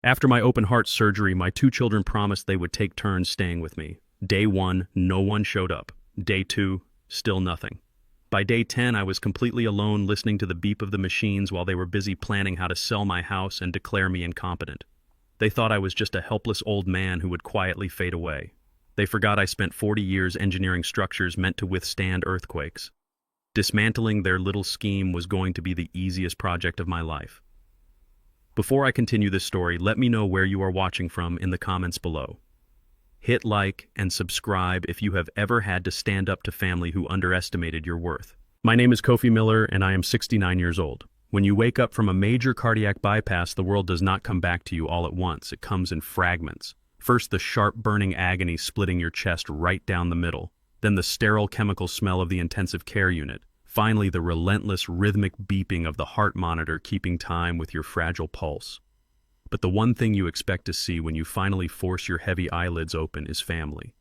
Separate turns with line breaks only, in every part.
After my open-heart surgery, my two children promised they would take turns staying with me. Day 1, no one showed up. Day 2, still nothing. By day 10, I was completely alone, listening to the beep of the machines while they were busy planning how to sell my house and declare me incompetent. They thought I was just a helpless old man who would quietly fade away. They forgot I spent 40 years engineering structures meant to withstand earthquakes. Dismantling their little scheme was going to be the easiest project of my life. Before I continue this story, let me know where you are watching from in the comments below. Hit like and subscribe if you have ever had to stand up to family who underestimated your worth. My name is Kofi Miller and I am 69 years old. When you wake up from a major cardiac bypass, the world does not come back to you all at once. It comes in fragments. First, the sharp burning agony splitting your chest right down the middle. Then the sterile chemical smell of the intensive care unit. Finally, the relentless rhythmic beeping of the heart monitor keeping time with your fragile pulse. But the one thing you expect to see when you finally force your heavy eyelids open is family.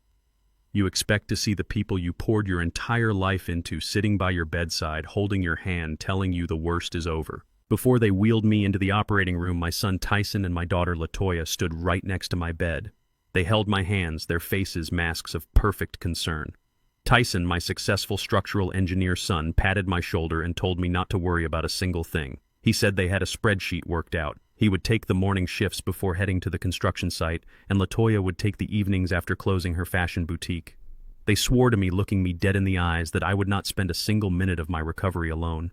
You expect to see the people you poured your entire life into sitting by your bedside, holding your hand, telling you the worst is over. Before they wheeled me into the operating room, my son Tyson and my daughter Latoya stood right next to my bed. They held my hands, their faces masks of perfect concern. Tyson, my successful structural engineer son, patted my shoulder and told me not to worry about a single thing. He said they had a spreadsheet worked out. He would take the morning shifts before heading to the construction site, and Latoya would take the evenings after closing her fashion boutique. They swore to me, looking me dead in the eyes, that I would not spend a single minute of my recovery alone.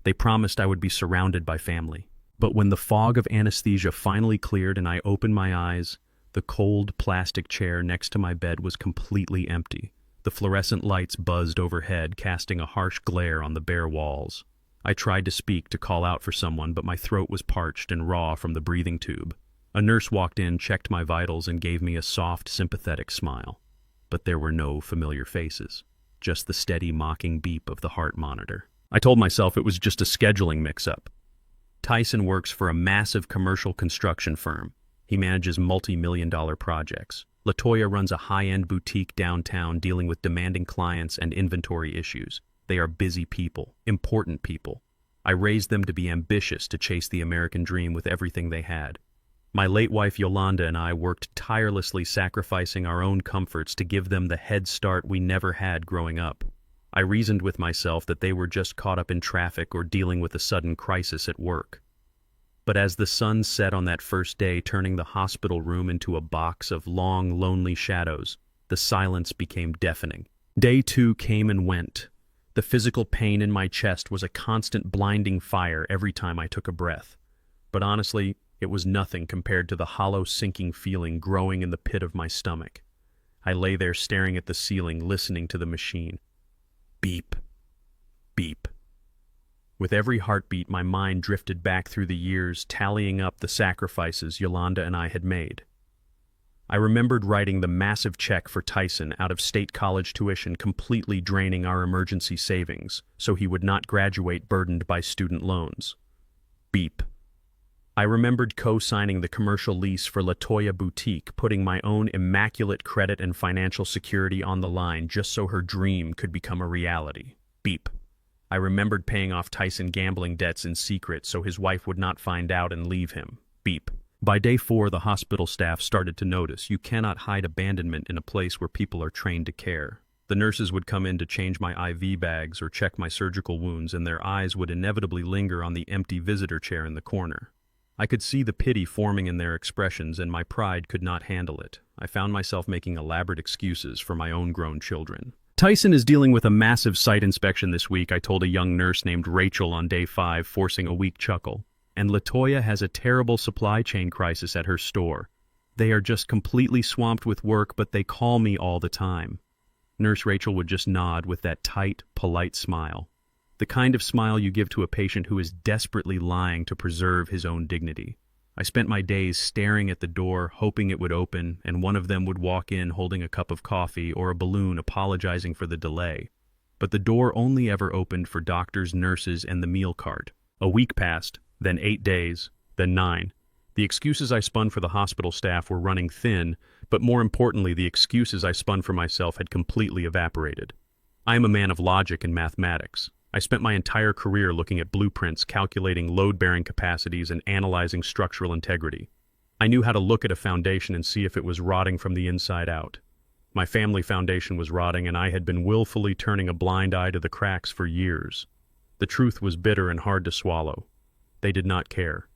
They promised I would be surrounded by family. But when the fog of anesthesia finally cleared and I opened my eyes, the cold plastic chair next to my bed was completely empty. The fluorescent lights buzzed overhead, casting a harsh glare on the bare walls. I tried to speak, to call out for someone, but my throat was parched and raw from the breathing tube. A nurse walked in, checked my vitals, and gave me a soft, sympathetic smile. But there were no familiar faces, just the steady, mocking beep of the heart monitor. I told myself it was just a scheduling mix-up. Tyson works for a massive commercial construction firm. He manages multi-million-dollar projects. Latoya runs a high-end boutique downtown dealing with demanding clients and inventory issues. They are busy people, important people. I raised them to be ambitious, to chase the American dream with everything they had. My late wife Yolanda and I worked tirelessly, sacrificing our own comforts to give them the head start we never had growing up. I reasoned with myself that they were just caught up in traffic or dealing with a sudden crisis at work. But as the sun set on that first day, turning the hospital room into a box of long, lonely shadows, the silence became deafening. Day 2 came and went. The physical pain in my chest was a constant blinding fire every time I took a breath. But honestly, it was nothing compared to the hollow, sinking feeling growing in the pit of my stomach. I lay there staring at the ceiling, listening to the machine. Beep. Beep. With every heartbeat, my mind drifted back through the years, tallying up the sacrifices Yolanda and I had made. I remembered writing the massive check for Tyson out of state college tuition, completely draining our emergency savings, so he would not graduate burdened by student loans. Beep. I remembered co-signing the commercial lease for Latoya Boutique, putting my own immaculate credit and financial security on the line just so her dream could become a reality. Beep. I remembered paying off Tyson gambling debts in secret so his wife would not find out and leave him. Beep. By day 4, the hospital staff started to notice you cannot hide abandonment in a place where people are trained to care. The nurses would come in to change my IV bags or check my surgical wounds, and their eyes would inevitably linger on the empty visitor chair in the corner. I could see the pity forming in their expressions, and my pride could not handle it. I found myself making elaborate excuses for my own grown children. Tyson is dealing with a massive site inspection this week, I told a young nurse named Rachel on day 5, forcing a weak chuckle. And Latoya has a terrible supply chain crisis at her store. They are just completely swamped with work, but they call me all the time. Nurse Rachel would just nod with that tight, polite smile. The kind of smile you give to a patient who is desperately lying to preserve his own dignity. I spent my days staring at the door, hoping it would open, and one of them would walk in holding a cup of coffee or a balloon, apologizing for the delay. But the door only ever opened for doctors, nurses, and the meal cart. A week passed, then 8 days, then 9. The excuses I spun for the hospital staff were running thin, but more importantly, the excuses I spun for myself had completely evaporated. I am a man of logic and mathematics. I spent my entire career looking at blueprints, calculating load-bearing capacities, and analyzing structural integrity. I knew how to look at a foundation and see if it was rotting from the inside out. My family foundation was rotting, and I had been willfully turning a blind eye to the cracks for years. The truth was bitter and hard to swallow. They did not care.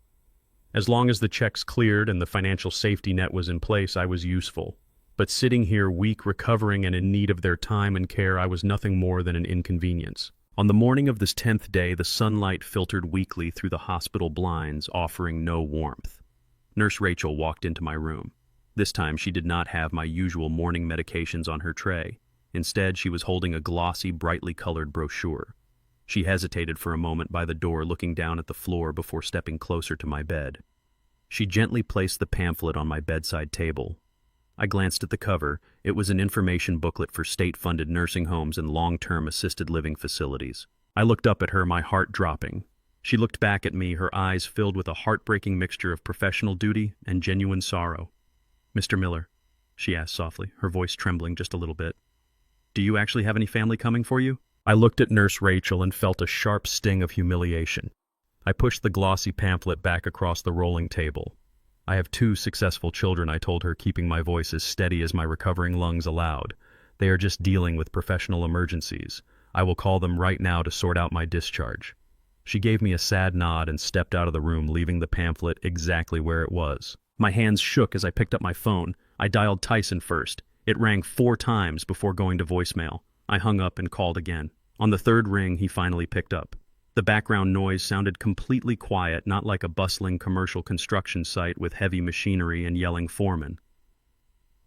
As long as the checks cleared and the financial safety net was in place, I was useful. But sitting here weak, recovering, and in need of their time and care, I was nothing more than an inconvenience. On the morning of this 10th day, the sunlight filtered weakly through the hospital blinds, offering no warmth. Nurse Rachel walked into my room. This time she did not have my usual morning medications on her tray. Instead, she was holding a glossy, brightly colored brochure. She hesitated for a moment by the door, looking down at the floor before stepping closer to my bed. She gently placed the pamphlet on my bedside table. I glanced at the cover. It was an information booklet for state-funded nursing homes and long-term assisted living facilities. I looked up at her, my heart dropping. She looked back at me, her eyes filled with a heartbreaking mixture of professional duty and genuine sorrow. "Mr. Miller," she asked softly, her voice trembling just a little bit, "do you actually have any family coming for you?" I looked at Nurse Rachel and felt a sharp sting of humiliation. I pushed the glossy pamphlet back across the rolling table. "I have 2 successful children," I told her, keeping my voice as steady as my recovering lungs allowed. "They are just dealing with professional emergencies. I will call them right now to sort out my discharge." She gave me a sad nod and stepped out of the room, leaving the pamphlet exactly where it was. My hands shook as I picked up my phone. I dialed Tyson first. It rang 4 times before going to voicemail. I hung up and called again. On the 3rd ring, he finally picked up. The background noise sounded completely quiet, not like a bustling commercial construction site with heavy machinery and yelling foremen.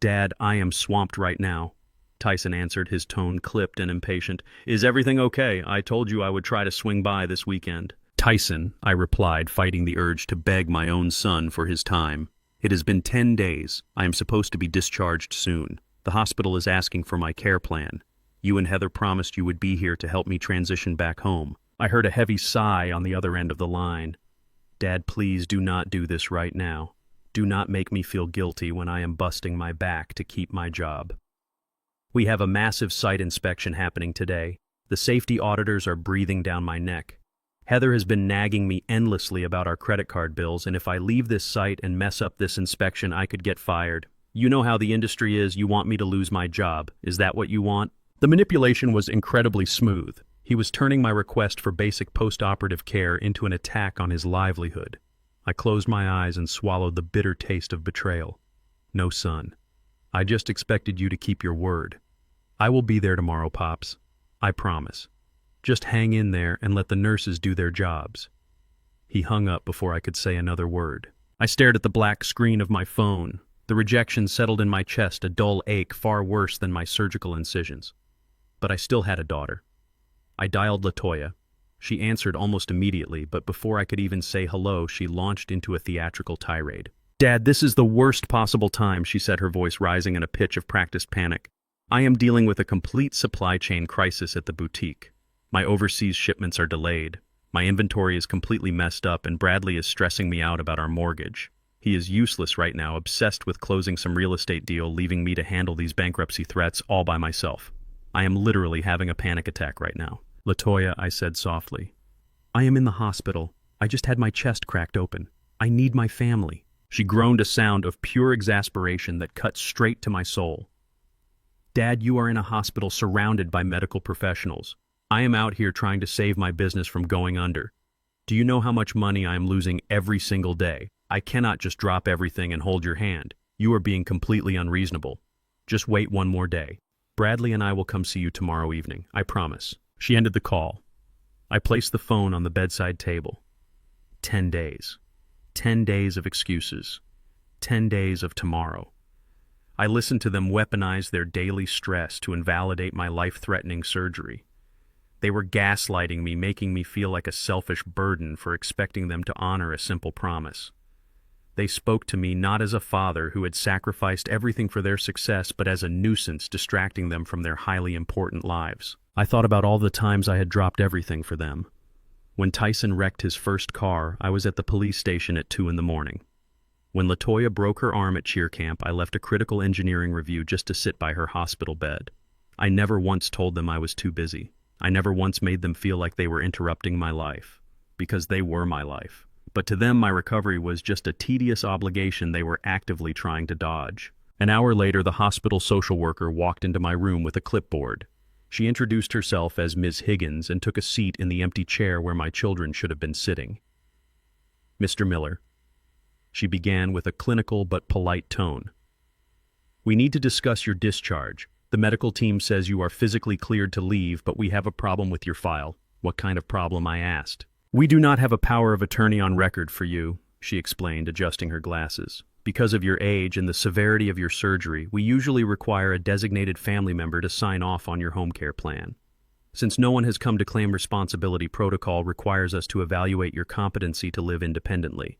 "Dad, I am swamped right now," Tyson answered, his tone clipped and impatient. "Is everything okay? I told you I would try to swing by this weekend." "Tyson," I replied, fighting the urge to beg my own son for his time. "It has been 10 days. I am supposed to be discharged soon. The hospital is asking for my care plan. You and Heather promised you would be here to help me transition back home." I heard a heavy sigh on the other end of the line. "Dad, please do not do this right now. Do not make me feel guilty when I am busting my back to keep my job. We have a massive site inspection happening today. The safety auditors are breathing down my neck. Heather has been nagging me endlessly about our credit card bills, and if I leave this site and mess up this inspection, I could get fired. You know how the industry is. You want me to lose my job. Is that what you want?" The manipulation was incredibly smooth. He was turning my request for basic post-operative care into an attack on his livelihood. I closed my eyes and swallowed the bitter taste of betrayal. "No, son. I just expected you to keep your word. I will be there tomorrow, Pops. I promise. Just hang in there and let the nurses do their jobs." He hung up before I could say another word. I stared at the black screen of my phone. The rejection settled in my chest, a dull ache far worse than my surgical incisions. But I still had a daughter. I dialed LaToya. She answered almost immediately, but before I could even say hello, she launched into a theatrical tirade. "Dad, this is the worst possible time," she said, her voice rising in a pitch of practiced panic. "I am dealing with a complete supply chain crisis at the boutique. My overseas shipments are delayed. My inventory is completely messed up, and Bradley is stressing me out about our mortgage. He is useless right now, obsessed with closing some real estate deal, leaving me to handle these bankruptcy threats all by myself. I am literally having a panic attack right now." "LaToya," I said softly, "I am in the hospital. I just had my chest cracked open. I need my family." She groaned a sound of pure exasperation that cut straight to my soul. "Dad, you are in a hospital surrounded by medical professionals. I am out here trying to save my business from going under. Do you know how much money I am losing every single day? I cannot just drop everything and hold your hand. You are being completely unreasonable. Just wait one more day. Bradley and I will come see you tomorrow evening. I promise." She ended the call. I placed the phone on the bedside table. 10 days. 10 days of excuses. 10 days of tomorrow. I listened to them weaponize their daily stress to invalidate my life-threatening surgery. They were gaslighting me, making me feel like a selfish burden for expecting them to honor a simple promise. They spoke to me not as a father who had sacrificed everything for their success, but as a nuisance distracting them from their highly important lives. I thought about all the times I had dropped everything for them. When Tyson wrecked his first car, I was at the police station at 2 a.m. When LaToya broke her arm at cheer camp, I left a critical engineering review just to sit by her hospital bed. I never once told them I was too busy. I never once made them feel like they were interrupting my life. Because they were my life. But to them, my recovery was just a tedious obligation they were actively trying to dodge. An hour later, the hospital social worker walked into my room with a clipboard. She introduced herself as Ms. Higgins and took a seat in the empty chair where my children should have been sitting. "Mr. Miller," she began with a clinical but polite tone, "we need to discuss your discharge. The medical team says you are physically cleared to leave, but we have a problem with your file." "What kind of problem?" I asked. "We do not have a power of attorney on record for you," she explained, adjusting her glasses. "Because of your age and the severity of your surgery, we usually require a designated family member to sign off on your home care plan. Since no one has come to claim responsibility, protocol requires us to evaluate your competency to live independently.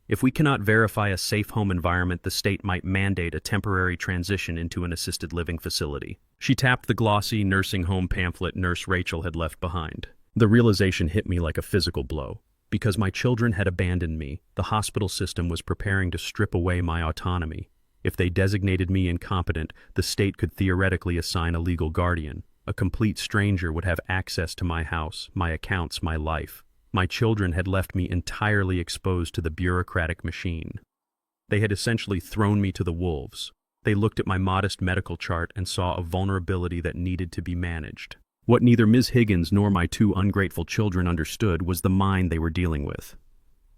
If we cannot verify a safe home environment, the state might mandate a temporary transition into an assisted living facility." She tapped the glossy nursing home pamphlet Nurse Rachel had left behind. The realization hit me like a physical blow. Because my children had abandoned me, the hospital system was preparing to strip away my autonomy. If they designated me incompetent, the state could theoretically assign a legal guardian. A complete stranger would have access to my house, my accounts, my life. My children had left me entirely exposed to the bureaucratic machine. They had essentially thrown me to the wolves. They looked at my modest medical chart and saw a vulnerability that needed to be managed. What neither Ms. Higgins nor my two ungrateful children understood was the mind they were dealing with.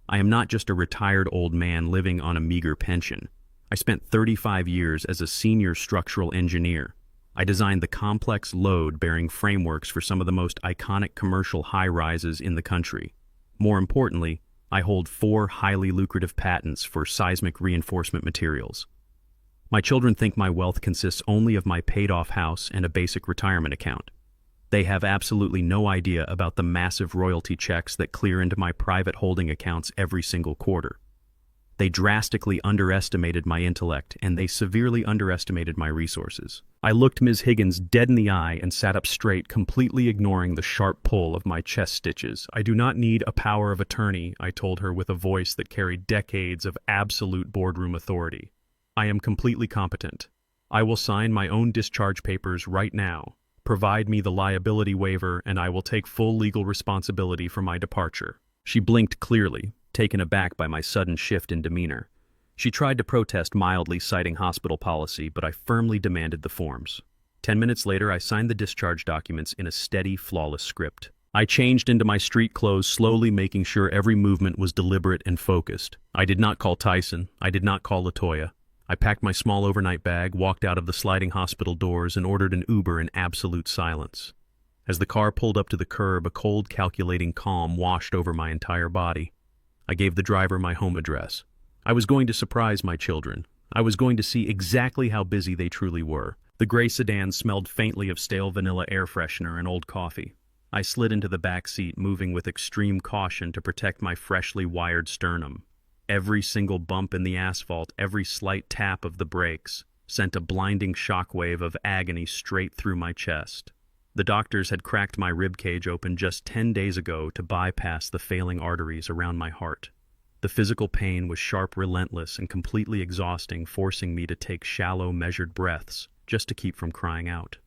I am not just a retired old man living on a meager pension. I spent 35 years as a senior structural engineer. I designed the complex load-bearing frameworks for some of the most iconic commercial high-rises in the country. More importantly, I hold 4 highly lucrative patents for seismic reinforcement materials. My children think my wealth consists only of my paid-off house and a basic retirement account. They have absolutely no idea about the massive royalty checks that clear into my private holding accounts every single quarter. They drastically underestimated my intellect, and they severely underestimated my resources. I looked Ms. Higgins dead in the eye and sat up straight, completely ignoring the sharp pull of my chest stitches. "I do not need a power of attorney," I told her with a voice that carried decades of absolute boardroom authority. "I am completely competent. I will sign my own discharge papers right now. Provide me the liability waiver, and I will take full legal responsibility for my departure." She blinked clearly, taken aback by my sudden shift in demeanor. She tried to protest mildly, citing hospital policy, but I firmly demanded the forms. 10 minutes later, I signed the discharge documents in a steady, flawless script. I changed into my street clothes, slowly making sure every movement was deliberate and focused. I did not call Tyson. I did not call LaToya. I packed my small overnight bag, walked out of the sliding hospital doors, and ordered an Uber in absolute silence. As the car pulled up to the curb, a cold, calculating calm washed over my entire body. I gave the driver my home address. I was going to surprise my children. I was going to see exactly how busy they truly were. The gray sedan smelled faintly of stale vanilla air freshener and old coffee. I slid into the back seat, moving with extreme caution to protect my freshly wired sternum. Every single bump in the asphalt, every slight tap of the brakes, sent a blinding shockwave of agony straight through my chest. The doctors had cracked my ribcage open just 10 days ago to bypass the failing arteries around my heart. The physical pain was sharp, relentless, and completely exhausting, forcing me to take shallow, measured breaths just to keep from crying out.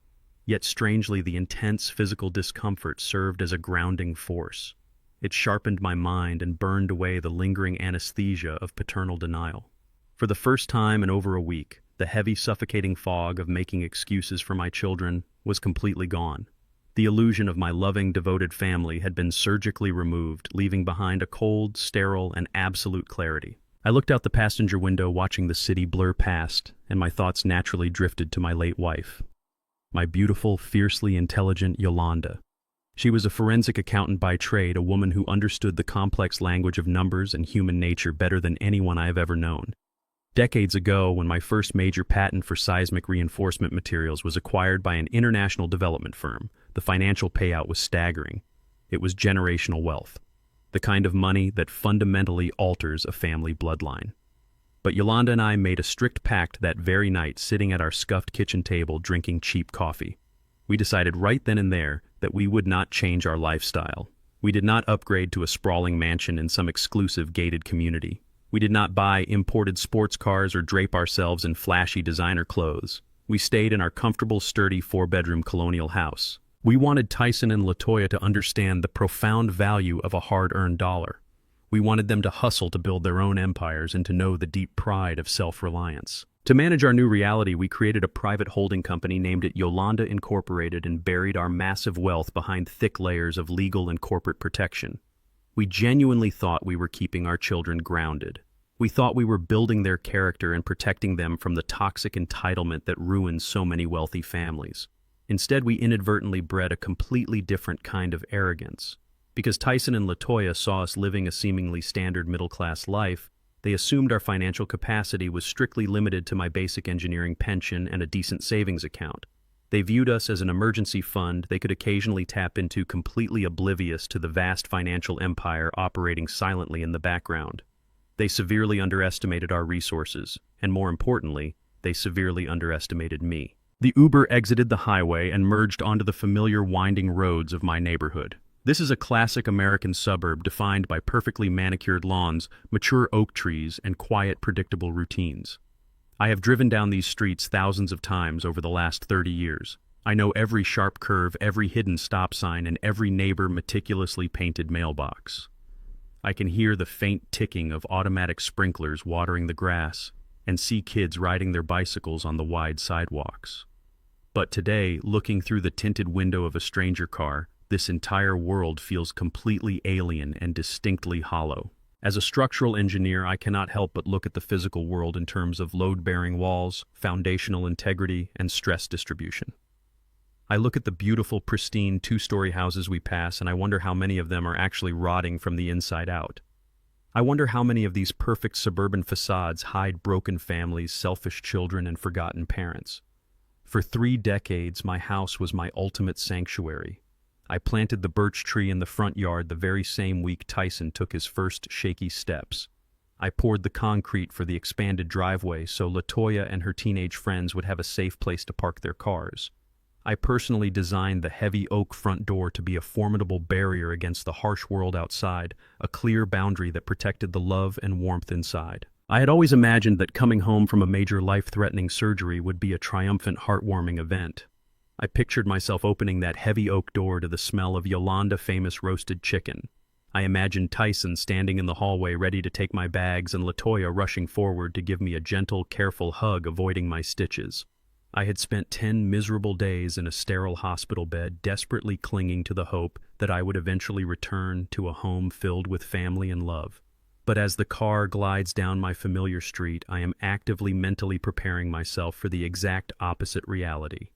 Yet strangely, the intense physical discomfort served as a grounding force. It sharpened my mind and burned away the lingering anesthesia of paternal denial. For the first time in over a week, the heavy, suffocating fog of making excuses for my children was completely gone. The illusion of my loving, devoted family had been surgically removed, leaving behind a cold, sterile, and absolute clarity. I looked out the passenger window, watching the city blur past, and my thoughts naturally drifted to my late wife. My beautiful, fiercely intelligent Yolanda. She was a forensic accountant by trade, a woman who understood the complex language of numbers and human nature better than anyone I have ever known. Decades ago, when my first major patent for seismic reinforcement materials was acquired by an international development firm, the financial payout was staggering. It was generational wealth, the kind of money that fundamentally alters a family bloodline. But Yolanda and I made a strict pact that very night, sitting at our scuffed kitchen table drinking cheap coffee. We decided right then and there that we would not change our lifestyle. We did not upgrade to a sprawling mansion in some exclusive gated community. We did not buy imported sports cars or drape ourselves in flashy designer clothes. We stayed in our comfortable, sturdy 4-bedroom colonial house. We wanted Tyson and LaToya to understand the profound value of a hard-earned dollar. We wanted them to hustle to build their own empires and to know the deep pride of self-reliance. To manage our new reality, we created a private holding company, named it Yolanda Incorporated, and buried our massive wealth behind thick layers of legal and corporate protection. We genuinely thought we were keeping our children grounded. We thought we were building their character and protecting them from the toxic entitlement that ruins so many wealthy families. Instead, we inadvertently bred a completely different kind of arrogance. Because Tyson and LaToya saw us living a seemingly standard middle-class life, they assumed our financial capacity was strictly limited to my basic engineering pension and a decent savings account. They viewed us as an emergency fund they could occasionally tap into, completely oblivious to the vast financial empire operating silently in the background. They severely underestimated our resources, and more importantly, they severely underestimated me. The Uber exited the highway and merged onto the familiar winding roads of my neighborhood. This is a classic American suburb defined by perfectly manicured lawns, mature oak trees, and quiet, predictable routines. I have driven down these streets thousands of times over the last 30 years. I know every sharp curve, every hidden stop sign, and every neighbor meticulously painted mailbox. I can hear the faint ticking of automatic sprinklers watering the grass and see kids riding their bicycles on the wide sidewalks. But today, looking through the tinted window of a stranger car, this entire world feels completely alien and distinctly hollow. As a structural engineer, I cannot help but look at the physical world in terms of load-bearing walls, foundational integrity, and stress distribution. I look at the beautiful, pristine two-story houses we pass, and I wonder how many of them are actually rotting from the inside out. I wonder how many of these perfect suburban facades hide broken families, selfish children, and forgotten parents. For 3 decades, my house was my ultimate sanctuary. I planted the birch tree in the front yard the very same week Tyson took his first shaky steps. I poured the concrete for the expanded driveway so LaToya and her teenage friends would have a safe place to park their cars. I personally designed the heavy oak front door to be a formidable barrier against the harsh world outside, a clear boundary that protected the love and warmth inside. I had always imagined that coming home from a major life-threatening surgery would be a triumphant, heartwarming event. I pictured myself opening that heavy oak door to the smell of Yolanda-famous roasted chicken. I imagined Tyson standing in the hallway ready to take my bags and LaToya rushing forward to give me a gentle, careful hug, avoiding my stitches. I had spent 10 miserable days in a sterile hospital bed, desperately clinging to the hope that I would eventually return to a home filled with family and love. But as the car glides down my familiar street, I am actively mentally preparing myself for the exact opposite reality.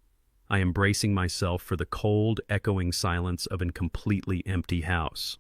I am bracing myself for the cold, echoing silence of a completely empty house.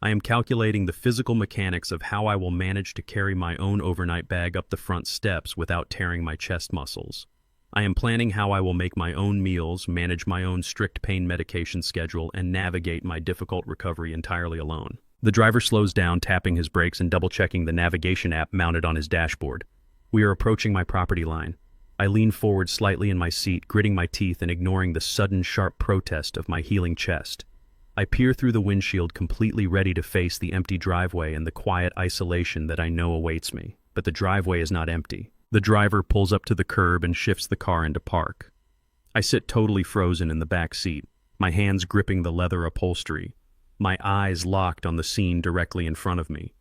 I am calculating the physical mechanics of how I will manage to carry my own overnight bag up the front steps without tearing my chest muscles. I am planning how I will make my own meals, manage my own strict pain medication schedule, and navigate my difficult recovery entirely alone. The driver slows down, tapping his brakes and double-checking the navigation app mounted on his dashboard. We are approaching my property line. I lean forward slightly in my seat, gritting my teeth and ignoring the sudden, sharp protest of my healing chest. I peer through the windshield, completely ready to face the empty driveway and the quiet isolation that I know awaits me. But the driveway is not empty. The driver pulls up to the curb and shifts the car into park. I sit totally frozen in the back seat, my hands gripping the leather upholstery, my eyes locked on the scene directly in front of me.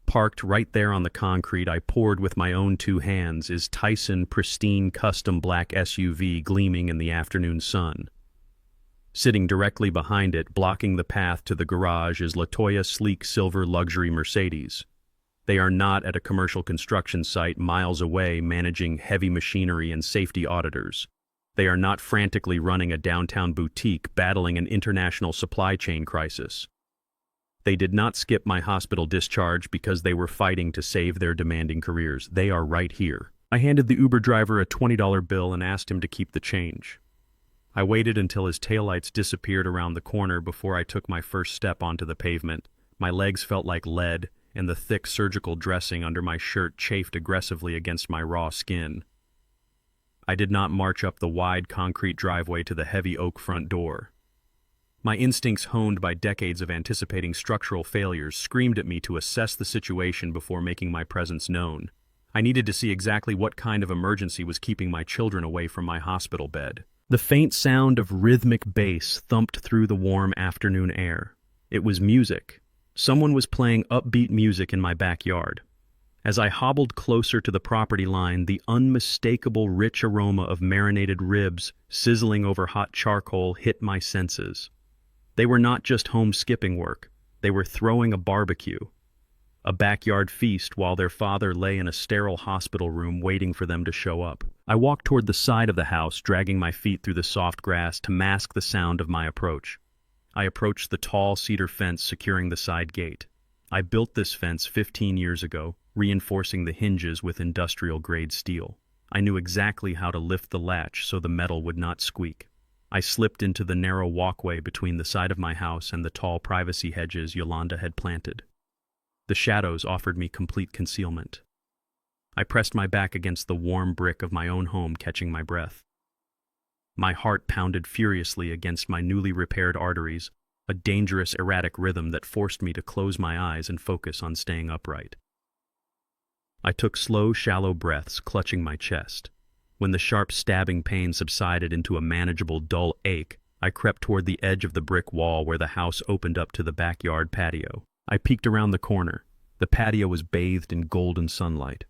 Parked right there on the concrete I poured with my own 2 hands is Tyson pristine custom black SUV gleaming in the afternoon sun. Sitting directly behind it, blocking the path to the garage, is LaToya's sleek silver luxury Mercedes. They are not at a commercial construction site miles away managing heavy machinery and safety auditors. They are not frantically running a downtown boutique battling an international supply chain crisis. They did not skip my hospital discharge because they were fighting to save their demanding careers. They are right here. I handed the Uber driver a $20 bill and asked him to keep the change. I waited until his taillights disappeared around the corner before I took my first step onto the pavement. My legs felt like lead, and the thick surgical dressing under my shirt chafed aggressively against my raw skin. I did not march up the wide concrete driveway to the heavy oak front door. My instincts, honed by decades of anticipating structural failures, screamed at me to assess the situation before making my presence known. I needed to see exactly what kind of emergency was keeping my children away from my hospital bed. The faint sound of rhythmic bass thumped through the warm afternoon air. It was music, Someone was playing upbeat music in my backyard. As I hobbled closer to the property line, the unmistakable rich aroma of marinated ribs sizzling over hot charcoal hit my senses. They were not just home skipping work. They were throwing a barbecue, a backyard feast while their father lay in a sterile hospital room waiting for them to show up. I walked toward the side of the house, dragging my feet through the soft grass to mask the sound of my approach. I approached the tall cedar fence securing the side gate. I built this fence 15 years ago, reinforcing the hinges with industrial-grade steel. I knew exactly how to lift the latch so the metal would not squeak. I slipped into the narrow walkway between the side of my house and the tall privacy hedges Yolanda had planted. The shadows offered me complete concealment. I pressed my back against the warm brick of my own home, catching my breath. My heart pounded furiously against my newly repaired arteries, a dangerous, erratic rhythm that forced me to close my eyes and focus on staying upright. I took slow, shallow breaths, clutching my chest. When the sharp stabbing pain subsided into a manageable, dull ache, I crept toward the edge of the brick wall where the house opened up to the backyard patio. I peeked around the corner. The patio was bathed in golden sunlight.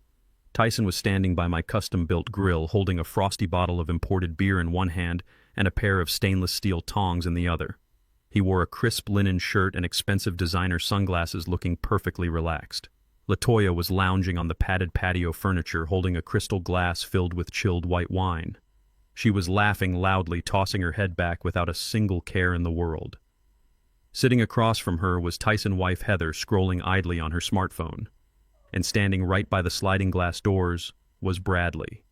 Tyson was standing by my custom-built grill, holding a frosty bottle of imported beer in one hand and a pair of stainless steel tongs in the other. He wore a crisp linen shirt and expensive designer sunglasses, looking perfectly relaxed. Latoya was lounging on the padded patio furniture, holding a crystal glass filled with chilled white wine. She was laughing loudly, tossing her head back without a single care in the world. Sitting across from her was Tyson's wife Heather, scrolling idly on her smartphone. And standing right by the sliding glass doors was Bradley,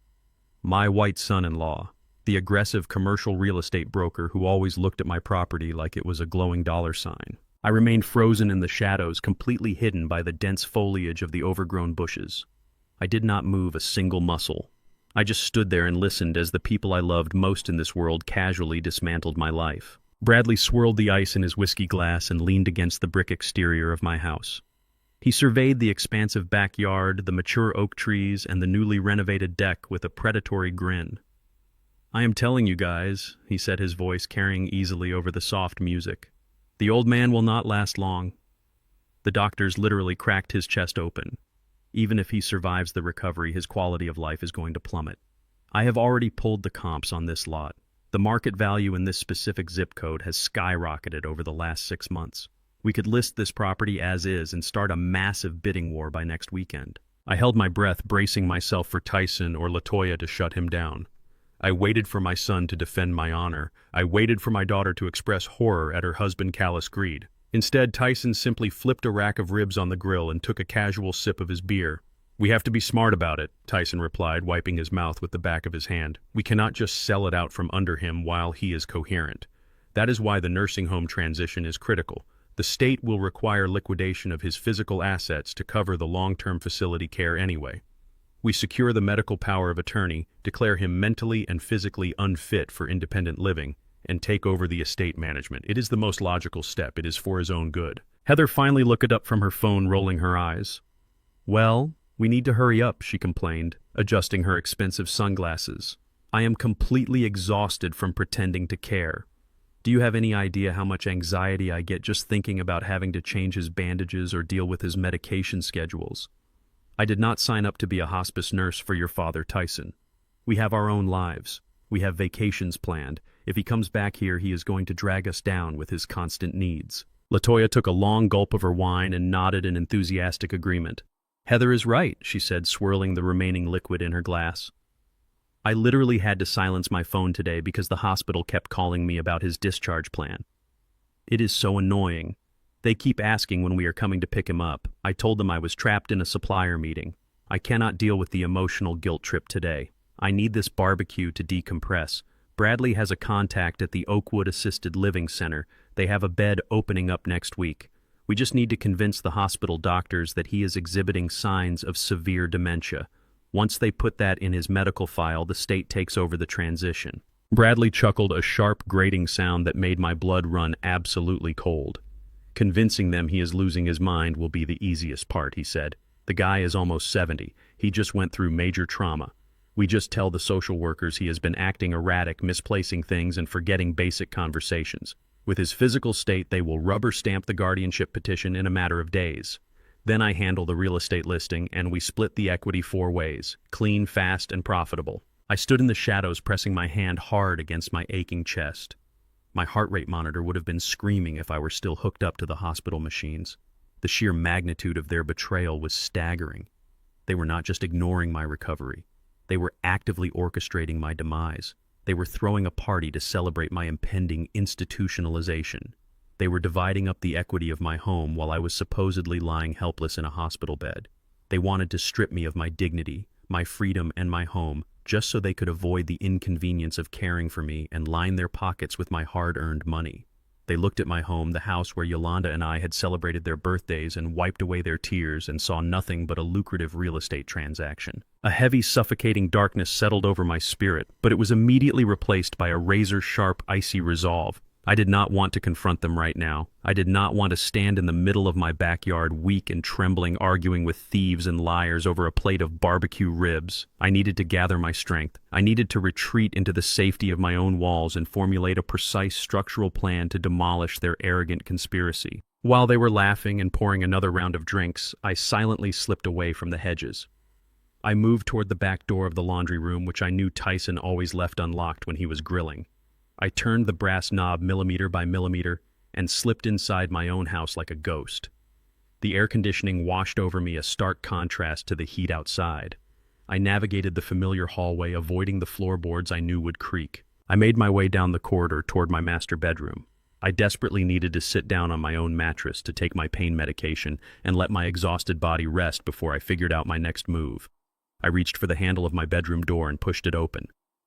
my white son-in-law, the aggressive commercial real estate broker who always looked at my property like it was a glowing dollar sign. I remained frozen in the shadows, completely hidden by the dense foliage of the overgrown bushes. I did not move a single muscle. I just stood there and listened as the people I loved most in this world casually dismantled my life. Bradley swirled the ice in his whiskey glass and leaned against the brick exterior of my house. He surveyed the expansive backyard, the mature oak trees, and the newly renovated deck with a predatory grin. "I am telling you guys," he said, his voice carrying easily over the soft music. "The old man will not last long." The doctors literally cracked his chest open. Even if he survives the recovery, his quality of life is going to plummet. I have already pulled the comps on this lot. The market value in this specific zip code has skyrocketed over the last 6 months. We could list this property as is and start a massive bidding war by next weekend. I held my breath, bracing myself for Tyson or Latoya to shut him down. I waited for my son to defend my honor. I waited for my daughter to express horror at her husband's callous greed. Instead, Tyson simply flipped a rack of ribs on the grill and took a casual sip of his beer. "We have to be smart about it," Tyson replied, wiping his mouth with the back of his hand. "We cannot just sell it out from under him while he is coherent. That is why the nursing home transition is critical. The state will require liquidation of his physical assets to cover the long-term facility care anyway. We secure the medical power of attorney, declare him mentally and physically unfit for independent living, and take over the estate management. It is the most logical step. It is for his own good." Heather finally looked up from her phone, rolling her eyes. "Well, we need to hurry up," she complained, adjusting her expensive sunglasses. "I am completely exhausted from pretending to care. Do you have any idea how much anxiety I get just thinking about having to change his bandages or deal with his medication schedules? I did not sign up to be a hospice nurse for your father, Tyson. We have our own lives. We have vacations planned. If he comes back here, he is going to drag us down with his constant needs." Latoya took a long gulp of her wine and nodded in enthusiastic agreement. "Heather is right," she said, swirling the remaining liquid in her glass. "I literally had to silence my phone today because the hospital kept calling me about his discharge plan. It is so annoying. They keep asking when we are coming to pick him up. I told them I was trapped in a supplier meeting. I cannot deal with the emotional guilt trip today. I need this barbecue to decompress. Bradley has a contact at the Oakwood Assisted Living Center. They have a bed opening up next week. We just need to convince the hospital doctors that he is exhibiting signs of severe dementia. Once they put that in his medical file, the state takes over the transition." Bradley chuckled, a sharp, grating sound that made my blood run absolutely cold. "Convincing them he is losing his mind will be the easiest part," he said. "The guy is almost 70. He just went through major trauma. We just tell the social workers he has been acting erratic, misplacing things, and forgetting basic conversations. With his physical state, they will rubber stamp the guardianship petition in a matter of days. Then I handle the real estate listing, and we split the equity 4 ways, clean, fast, and profitable. I stood in the shadows, pressing my hand hard against my aching chest. My heart rate monitor would have been screaming if I were still hooked up to the hospital machines. The sheer magnitude of their betrayal was staggering. They were not just ignoring my recovery. They were actively orchestrating my demise. They were throwing a party to celebrate my impending institutionalization. They were dividing up the equity of my home while I was supposedly lying helpless in a hospital bed. They wanted to strip me of my dignity, my freedom, and my home, just so they could avoid the inconvenience of caring for me and line their pockets with my hard-earned money. They looked at my home, the house where Yolanda and I had celebrated their birthdays, and wiped away their tears and saw nothing but a lucrative real estate transaction. A heavy, suffocating darkness settled over my spirit, but it was immediately replaced by a razor-sharp, icy resolve. I did not want to confront them right now. I did not want to stand in the middle of my backyard, weak and trembling, arguing with thieves and liars over a plate of barbecue ribs. I needed to gather my strength. I needed to retreat into the safety of my own walls and formulate a precise structural plan to demolish their arrogant conspiracy. While they were laughing and pouring another round of drinks, I silently slipped away from the hedges. I moved toward the back door of the laundry room, which I knew Tyson always left unlocked when he was grilling. I turned the brass knob millimeter by millimeter and slipped inside my own house like a ghost. The air conditioning washed over me, a stark contrast to the heat outside. I navigated the familiar hallway, avoiding the floorboards I knew would creak. I made my way down the corridor toward my master bedroom. I desperately needed to sit down on my own mattress to take my pain medication and let my exhausted body rest before I figured out my next move. I reached for the handle of my bedroom door and pushed it open.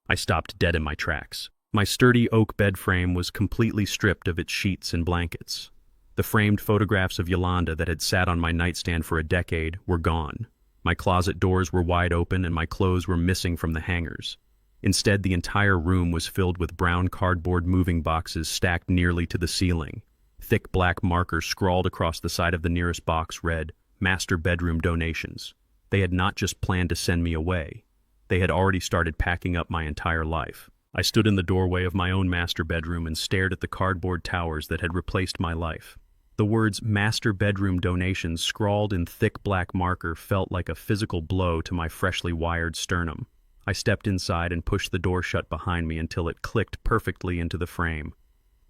I stopped dead in my tracks. My sturdy oak bed frame was completely stripped of its sheets and blankets. The framed photographs of Yolanda that had sat on my nightstand for a decade were gone. My closet doors were wide open and my clothes were missing from the hangers. Instead, the entire room was filled with brown cardboard moving boxes stacked nearly to the ceiling. Thick black markers scrawled across the side of the nearest box read, "Master Bedroom Donations." They had not just planned to send me away. They had already started packing up my entire life. I stood in the doorway of my own master bedroom and stared at the cardboard towers that had replaced my life. The words "Master Bedroom Donations" scrawled in thick black marker felt like a physical blow to my freshly wired sternum. I stepped inside and pushed the door shut behind me until it clicked perfectly into the frame.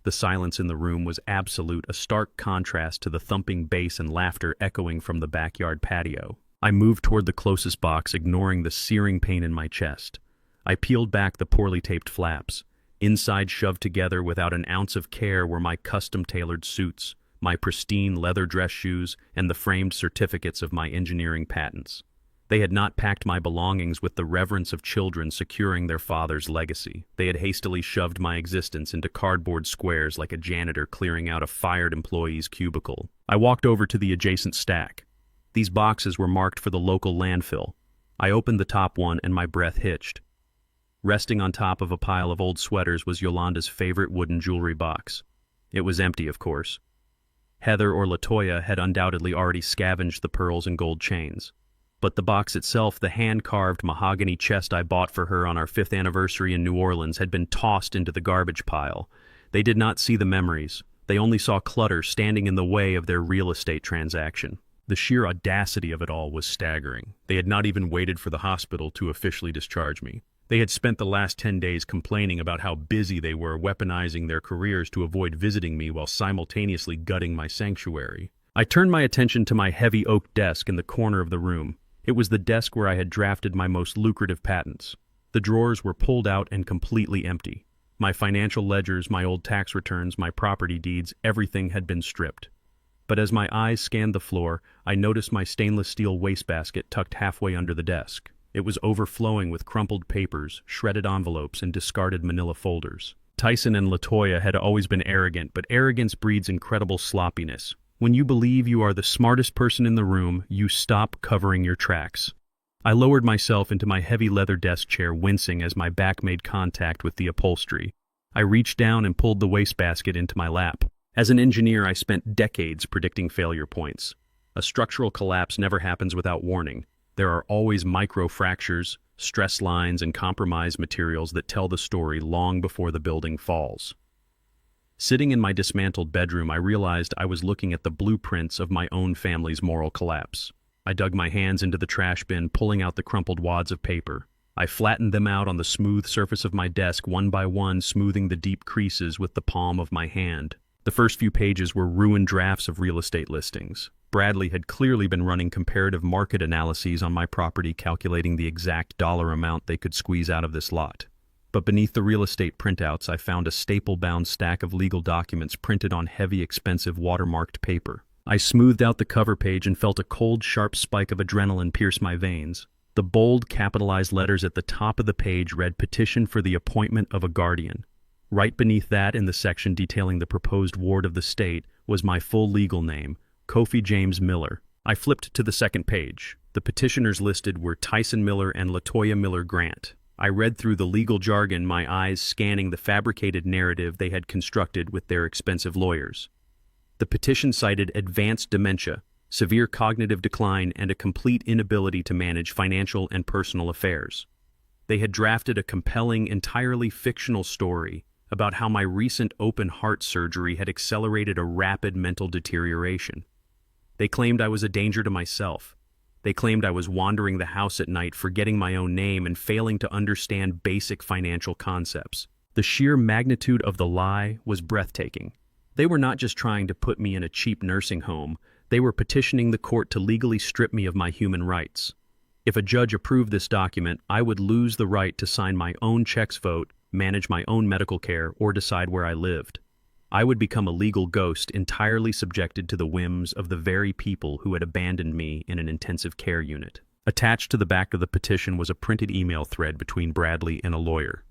The silence in the room was absolute, a stark contrast to the thumping bass and laughter echoing from the backyard patio. I moved toward the closest box, ignoring the searing pain in my chest. I peeled back the poorly taped flaps. Inside, shoved together without an ounce of care, were my custom-tailored suits, my pristine leather dress shoes, and the framed certificates of my engineering patents. They had not packed my belongings with the reverence of children securing their father's legacy. They had hastily shoved my existence into cardboard squares like a janitor clearing out a fired employee's cubicle. I walked over to the adjacent stack. These boxes were marked for the local landfill. I opened the top one and my breath hitched. Resting on top of a pile of old sweaters was Yolanda's favorite wooden jewelry box. It was empty, of course. Heather or LaToya had undoubtedly already scavenged the pearls and gold chains. But the box itself, the hand-carved mahogany chest I bought for her on our 5th anniversary in New Orleans, had been tossed into the garbage pile. They did not see the memories. They only saw clutter standing in the way of their real estate transaction. The sheer audacity of it all was staggering. They had not even waited for the hospital to officially discharge me. They had spent the last 10 days complaining about how busy they were, weaponizing their careers to avoid visiting me while simultaneously gutting my sanctuary. I turned my attention to my heavy oak desk in the corner of the room. It was the desk where I had drafted my most lucrative patents. The drawers were pulled out and completely empty. My financial ledgers, my old tax returns, my property deeds, everything had been stripped. But as my eyes scanned the floor, I noticed my stainless steel wastebasket tucked halfway under the desk. It was overflowing with crumpled papers, shredded envelopes, and discarded manila folders. Tyson and LaToya had always been arrogant, but arrogance breeds incredible sloppiness. When you believe you are the smartest person in the room, you stop covering your tracks. I lowered myself into my heavy leather desk chair, wincing as my back made contact with the upholstery. I reached down and pulled the wastebasket into my lap. As an engineer, I spent decades predicting failure points. A structural collapse never happens without warning. There are always micro-fractures, stress lines, and compromised materials that tell the story long before the building falls. Sitting in my dismantled bedroom, I realized I was looking at the blueprints of my own family's moral collapse. I dug my hands into the trash bin, pulling out the crumpled wads of paper. I flattened them out on the smooth surface of my desk, one by one, smoothing the deep creases with the palm of my hand. The first few pages were ruined drafts of real estate listings. Bradley had clearly been running comparative market analyses on my property, calculating the exact dollar amount they could squeeze out of this lot. But beneath the real estate printouts, I found a staple-bound stack of legal documents printed on heavy, expensive, watermarked paper. I smoothed out the cover page and felt a cold, sharp spike of adrenaline pierce my veins. The bold, capitalized letters at the top of the page read, "Petition for the appointment of a guardian." Right beneath that, in the section detailing the proposed ward of the state, was my full legal name, Kofi James Miller. I flipped to the second page. The petitioners listed were Tyson Miller and Latoya Miller Grant. I read through the legal jargon, my eyes scanning the fabricated narrative they had constructed with their expensive lawyers. The petition cited advanced dementia, severe cognitive decline, and a complete inability to manage financial and personal affairs. They had drafted a compelling, entirely fictional story about how my recent open-heart surgery had accelerated a rapid mental deterioration. They claimed I was a danger to myself. They claimed I was wandering the house at night, forgetting my own name and failing to understand basic financial concepts. The sheer magnitude of the lie was breathtaking. They were not just trying to put me in a cheap nursing home. They were petitioning the court to legally strip me of my human rights. If a judge approved this document, I would lose the right to sign my own checks, vote, manage my own medical care, or decide where I lived. I would become a legal ghost, entirely subjected to the whims of the very people who had abandoned me in an intensive care unit. Attached to the back of the petition was a printed email thread between Bradley and a lawyer.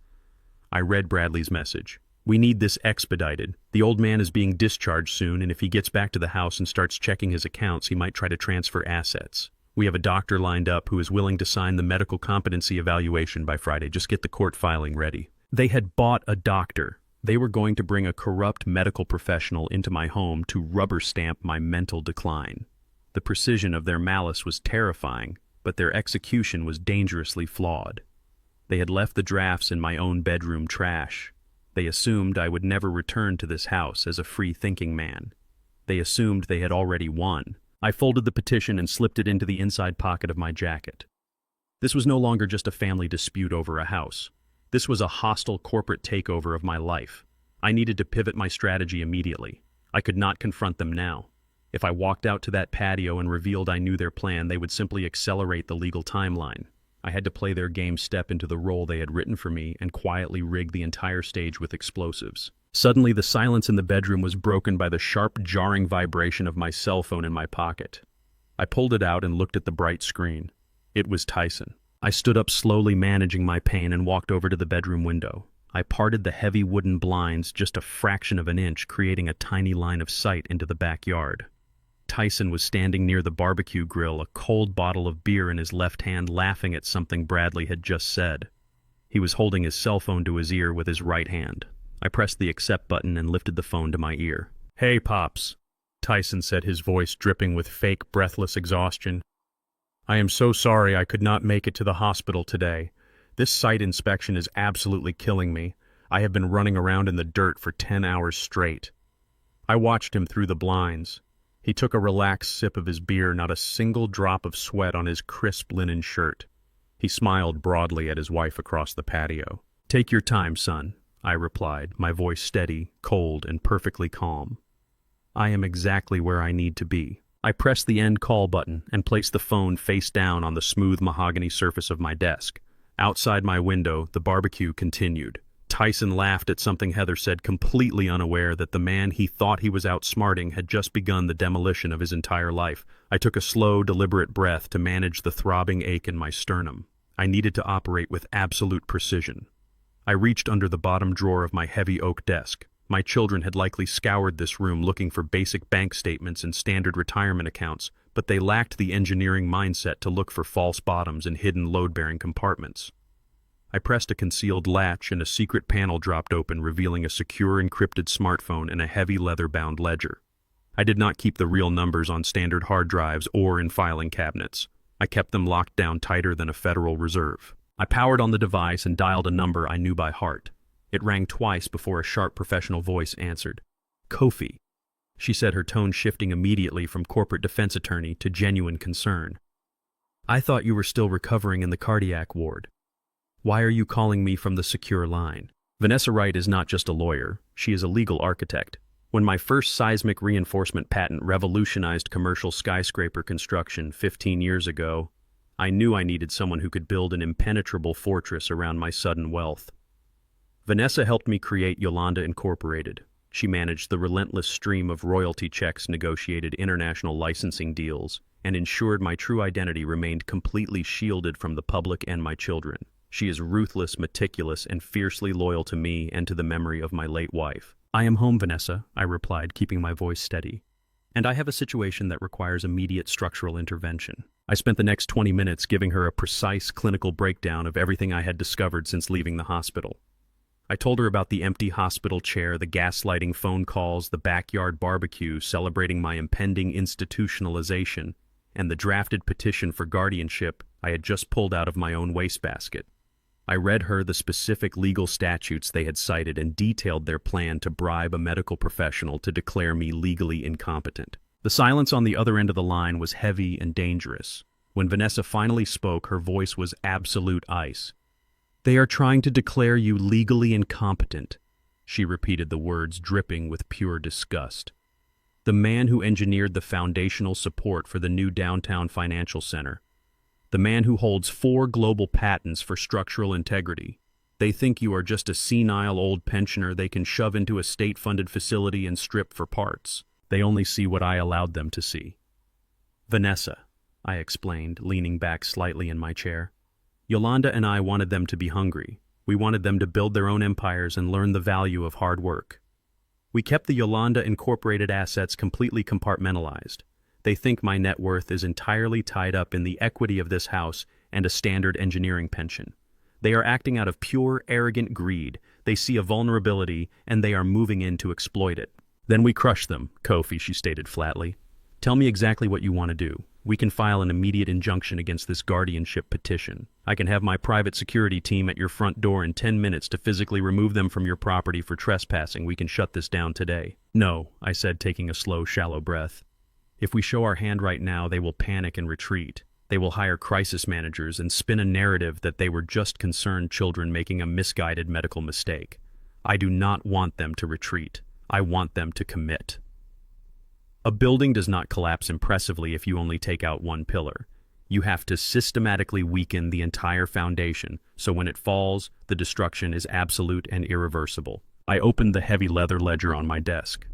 I read Bradley's message. "We need this expedited. The old man is being discharged soon, and if he gets back to the house and starts checking his accounts, he might try to transfer assets. We have a doctor lined up who is willing to sign the medical competency evaluation by Friday. Just get the court filing ready." They had bought a doctor. They were going to bring a corrupt medical professional into my home to rubber stamp my mental decline. The precision of their malice was terrifying, but their execution was dangerously flawed. They had left the drafts in my own bedroom trash. They assumed I would never return to this house as a free-thinking man. They assumed they had already won. I folded the petition and slipped it into the inside pocket of my jacket. This was no longer just a family dispute over a house. This was a hostile corporate takeover of my life. I needed to pivot my strategy immediately. I could not confront them now. If I walked out to that patio and revealed I knew their plan, they would simply accelerate the legal timeline. I had to play their game, step into the role they had written for me, and quietly rig the entire stage with explosives. Suddenly, the silence in the bedroom was broken by the sharp, jarring vibration of my cell phone in my pocket. I pulled it out and looked at the bright screen. It was Tyson. I stood up slowly, managing my pain, and walked over to the bedroom window. I parted the heavy wooden blinds just a fraction of an inch, creating a tiny line of sight into the backyard. Tyson was standing near the barbecue grill, a cold bottle of beer in his left hand, laughing at something Bradley had just said. He was holding his cell phone to his ear with his right hand. I pressed the accept button and lifted the phone to my ear. "Hey, Pops," Tyson said, his voice dripping with fake, breathless exhaustion. "I am so sorry I could not make it to the hospital today. This site inspection is absolutely killing me. I have been running around in the dirt for 10 hours straight." I watched him through the blinds. He took a relaxed sip of his beer, not a single drop of sweat on his crisp linen shirt. He smiled broadly at his wife across the patio. "Take your time, son," I replied, my voice steady, cold, and perfectly calm. "I am exactly where I need to be." I pressed the end call button and placed the phone face down on the smooth mahogany surface of my desk. Outside my window, the barbecue continued. Tyson laughed at something Heather said, completely unaware that the man he thought he was outsmarting had just begun the demolition of his entire life. I took a slow, deliberate breath to manage the throbbing ache in my sternum. I needed to operate with absolute precision. I reached under the bottom drawer of my heavy oak desk. My children had likely scoured this room looking for basic bank statements and standard retirement accounts, but they lacked the engineering mindset to look for false bottoms and hidden load-bearing compartments. I pressed a concealed latch and a secret panel dropped open, revealing a secure encrypted smartphone and a heavy leather-bound ledger. I did not keep the real numbers on standard hard drives or in filing cabinets. I kept them locked down tighter than a Federal Reserve. I powered on the device and dialed a number I knew by heart. It rang twice before a sharp professional voice answered. "Kofi," she said, her tone shifting immediately from corporate defense attorney to genuine concern. "I thought you were still recovering in the cardiac ward. Why are you calling me from the secure line?" Vanessa Wright is not just a lawyer, she is a legal architect. When my first seismic reinforcement patent revolutionized commercial skyscraper construction 15 years ago, I knew I needed someone who could build an impenetrable fortress around my sudden wealth. Vanessa helped me create Yolanda Incorporated. She managed the relentless stream of royalty checks, negotiated international licensing deals, and ensured my true identity remained completely shielded from the public and my children. She is ruthless, meticulous, and fiercely loyal to me and to the memory of my late wife. "I am home, Vanessa," I replied, keeping my voice steady. "And I have a situation that requires immediate structural intervention." I spent the next 20 minutes giving her a precise clinical breakdown of everything I had discovered since leaving the hospital. I told her about the empty hospital chair, the gaslighting phone calls, the backyard barbecue celebrating my impending institutionalization, and the drafted petition for guardianship I had just pulled out of my own wastebasket. I read her the specific legal statutes they had cited and detailed their plan to bribe a medical professional to declare me legally incompetent. The silence on the other end of the line was heavy and dangerous. When Vanessa finally spoke, her voice was absolute ice. "They are trying to declare you legally incompetent," she repeated, the words dripping with pure disgust. "The man who engineered the foundational support for the new downtown financial center. The man who holds 4 global patents for structural integrity. They think you are just a senile old pensioner they can shove into a state-funded facility and strip for parts. They only see what I allowed them to see." "Vanessa," I explained, leaning back slightly in my chair. "Yolanda and I wanted them to be hungry. We wanted them to build their own empires and learn the value of hard work. We kept the Yolanda Incorporated assets completely compartmentalized. They think my net worth is entirely tied up in the equity of this house and a standard engineering pension. They are acting out of pure, arrogant greed. They see a vulnerability, and they are moving in to exploit it." "Then we crush them, Kofi," she stated flatly. "Tell me exactly what you want to do. We can file an immediate injunction against this guardianship petition. I can have my private security team at your front door in 10 minutes to physically remove them from your property for trespassing. We can shut this down today." "No," I said, taking a slow, shallow breath. "If we show our hand right now, they will panic and retreat. They will hire crisis managers and spin a narrative that they were just concerned children making a misguided medical mistake. I do not want them to retreat. I want them to commit." A building does not collapse impressively if you only take out one pillar. You have to systematically weaken the entire foundation, so when it falls, the destruction is absolute and irreversible. I opened the heavy leather ledger on my desk.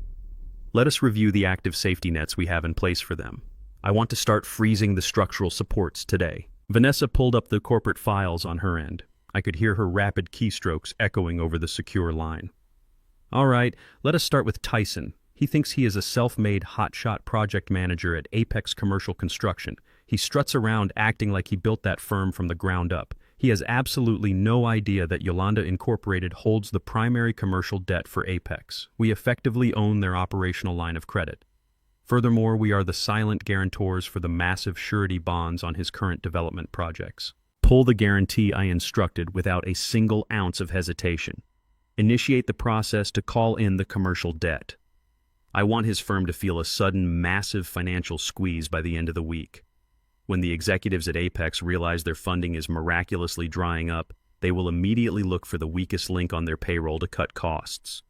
"Let us review the active safety nets we have in place for them. I want to start freezing the structural supports today." Vanessa pulled up the corporate files on her end. I could hear her rapid keystrokes echoing over the secure line. "All right, let us start with Tyson. He thinks he is a self-made hotshot project manager at Apex Commercial Construction. He struts around acting like he built that firm from the ground up. He has absolutely no idea that Yolanda Incorporated holds the primary commercial debt for Apex. We effectively own their operational line of credit. Furthermore, we are the silent guarantors for the massive surety bonds on his current development projects. Pull the guarantee, I instructed, without a single ounce of hesitation. Initiate the process to call in the commercial debt. I want his firm to feel a sudden, massive financial squeeze by the end of the week. When the executives at Apex realize their funding is miraculously drying up, they will immediately look for the weakest link on their payroll to cut costs.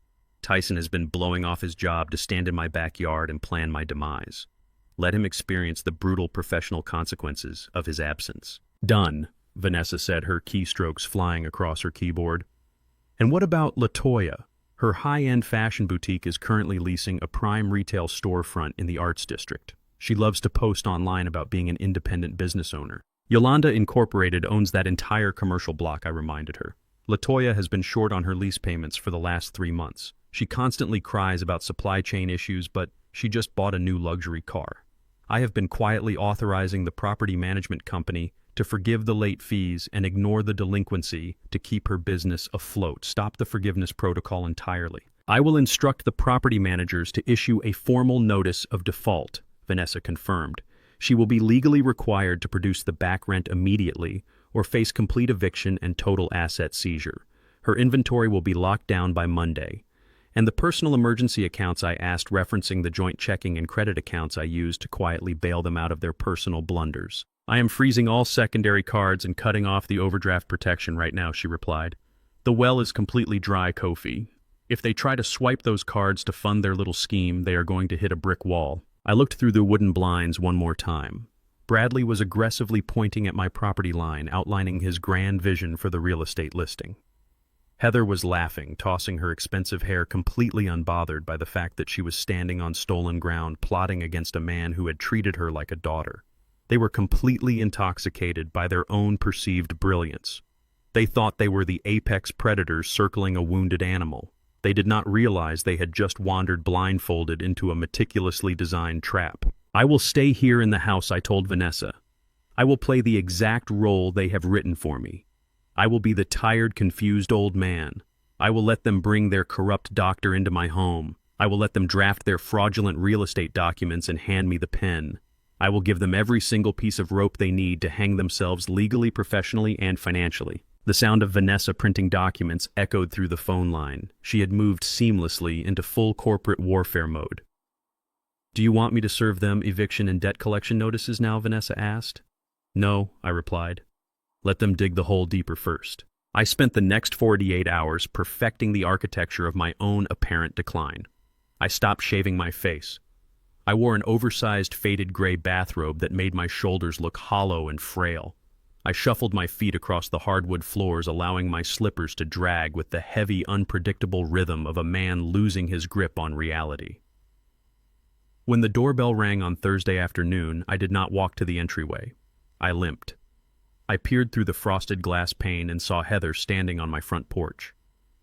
Tyson has been blowing off his job to stand in my backyard and plan my demise. Let him experience the brutal professional consequences of his absence." "Done," Vanessa said, her keystrokes flying across her keyboard. "And what about LaToya? Her high-end fashion boutique is currently leasing a prime retail storefront in the Arts District. She loves to post online about being an independent business owner. Yolanda Incorporated owns that entire commercial block," I reminded her. "LaToya has been short on her lease payments for the last 3 months. She constantly cries about supply chain issues, but she just bought a new luxury car. I have been quietly authorizing the property management company to forgive the late fees and ignore the delinquency to keep her business afloat. Stop the forgiveness protocol entirely. I will instruct the property managers to issue a formal notice of default," Vanessa confirmed. "She will be legally required to produce the back rent immediately or face complete eviction and total asset seizure. Her inventory will be locked down by Monday. And the personal emergency accounts I asked, referencing the joint checking and credit accounts I used to quietly bail them out of their personal blunders. I am freezing all secondary cards and cutting off the overdraft protection right now, she replied. The well is completely dry, Kofi. If they try to swipe those cards to fund their little scheme, they are going to hit a brick wall. I looked through the wooden blinds one more time. Bradley was aggressively pointing at my property line, outlining his grand vision for the real estate listing. Heather was laughing, tossing her expensive hair, completely unbothered by the fact that she was standing on stolen ground, plotting against a man who had treated her like a daughter. They were completely intoxicated by their own perceived brilliance. They thought they were the apex predators circling a wounded animal. They did not realize they had just wandered blindfolded into a meticulously designed trap. I will stay here in the house, I told Vanessa. I will play the exact role they have written for me. I will be the tired, confused old man. I will let them bring their corrupt doctor into my home. I will let them draft their fraudulent real estate documents and hand me the pen. I will give them every single piece of rope they need to hang themselves legally, professionally, and financially. The sound of Vanessa printing documents echoed through the phone line. She had moved seamlessly into full corporate warfare mode. Do you want me to serve them eviction and debt collection notices now? Vanessa asked. No, I replied. Let them dig the hole deeper first. I spent the next 48 hours perfecting the architecture of my own apparent decline. I stopped shaving my face. I wore an oversized faded gray bathrobe that made my shoulders look hollow and frail. I shuffled my feet across the hardwood floors, allowing my slippers to drag with the heavy, unpredictable rhythm of a man losing his grip on reality. When the doorbell rang on Thursday afternoon, I did not walk to the entryway. I limped. I peered through the frosted glass pane and saw Heather standing on my front porch.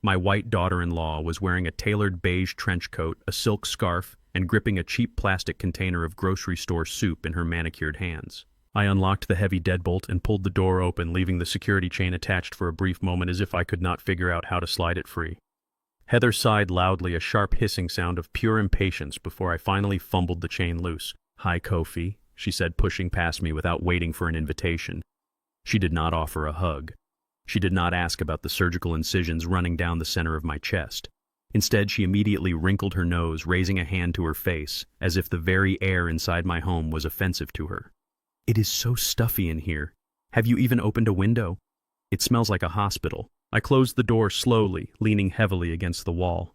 My white daughter-in-law was wearing a tailored beige trench coat, a silk scarf, and gripping a cheap plastic container of grocery store soup in her manicured hands. I unlocked the heavy deadbolt and pulled the door open, leaving the security chain attached for a brief moment as if I could not figure out how to slide it free. Heather sighed loudly, a sharp hissing sound of pure impatience before I finally fumbled the chain loose. Hi, Kofi, she said, pushing past me without waiting for an invitation. She did not offer a hug. She did not ask about the surgical incisions running down the center of my chest. Instead, she immediately wrinkled her nose, raising a hand to her face, as if the very air inside my home was offensive to her. It is so stuffy in here. Have you even opened a window? It smells like a hospital. I closed the door slowly, leaning heavily against the wall.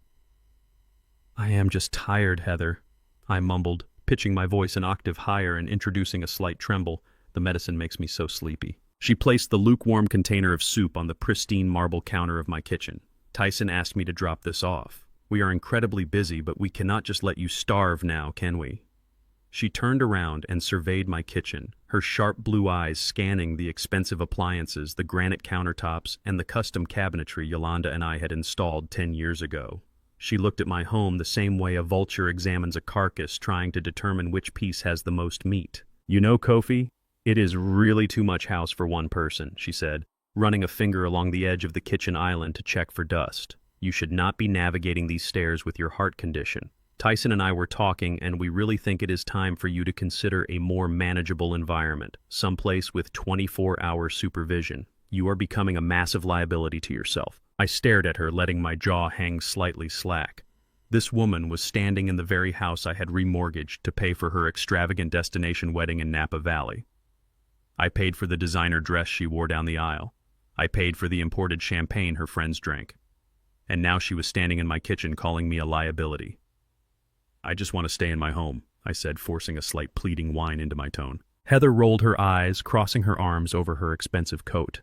I am just tired, Heather, I mumbled, pitching my voice an octave higher and introducing a slight tremble. The medicine makes me so sleepy. She placed the lukewarm container of soup on the pristine marble counter of my kitchen. Tyson asked me to drop this off. We are incredibly busy, but we cannot just let you starve now, can we? She turned around and surveyed my kitchen, her sharp blue eyes scanning the expensive appliances, the granite countertops, and the custom cabinetry Yolanda and I had installed 10 years ago. She looked at my home the same way a vulture examines a carcass, trying to determine which piece has the most meat. You know, Kofi, it is really too much house for one person, she said, running a finger along the edge of the kitchen island to check for dust. You should not be navigating these stairs with your heart condition. Tyson and I were talking, and we really think it is time for you to consider a more manageable environment, someplace with 24-hour supervision. You are becoming a massive liability to yourself. I stared at her, letting my jaw hang slightly slack. This woman was standing in the very house I had remortgaged to pay for her extravagant destination wedding in Napa Valley. I paid for the designer dress she wore down the aisle. I paid for the imported champagne her friends drank. And now she was standing in my kitchen calling me a liability. I just want to stay in my home, I said, forcing a slight pleading whine into my tone. Heather rolled her eyes, crossing her arms over her expensive coat.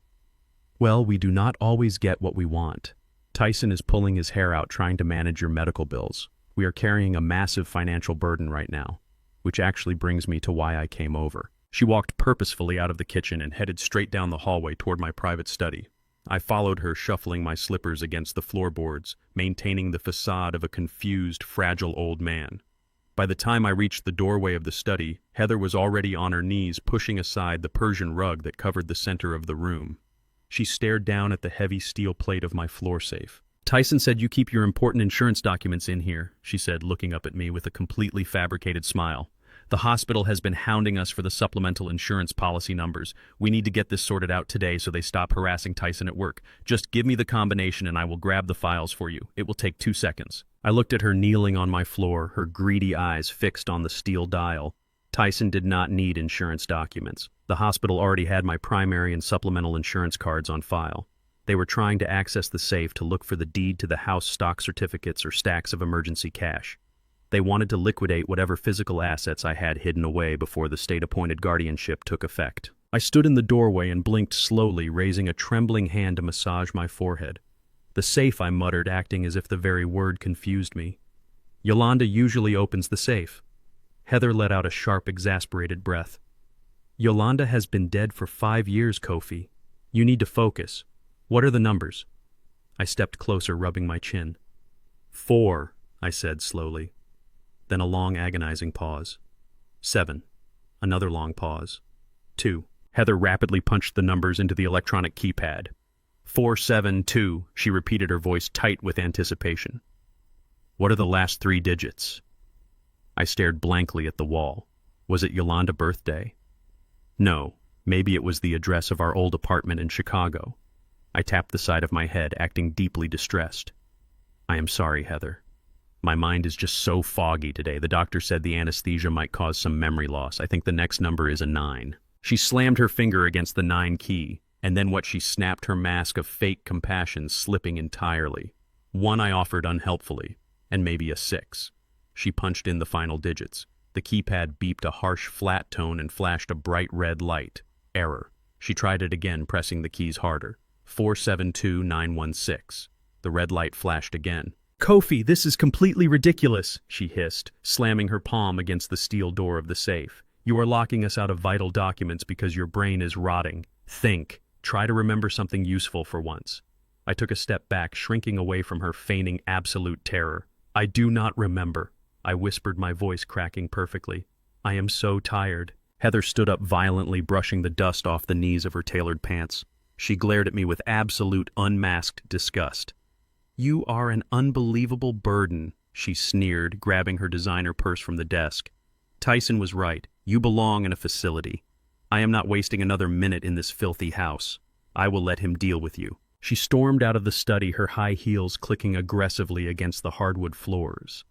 Well, we do not always get what we want. Tyson is pulling his hair out trying to manage your medical bills. We are carrying a massive financial burden right now, which actually brings me to why I came over. She walked purposefully out of the kitchen and headed straight down the hallway toward my private study. I followed her, shuffling my slippers against the floorboards, maintaining the facade of a confused, fragile old man. By the time I reached the doorway of the study, Heather was already on her knees, pushing aside the Persian rug that covered the center of the room. She stared down at the heavy steel plate of my floor safe. Tyson said you keep your important insurance documents in here, she said, looking up at me with a completely fabricated smile. The hospital has been hounding us for the supplemental insurance policy numbers. We need to get this sorted out today so they stop harassing Tyson at work. Just give me the combination and I will grab the files for you. It will take 2 seconds. I looked at her kneeling on my floor, her greedy eyes fixed on the steel dial. Tyson did not need insurance documents. The hospital already had my primary and supplemental insurance cards on file. They were trying to access the safe to look for the deed to the house stock certificates or stacks of emergency cash. They wanted to liquidate whatever physical assets I had hidden away before the state-appointed guardianship took effect. I stood in the doorway and blinked slowly, raising a trembling hand to massage my forehead. The safe, I muttered, acting as if the very word confused me. Yolanda usually opens the safe. Heather let out a sharp, exasperated breath. Yolanda has been dead for 5 years, Kofi. You need to focus. What are the numbers? I stepped closer, rubbing my chin. 4, I said slowly. Then a long, agonizing pause. 7. Another long pause. 2. Heather rapidly punched the numbers into the electronic keypad. 472, she repeated, her voice tight with anticipation. What are the last 3 digits? I stared blankly at the wall. Was it Yolanda's birthday? No, maybe it was the address of our old apartment in Chicago. I tapped the side of my head, acting deeply distressed. I am sorry, Heather. My mind is just so foggy today. The doctor said the anesthesia might cause some memory loss. I think the next number is a 9. She slammed her finger against the 9 key, and then she snapped her mask of fake compassion, slipping entirely. 1 I offered unhelpfully, and maybe a 6. She punched in the final digits. The keypad beeped a harsh, flat tone and flashed a bright red light. Error. She tried it again, pressing the keys harder. 472916. The red light flashed again. Kofi, this is completely ridiculous, she hissed, slamming her palm against the steel door of the safe. You are locking us out of vital documents because your brain is rotting. Think. Try to remember something useful for once. I took a step back, shrinking away from her, feigning absolute terror. I do not remember, I whispered, my voice cracking perfectly. I am so tired. Heather stood up violently, brushing the dust off the knees of her tailored pants. She glared at me with absolute, unmasked disgust. You are an unbelievable burden, she sneered, grabbing her designer purse from the desk. Tyson was right. You belong in a facility. I am not wasting another minute in this filthy house. I will let him deal with you. She stormed out of the study, her high heels clicking aggressively against the hardwood floors.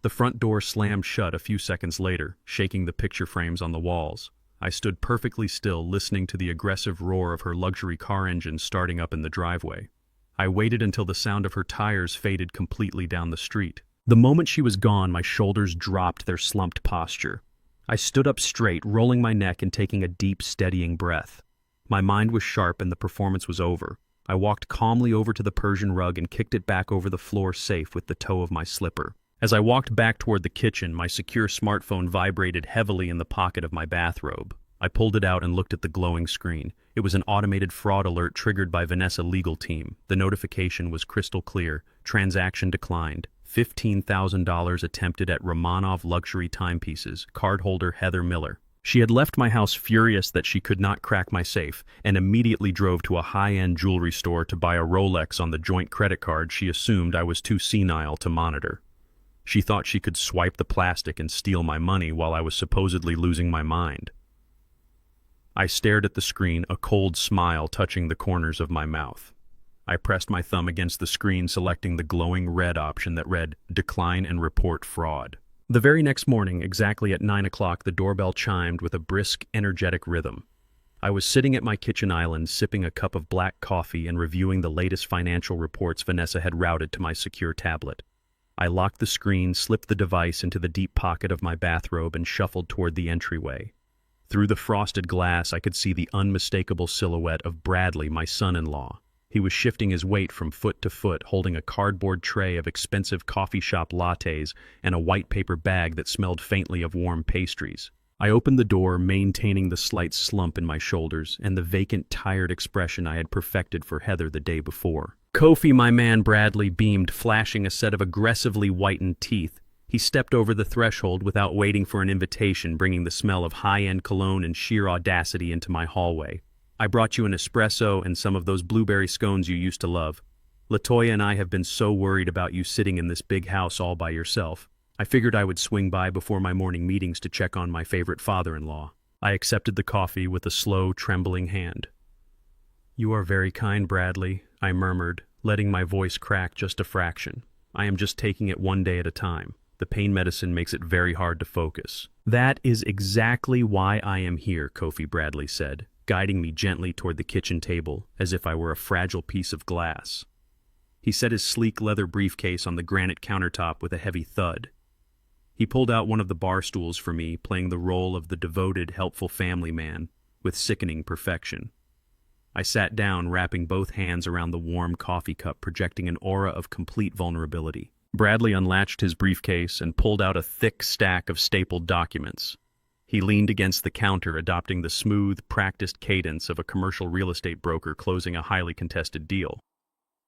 The front door slammed shut a few seconds later, shaking the picture frames on the walls. I stood perfectly still, listening to the aggressive roar of her luxury car engine starting up in the driveway. I waited until the sound of her tires faded completely down the street. The moment she was gone, my shoulders dropped their slumped posture. I stood up straight, rolling my neck and taking a deep, steadying breath. My mind was sharp and the performance was over. I walked calmly over to the Persian rug and kicked it back over the floor safe with the toe of my slipper. As I walked back toward the kitchen, my secure smartphone vibrated heavily in the pocket of my bathrobe. I pulled it out and looked at the glowing screen. It was an automated fraud alert triggered by Vanessa legal team. The notification was crystal clear. Transaction declined. $15,000 attempted at Romanov luxury timepieces. Cardholder Heather Miller. She had left my house furious that she could not crack my safe and immediately drove to a high-end jewelry store to buy a Rolex on the joint credit card she assumed I was too senile to monitor. She thought she could swipe the plastic and steal my money while I was supposedly losing my mind. I stared at the screen, a cold smile touching the corners of my mouth. I pressed my thumb against the screen, selecting the glowing red option that read, Decline and Report Fraud. The very next morning, exactly at 9 o'clock, the doorbell chimed with a brisk, energetic rhythm. I was sitting at my kitchen island, sipping a cup of black coffee and reviewing the latest financial reports Vanessa had routed to my secure tablet. I locked the screen, slipped the device into the deep pocket of my bathrobe, and shuffled toward the entryway. Through the frosted glass, I could see the unmistakable silhouette of Bradley, my son-in-law. He was shifting his weight from foot to foot, holding a cardboard tray of expensive coffee shop lattes and a white paper bag that smelled faintly of warm pastries. I opened the door, maintaining the slight slump in my shoulders and the vacant, tired expression I had perfected for Heather the day before. Kofi, my man, Bradley beamed, flashing a set of aggressively whitened teeth. He stepped over the threshold without waiting for an invitation, bringing the smell of high-end cologne and sheer audacity into my hallway. I brought you an espresso and some of those blueberry scones you used to love. LaToya and I have been so worried about you sitting in this big house all by yourself. I figured I would swing by before my morning meetings to check on my favorite father-in-law. I accepted the coffee with a slow, trembling hand. "You are very kind, Bradley," I murmured, letting my voice crack just a fraction. "I am just taking it one day at a time. The pain medicine makes it very hard to focus." "That is exactly why I am here," Kofi Bradley said, guiding me gently toward the kitchen table, as if I were a fragile piece of glass. He set his sleek leather briefcase on the granite countertop with a heavy thud. He pulled out one of the bar stools for me, playing the role of the devoted, helpful family man with sickening perfection. I sat down, wrapping both hands around the warm coffee cup, projecting an aura of complete vulnerability. Bradley unlatched his briefcase and pulled out a thick stack of stapled documents. He leaned against the counter, adopting the smooth, practiced cadence of a commercial real estate broker closing a highly contested deal.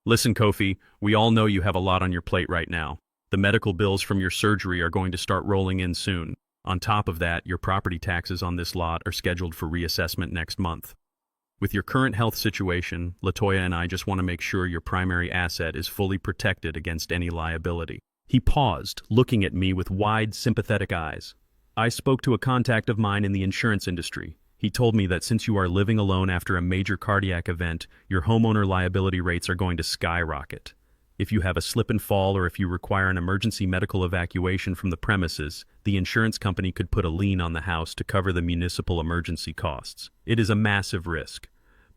"Listen, Kofi, we all know you have a lot on your plate right now. The medical bills from your surgery are going to start rolling in soon. On top of that, your property taxes on this lot are scheduled for reassessment next month. With your current health situation, Latoya and I just want to make sure your primary asset is fully protected against any liability." He paused, looking at me with wide, sympathetic eyes. "I spoke to a contact of mine in the insurance industry. He told me that since you are living alone after a major cardiac event, your homeowner liability rates are going to skyrocket. If you have a slip and fall or if you require an emergency medical evacuation from the premises, the insurance company could put a lien on the house to cover the municipal emergency costs. It is a massive risk.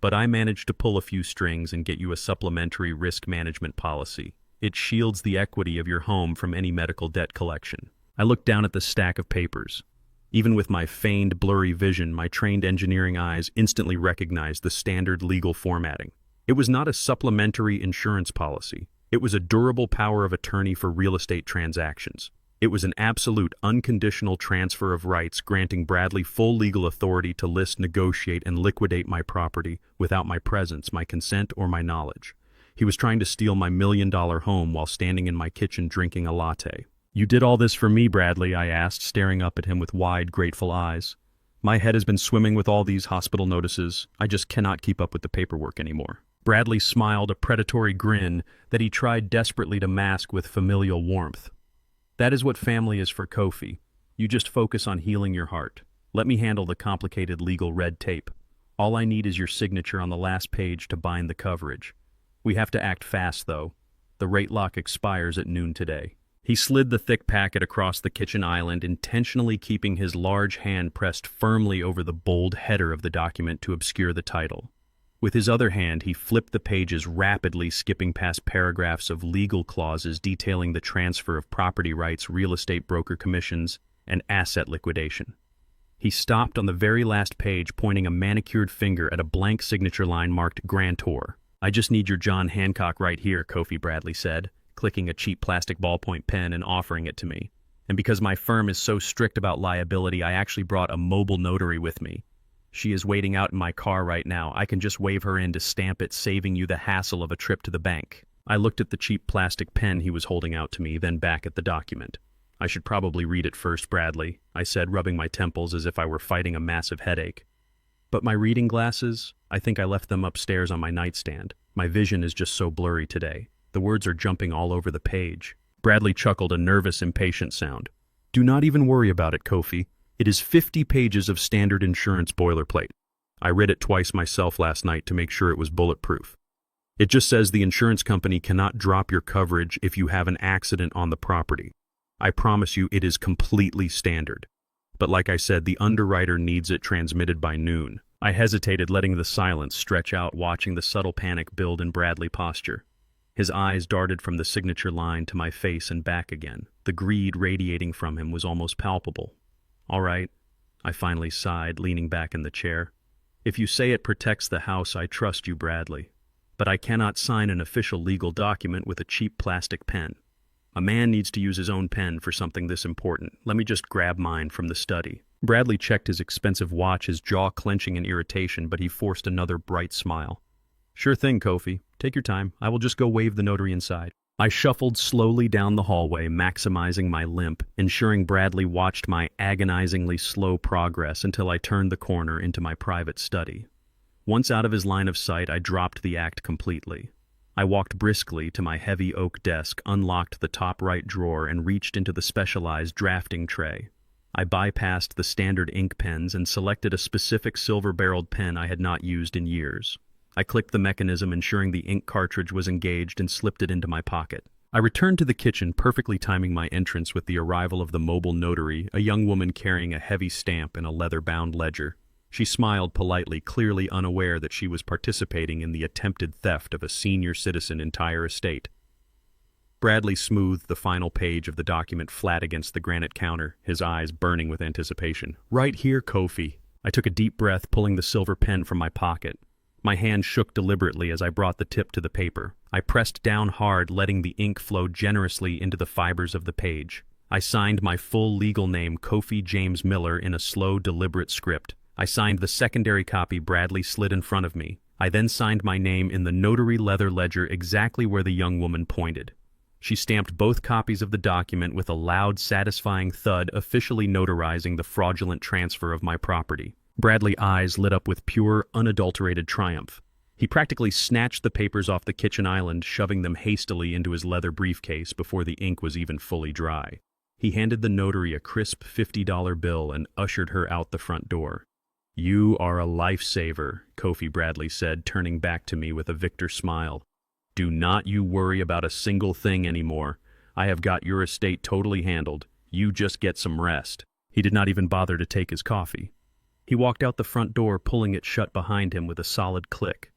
But I managed to pull a few strings and get you a supplementary risk management policy. It shields the equity of your home from any medical debt collection." I looked down at the stack of papers. Even with my feigned blurry vision, my trained engineering eyes instantly recognized the standard legal formatting. It was not a supplementary insurance policy. It was a durable power of attorney for real estate transactions. It was an absolute, unconditional transfer of rights, granting Bradley full legal authority to list, negotiate, and liquidate my property without my presence, my consent, or my knowledge. He was trying to steal my $1 million home while standing in my kitchen drinking a latte. "You did all this for me, Bradley?" I asked, staring up at him with wide, grateful eyes. "My head has been swimming with all these hospital notices. I just cannot keep up with the paperwork anymore." Bradley smiled, a predatory grin that he tried desperately to mask with familial warmth. "That is what family is for, Kofi. You just focus on healing your heart. Let me handle the complicated legal red tape. All I need is your signature on the last page to bind the coverage. We have to act fast, though. The rate lock expires at noon today." He slid the thick packet across the kitchen island, intentionally keeping his large hand pressed firmly over the bold header of the document to obscure the title. With his other hand, he flipped the pages rapidly, skipping past paragraphs of legal clauses detailing the transfer of property rights, real estate broker commissions, and asset liquidation. He stopped on the very last page, pointing a manicured finger at a blank signature line marked Grantor. "I just need your John Hancock right here," Kofi Bradley said, clicking a cheap plastic ballpoint pen and offering it to me. "And because my firm is so strict about liability, I actually brought a mobile notary with me. She is waiting out in my car right now. I can just wave her in to stamp it, saving you the hassle of a trip to the bank." I looked at the cheap plastic pen he was holding out to me, then back at the document. "I should probably read it first, Bradley," I said, rubbing my temples as if I were fighting a massive headache. "But my reading glasses? I think I left them upstairs on my nightstand. My vision is just so blurry today. The words are jumping all over the page." Bradley chuckled, a nervous, impatient sound. "Do not even worry about it, Kofi. It is 50 pages of standard insurance boilerplate. I read it twice myself last night to make sure it was bulletproof. It just says the insurance company cannot drop your coverage if you have an accident on the property. I promise you it is completely standard. But like I said, the underwriter needs it transmitted by noon." I hesitated, letting the silence stretch out, watching the subtle panic build in Bradley's posture. His eyes darted from the signature line to my face and back again. The greed radiating from him was almost palpable. "All right," I finally sighed, leaning back in the chair. "If you say it protects the house, I trust you, Bradley. But I cannot sign an official legal document with a cheap plastic pen. A man needs to use his own pen for something this important. Let me just grab mine from the study." Bradley checked his expensive watch, his jaw clenching in irritation, but he forced another bright smile. "Sure thing, Kofi. Take your time. I will just go wave the notary inside." I shuffled slowly down the hallway, maximizing my limp, ensuring Bradley watched my agonizingly slow progress until I turned the corner into my private study. Once out of his line of sight, I dropped the act completely. I walked briskly to my heavy oak desk, unlocked the top right drawer, and reached into the specialized drafting tray. I bypassed the standard ink pens and selected a specific silver-barreled pen I had not used in years. I clicked the mechanism, ensuring the ink cartridge was engaged, and slipped it into my pocket. I returned to the kitchen, perfectly timing my entrance with the arrival of the mobile notary, a young woman carrying a heavy stamp and a leather-bound ledger. She smiled politely, clearly unaware that she was participating in the attempted theft of a senior citizen's entire estate. Bradley smoothed the final page of the document flat against the granite counter, his eyes burning with anticipation. "Right here, Kofi." I took a deep breath, pulling the silver pen from my pocket. My hand shook deliberately as I brought the tip to the paper. I pressed down hard, letting the ink flow generously into the fibers of the page. I signed my full legal name, Kofi James Miller, in a slow, deliberate script. I signed the secondary copy Bradley slid in front of me. I then signed my name in the notary leather ledger exactly where the young woman pointed. She stamped both copies of the document with a loud, satisfying thud, officially notarizing the fraudulent transfer of my property. Bradley's eyes lit up with pure, unadulterated triumph. He practically snatched the papers off the kitchen island, shoving them hastily into his leather briefcase before the ink was even fully dry. He handed the notary a crisp $50 bill and ushered her out the front door. "You are a lifesaver," Kofi Bradley said, turning back to me with a victor smile. "Do not you worry about a single thing anymore. I have got your estate totally handled. You just get some rest." He did not even bother to take his coffee. He walked out the front door, pulling it shut behind him with a solid click.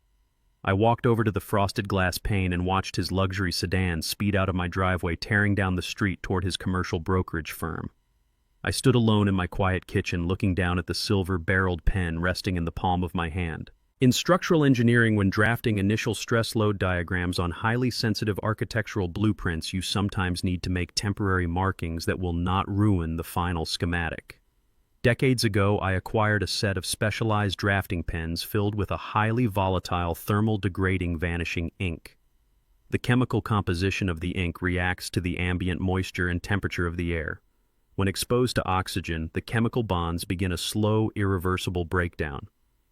I walked over to the frosted glass pane and watched his luxury sedan speed out of my driveway, tearing down the street toward his commercial brokerage firm. I stood alone in my quiet kitchen, looking down at the silver-barreled pen resting in the palm of my hand. In structural engineering, when drafting initial stress load diagrams on highly sensitive architectural blueprints, you sometimes need to make temporary markings that will not ruin the final schematic. Decades ago, I acquired a set of specialized drafting pens filled with a highly volatile, thermal-degrading vanishing ink. The chemical composition of the ink reacts to the ambient moisture and temperature of the air. When exposed to oxygen, the chemical bonds begin a slow, irreversible breakdown.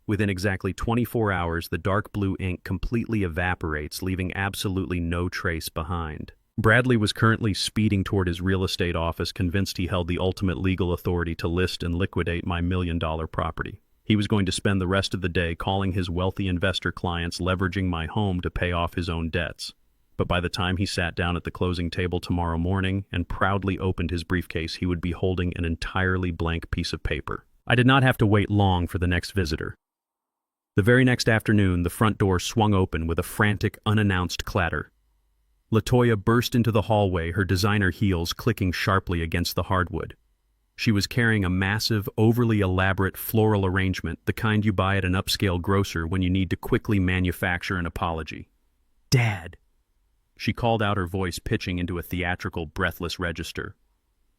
Within exactly 24 hours, the dark blue ink completely evaporates, leaving absolutely no trace behind. Bradley was currently speeding toward his real estate office, convinced he held the ultimate legal authority to list and liquidate my $1 million property. He was going to spend the rest of the day calling his wealthy investor clients, leveraging my home to pay off his own debts. But by the time he sat down at the closing table tomorrow morning and proudly opened his briefcase, he would be holding an entirely blank piece of paper. I did not have to wait long for the next visitor. The very next afternoon, the front door swung open with a frantic, unannounced clatter. LaToya burst into the hallway, her designer heels clicking sharply against the hardwood. She was carrying a massive, overly elaborate floral arrangement, the kind you buy at an upscale grocer when you need to quickly manufacture an apology. "Dad!" She called out, her voice pitching into a theatrical, breathless register.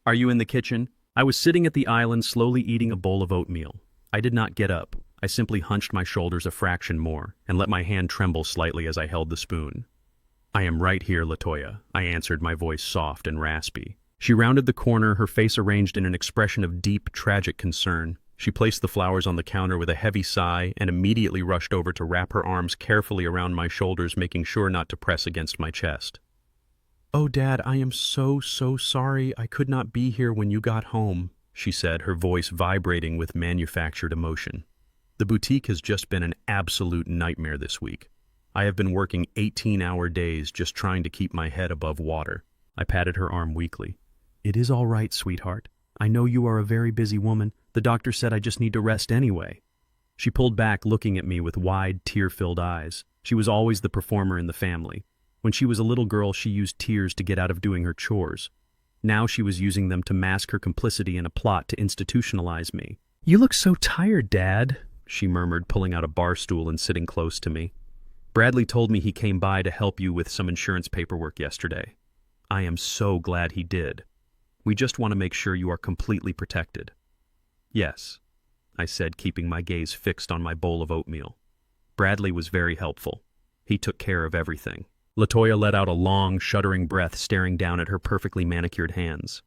"Are you in the kitchen?" I was sitting at the island, slowly eating a bowl of oatmeal. I did not get up. I simply hunched my shoulders a fraction more and let my hand tremble slightly as I held the spoon. "I am right here, LaToya," I answered, my voice soft and raspy. She rounded the corner, her face arranged in an expression of deep, tragic concern. She placed the flowers on the counter with a heavy sigh and immediately rushed over to wrap her arms carefully around my shoulders, making sure not to press against my chest. "Oh, Dad, I am so sorry. I could not be here when you got home," she said, her voice vibrating with manufactured emotion. "The boutique has just been an absolute nightmare this week. I have been working 18-hour days just trying to keep my head above water." I patted her arm weakly. "It is all right, sweetheart. I know you are a very busy woman. The doctor said I just need to rest anyway." She pulled back, looking at me with wide, tear-filled eyes. She was always the performer in the family. When she was a little girl, she used tears to get out of doing her chores. Now she was using them to mask her complicity in a plot to institutionalize me. "You look so tired, Dad," she murmured, pulling out a bar stool and sitting close to me. "Bradley told me he came by to help you with some insurance paperwork yesterday." "I am so glad he did. We just want to make sure you are completely protected." "Yes," I said, keeping my gaze fixed on my bowl of oatmeal. "Bradley was very helpful. He took care of everything." LaToya let out a long, shuddering breath, staring down at her perfectly manicured hands.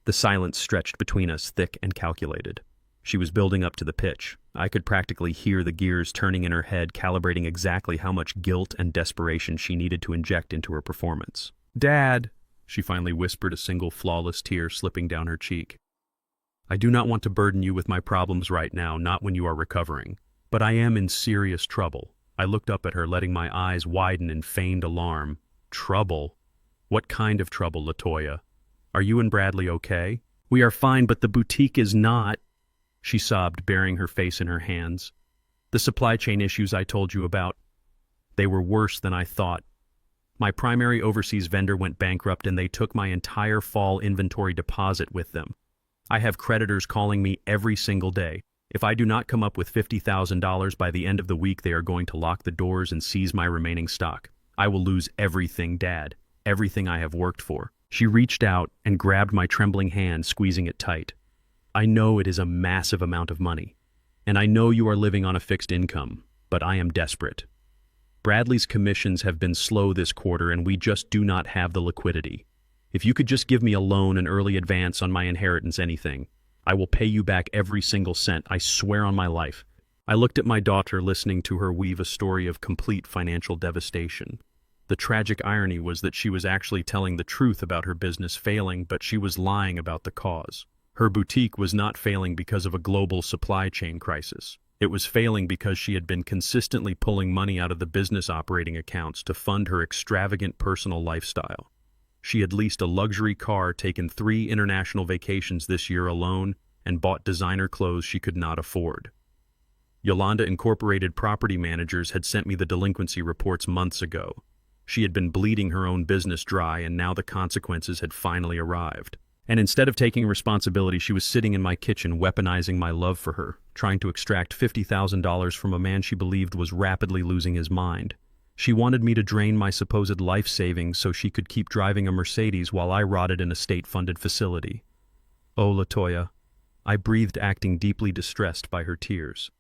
The silence stretched between us, thick and calculated. She was building up to the pitch. I could practically hear the gears turning in her head, calibrating exactly how much guilt and desperation she needed to inject into her performance. "Dad," she finally whispered, a single flawless tear slipping down her cheek. "I do not want to burden you with my problems right now, not when you are recovering. But I am in serious trouble." I looked up at her, letting my eyes widen in feigned alarm. "Trouble? What kind of trouble, Latoya? Are you and Bradley okay?" "We are fine, but the boutique is not," she sobbed, burying her face in her hands. "The supply chain issues I told you about, they were worse than I thought. My primary overseas vendor went bankrupt and they took my entire fall inventory deposit with them. I have creditors calling me every single day. If I do not come up with $50,000 by the end of the week, they are going to lock the doors and seize my remaining stock. I will lose everything, Dad, everything I have worked for." She reached out and grabbed my trembling hand, squeezing it tight. "I know it is a massive amount of money, and I know you are living on a fixed income, but I am desperate. Bradley's commissions have been slow this quarter and we just do not have the liquidity. If you could just give me a loan, an early advance on my inheritance, anything, I will pay you back every single cent, I swear on my life." I looked at my daughter, listening to her weave a story of complete financial devastation. The tragic irony was that she was actually telling the truth about her business failing, but she was lying about the cause. Her boutique was not failing because of a global supply chain crisis. It was failing because she had been consistently pulling money out of the business operating accounts to fund her extravagant personal lifestyle. She had leased a luxury car, taken 3 international vacations this year alone, and bought designer clothes she could not afford. Yolanda Incorporated property managers had sent me the delinquency reports months ago. She had been bleeding her own business dry, and now the consequences had finally arrived. And instead of taking responsibility, she was sitting in my kitchen, weaponizing my love for her, trying to extract $50,000 from a man she believed was rapidly losing his mind. She wanted me to drain my supposed life savings so she could keep driving a Mercedes while I rotted in a state-funded facility. "Oh, Latoya," I breathed, acting deeply distressed by her tears.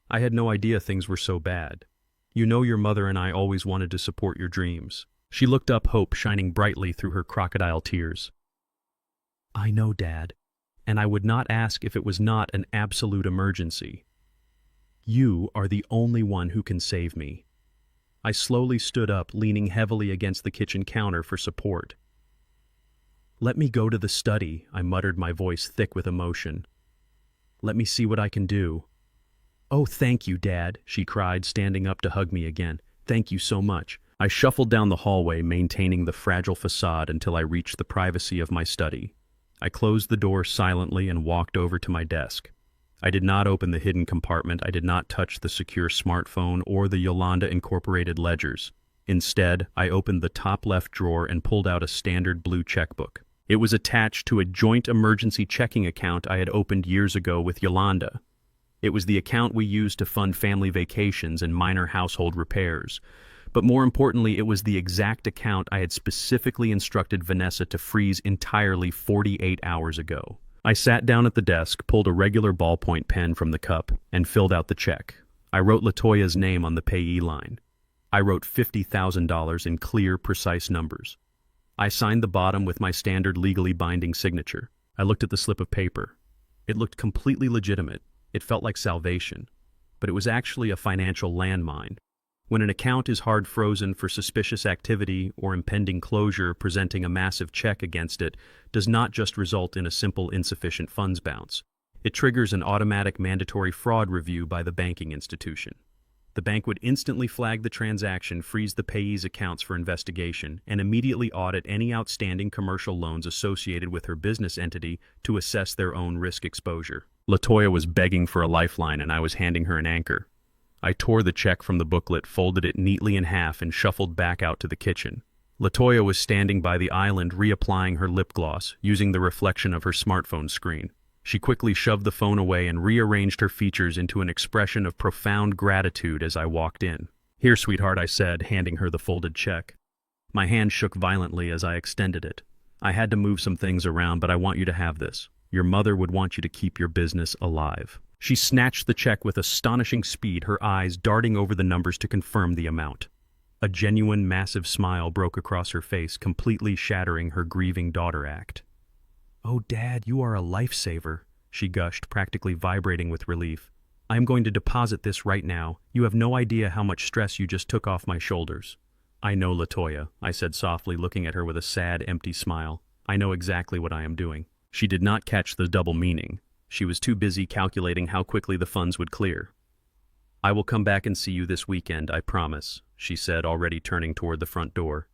"I had no idea things were so bad. You know your mother and I always wanted to support your dreams." She looked up, hope shining brightly through her crocodile tears. "I know, Dad, and I would not ask if it was not an absolute emergency. You are the only one who can save me." I slowly stood up, leaning heavily against the kitchen counter for support. "Let me go to the study," I muttered, my voice thick with emotion. "Let me see what I can do." "Oh, thank you, Dad," she cried, standing up to hug me again. "Thank you so much." I shuffled down the hallway, maintaining the fragile facade until I reached the privacy of my study. I closed the door silently and walked over to my desk. I did not open the hidden compartment. I did not touch the secure smartphone or the Yolanda Incorporated ledgers. Instead, I opened the top left drawer and pulled out a standard blue checkbook. It was attached to a joint emergency checking account I had opened years ago with Yolanda. It was the account we used to fund family vacations and minor household repairs. But more importantly, it was the exact account I had specifically instructed Vanessa to freeze entirely 48 hours ago. I sat down at the desk, pulled a regular ballpoint pen from the cup, and filled out the check. I wrote Latoya's name on the payee line. I wrote $50,000 in clear, precise numbers. I signed the bottom with my standard legally binding signature. I looked at the slip of paper. It looked completely legitimate. It felt like salvation, but it was actually a financial landmine. When an account is hard frozen for suspicious activity or impending closure, presenting a massive check against it does not just result in a simple insufficient funds bounce. It triggers an automatic mandatory fraud review by the banking institution. The bank would instantly flag the transaction, freeze the payee's accounts for investigation, and immediately audit any outstanding commercial loans associated with her business entity to assess their own risk exposure. Latoya was begging for a lifeline, and I was handing her an anchor. I tore the check from the booklet, folded it neatly in half, and shuffled back out to the kitchen. Latoya was standing by the island, reapplying her lip gloss, using the reflection of her smartphone screen. She quickly shoved the phone away and rearranged her features into an expression of profound gratitude as I walked in. "Here, sweetheart," I said, handing her the folded check. My hand shook violently as I extended it. "I had to move some things around, but I want you to have this. Your mother would want you to keep your business alive." She snatched the check with astonishing speed, her eyes darting over the numbers to confirm the amount. A genuine, massive smile broke across her face, completely shattering her grieving daughter act. "Oh, Dad, you are a lifesaver," she gushed, practically vibrating with relief. "I am going to deposit this right now. You have no idea how much stress you just took off my shoulders." "I know, LaToya," I said softly, looking at her with a sad, empty smile. "I know exactly what I am doing." She did not catch the double meaning. She was too busy calculating how quickly the funds would clear. "I will come back and see you this weekend, I promise," she said, already turning toward the front door.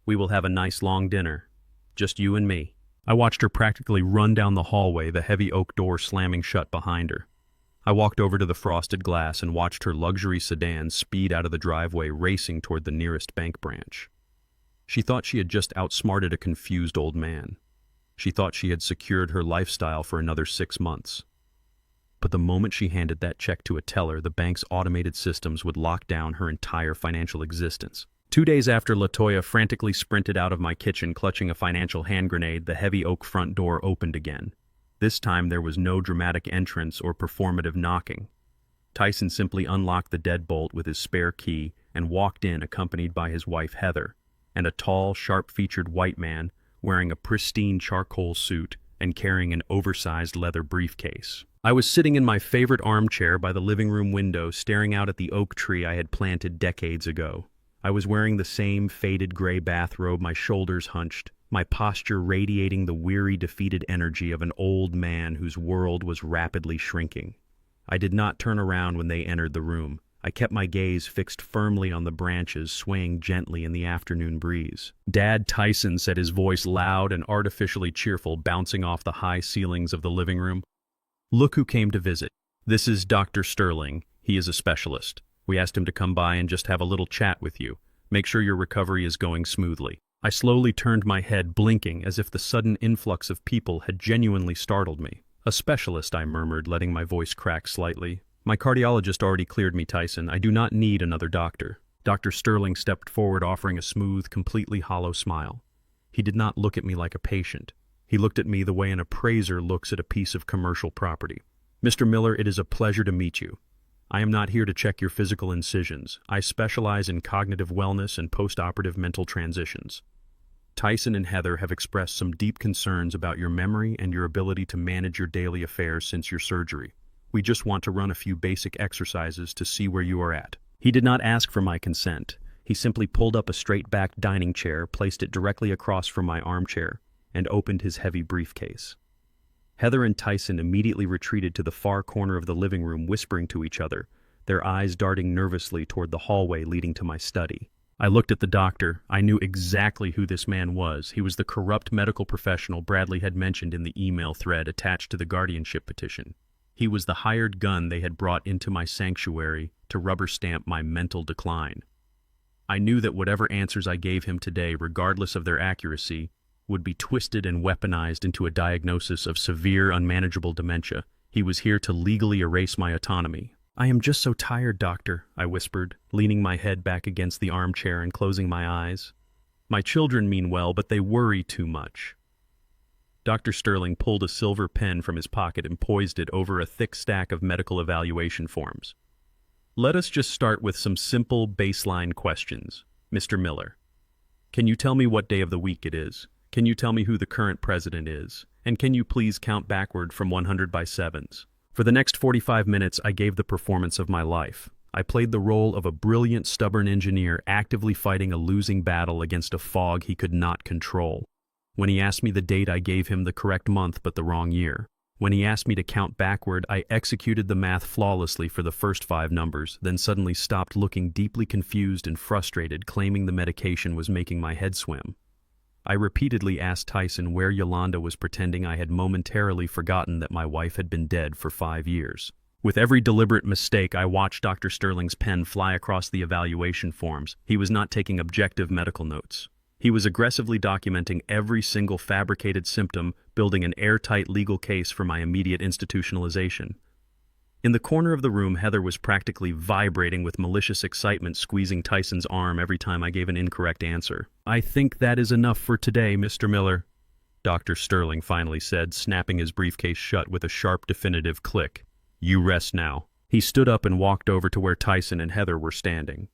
"We will have a nice long dinner. Just you and me." I watched her practically run down the hallway, the heavy oak door slamming shut behind her. I walked over to the frosted glass and watched her luxury sedan speed out of the driveway, racing toward the nearest bank branch. She thought she had just outsmarted a confused old man. She thought she had secured her lifestyle for another 6 months. But the moment she handed that check to a teller, the bank's automated systems would lock down her entire financial existence. 2 days after LaToya frantically sprinted out of my kitchen clutching a financial hand grenade, the heavy oak front door opened again. This time there was no dramatic entrance or performative knocking. Tyson simply unlocked the deadbolt with his spare key and walked in, accompanied by his wife Heather, and a tall, sharp-featured white man wearing a pristine charcoal suit and carrying an oversized leather briefcase. I was sitting in my favorite armchair by the living room window, staring out at the oak tree I had planted decades ago. I was wearing the same faded gray bathrobe, my shoulders hunched, my posture radiating the weary, defeated energy of an old man whose world was rapidly shrinking. I did not turn around when they entered the room. I kept my gaze fixed firmly on the branches, swaying gently in the afternoon breeze. "Dad," Tyson said, his voice loud and artificially cheerful, bouncing off the high ceilings of the living room. "Look who came to visit. This is Dr. Sterling. He is a specialist. We asked him to come by and just have a little chat with you. Make sure your recovery is going smoothly." I slowly turned my head, blinking, as if the sudden influx of people had genuinely startled me. "A specialist," I murmured, letting my voice crack slightly. "My cardiologist already cleared me, Tyson. I do not need another doctor." Dr. Sterling stepped forward, offering a smooth, completely hollow smile. He did not look at me like a patient. He looked at me the way an appraiser looks at a piece of commercial property. "Mr. Miller, it is a pleasure to meet you. I am not here to check your physical incisions. I specialize in cognitive wellness and post-operative mental transitions. Tyson and Heather have expressed some deep concerns about your memory and your ability to manage your daily affairs since your surgery. We just want to run a few basic exercises to see where you are at." He did not ask for my consent. He simply pulled up a straight-backed dining chair, placed it directly across from my armchair, and opened his heavy briefcase. Heather and Tyson immediately retreated to the far corner of the living room, whispering to each other, their eyes darting nervously toward the hallway leading to my study. I looked at the doctor. I knew exactly who this man was. He was the corrupt medical professional Bradley had mentioned in the email thread attached to the guardianship petition. He was the hired gun they had brought into my sanctuary to rubber stamp my mental decline. I knew that whatever answers I gave him today, regardless of their accuracy, would be twisted and weaponized into a diagnosis of severe, unmanageable dementia. He was here to legally erase my autonomy. "I am just so tired, doctor," I whispered, leaning my head back against the armchair and closing my eyes. "My children mean well, but they worry too much." Dr. Sterling pulled a silver pen from his pocket and poised it over a thick stack of medical evaluation forms. "Let us just start with some simple baseline questions. Mr. Miller, can you tell me what day of the week it is? Can you tell me who the current president is? And can you please count backward from 100 by sevens?" For the next 45 minutes, I gave the performance of my life. I played the role of a brilliant, stubborn engineer actively fighting a losing battle against a fog he could not control. When he asked me the date, I gave him the correct month but the wrong year. When he asked me to count backward, I executed the math flawlessly for the first 5 numbers, then suddenly stopped, looking deeply confused and frustrated, claiming the medication was making my head swim. I repeatedly asked Tyson where Yolanda was, pretending I had momentarily forgotten that my wife had been dead for 5 years. With every deliberate mistake, I watched Dr. Sterling's pen fly across the evaluation forms. He was not taking objective medical notes. He was aggressively documenting every single fabricated symptom, building an airtight legal case for my immediate institutionalization. In the corner of the room, Heather was practically vibrating with malicious excitement, squeezing Tyson's arm every time I gave an incorrect answer. "I think that is enough for today, Mr. Miller," Dr. Sterling finally said, snapping his briefcase shut with a sharp, definitive click. "You rest now." He stood up and walked over to where Tyson and Heather were standing.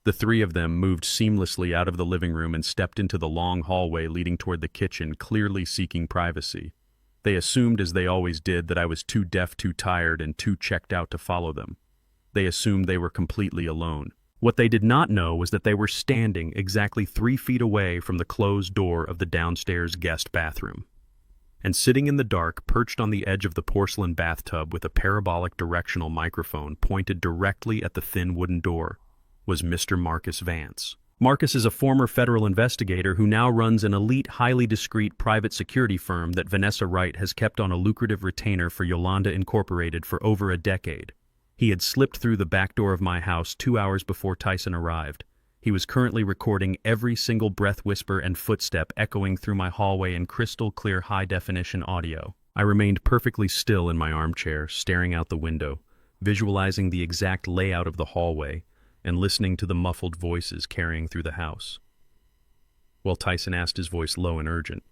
The 3 of them moved seamlessly out of the living room and stepped into the long hallway leading toward the kitchen, clearly seeking privacy. They assumed, as they always did, that I was too deaf, too tired, and too checked out to follow them. They assumed they were completely alone. What they did not know was that they were standing exactly 3 feet away from the closed door of the downstairs guest bathroom. And sitting in the dark, perched on the edge of the porcelain bathtub with a parabolic directional microphone pointed directly at the thin wooden door, was Mr. Marcus Vance. Marcus is a former federal investigator who now runs an elite, highly discreet private security firm that Vanessa Wright has kept on a lucrative retainer for Yolanda Incorporated for over a decade. He had slipped through the back door of my house 2 hours before Tyson arrived. He was currently recording every single breath, whisper, and footstep echoing through my hallway in crystal-clear high-definition audio. I remained perfectly still in my armchair, staring out the window, visualizing the exact layout of the hallway, and listening to the muffled voices carrying through the house. Well, Tyson asked, his voice low and urgent.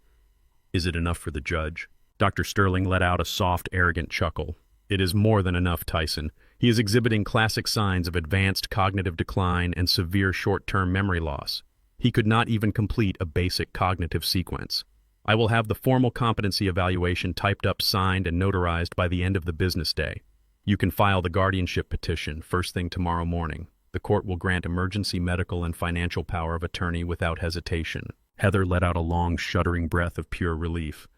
"Is it enough for the judge?" Dr. Sterling let out a soft, arrogant chuckle. "It is more than enough, Tyson. He is exhibiting classic signs of advanced cognitive decline and severe short-term memory loss. He could not even complete a basic cognitive sequence. I will have the formal competency evaluation typed up, signed, and notarized by the end of the business day. You can file the guardianship petition first thing tomorrow morning. The court will grant emergency medical and financial power of attorney without hesitation." Heather let out a long, shuddering breath of pure relief.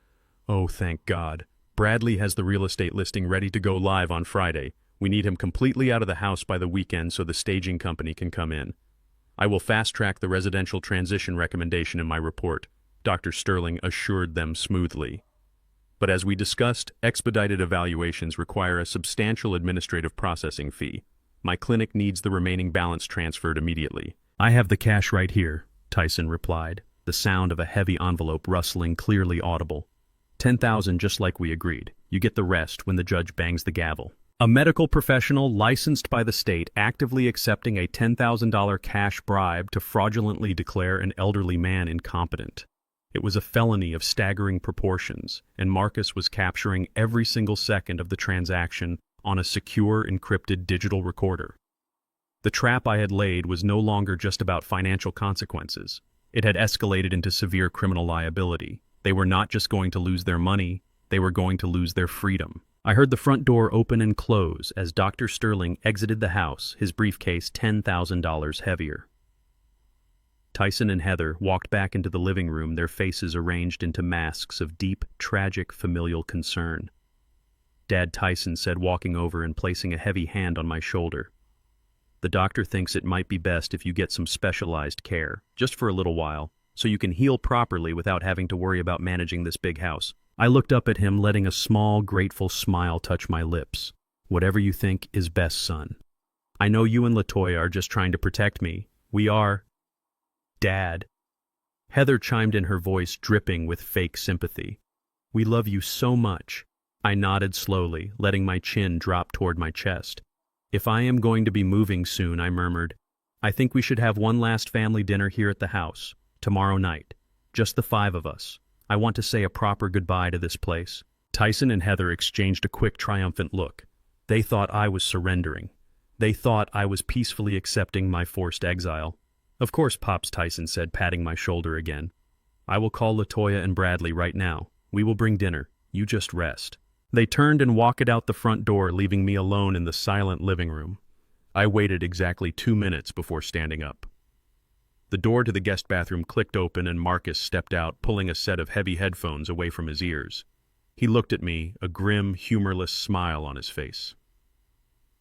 "Oh, thank God. Bradley has the real estate listing ready to go live on Friday. We need him completely out of the house by the weekend so the staging company can come in. I will fast-track the residential transition recommendation in my report," Dr. Sterling assured them smoothly. "But as we discussed, expedited evaluations require a substantial administrative processing fee. My clinic needs the remaining balance transferred immediately." "I have the cash right here," Tyson replied, the sound of a heavy envelope rustling clearly audible. "$10,000 just like we agreed. You get the rest when the judge bangs the gavel." A medical professional licensed by the state actively accepting a $10,000 cash bribe to fraudulently declare an elderly man incompetent. It was a felony of staggering proportions, and Marcus was capturing every single second of the transaction on a secure, encrypted digital recorder. The trap I had laid was no longer just about financial consequences. It had escalated into severe criminal liability. They were not just going to lose their money, they were going to lose their freedom. I heard the front door open and close as Dr. Sterling exited the house, his briefcase $10,000 heavier. Tyson and Heather walked back into the living room, their faces arranged into masks of deep, tragic, familial concern. "Dad," Tyson said, walking over and placing a heavy hand on my shoulder. "The doctor thinks it might be best if you get some specialized care, just for a little while, so you can heal properly without having to worry about managing this big house." I looked up at him, letting a small, grateful smile touch my lips. "Whatever you think is best, son. I know you and LaToya are just trying to protect me. We are, Dad." Heather chimed in, her voice dripping with fake sympathy. "We love you so much." I nodded slowly, letting my chin drop toward my chest. "If I am going to be moving soon," I murmured, "I think we should have one last family dinner here at the house, tomorrow night. Just the 5 of us. I want to say a proper goodbye to this place." Tyson and Heather exchanged a quick, triumphant look. They thought I was surrendering. They thought I was peacefully accepting my forced exile. "Of course, Pops," Tyson said, patting my shoulder again. "I will call LaToya and Bradley right now. We will bring dinner. You just rest." They turned and walked out the front door, leaving me alone in the silent living room. I waited exactly 2 minutes before standing up. The door to the guest bathroom clicked open and Marcus stepped out, pulling a set of heavy headphones away from his ears. He looked at me, a grim, humorless smile on his face.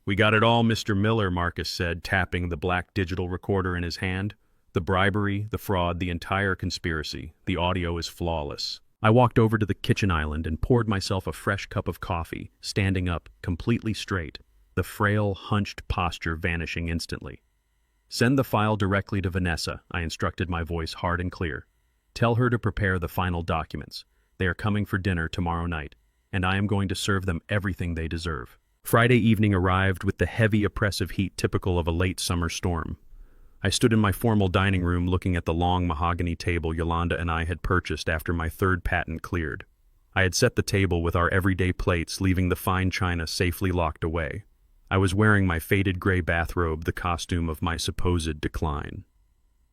"We got it all, Mr. Miller," Marcus said, tapping the black digital recorder in his hand. "The bribery, the fraud, the entire conspiracy. The audio is flawless." I walked over to the kitchen island and poured myself a fresh cup of coffee, standing up, completely straight, the frail, hunched posture vanishing instantly. "Send the file directly to Vanessa," I instructed, my voice hard and clear. "Tell her to prepare the final documents. They are coming for dinner tomorrow night, and I am going to serve them everything they deserve." Friday evening arrived with the heavy, oppressive heat typical of a late summer storm. I stood in my formal dining room looking at the long mahogany table Yolanda and I had purchased after my 3rd patent cleared. I had set the table with our everyday plates, leaving the fine china safely locked away. I was wearing my faded gray bathrobe, the costume of my supposed decline.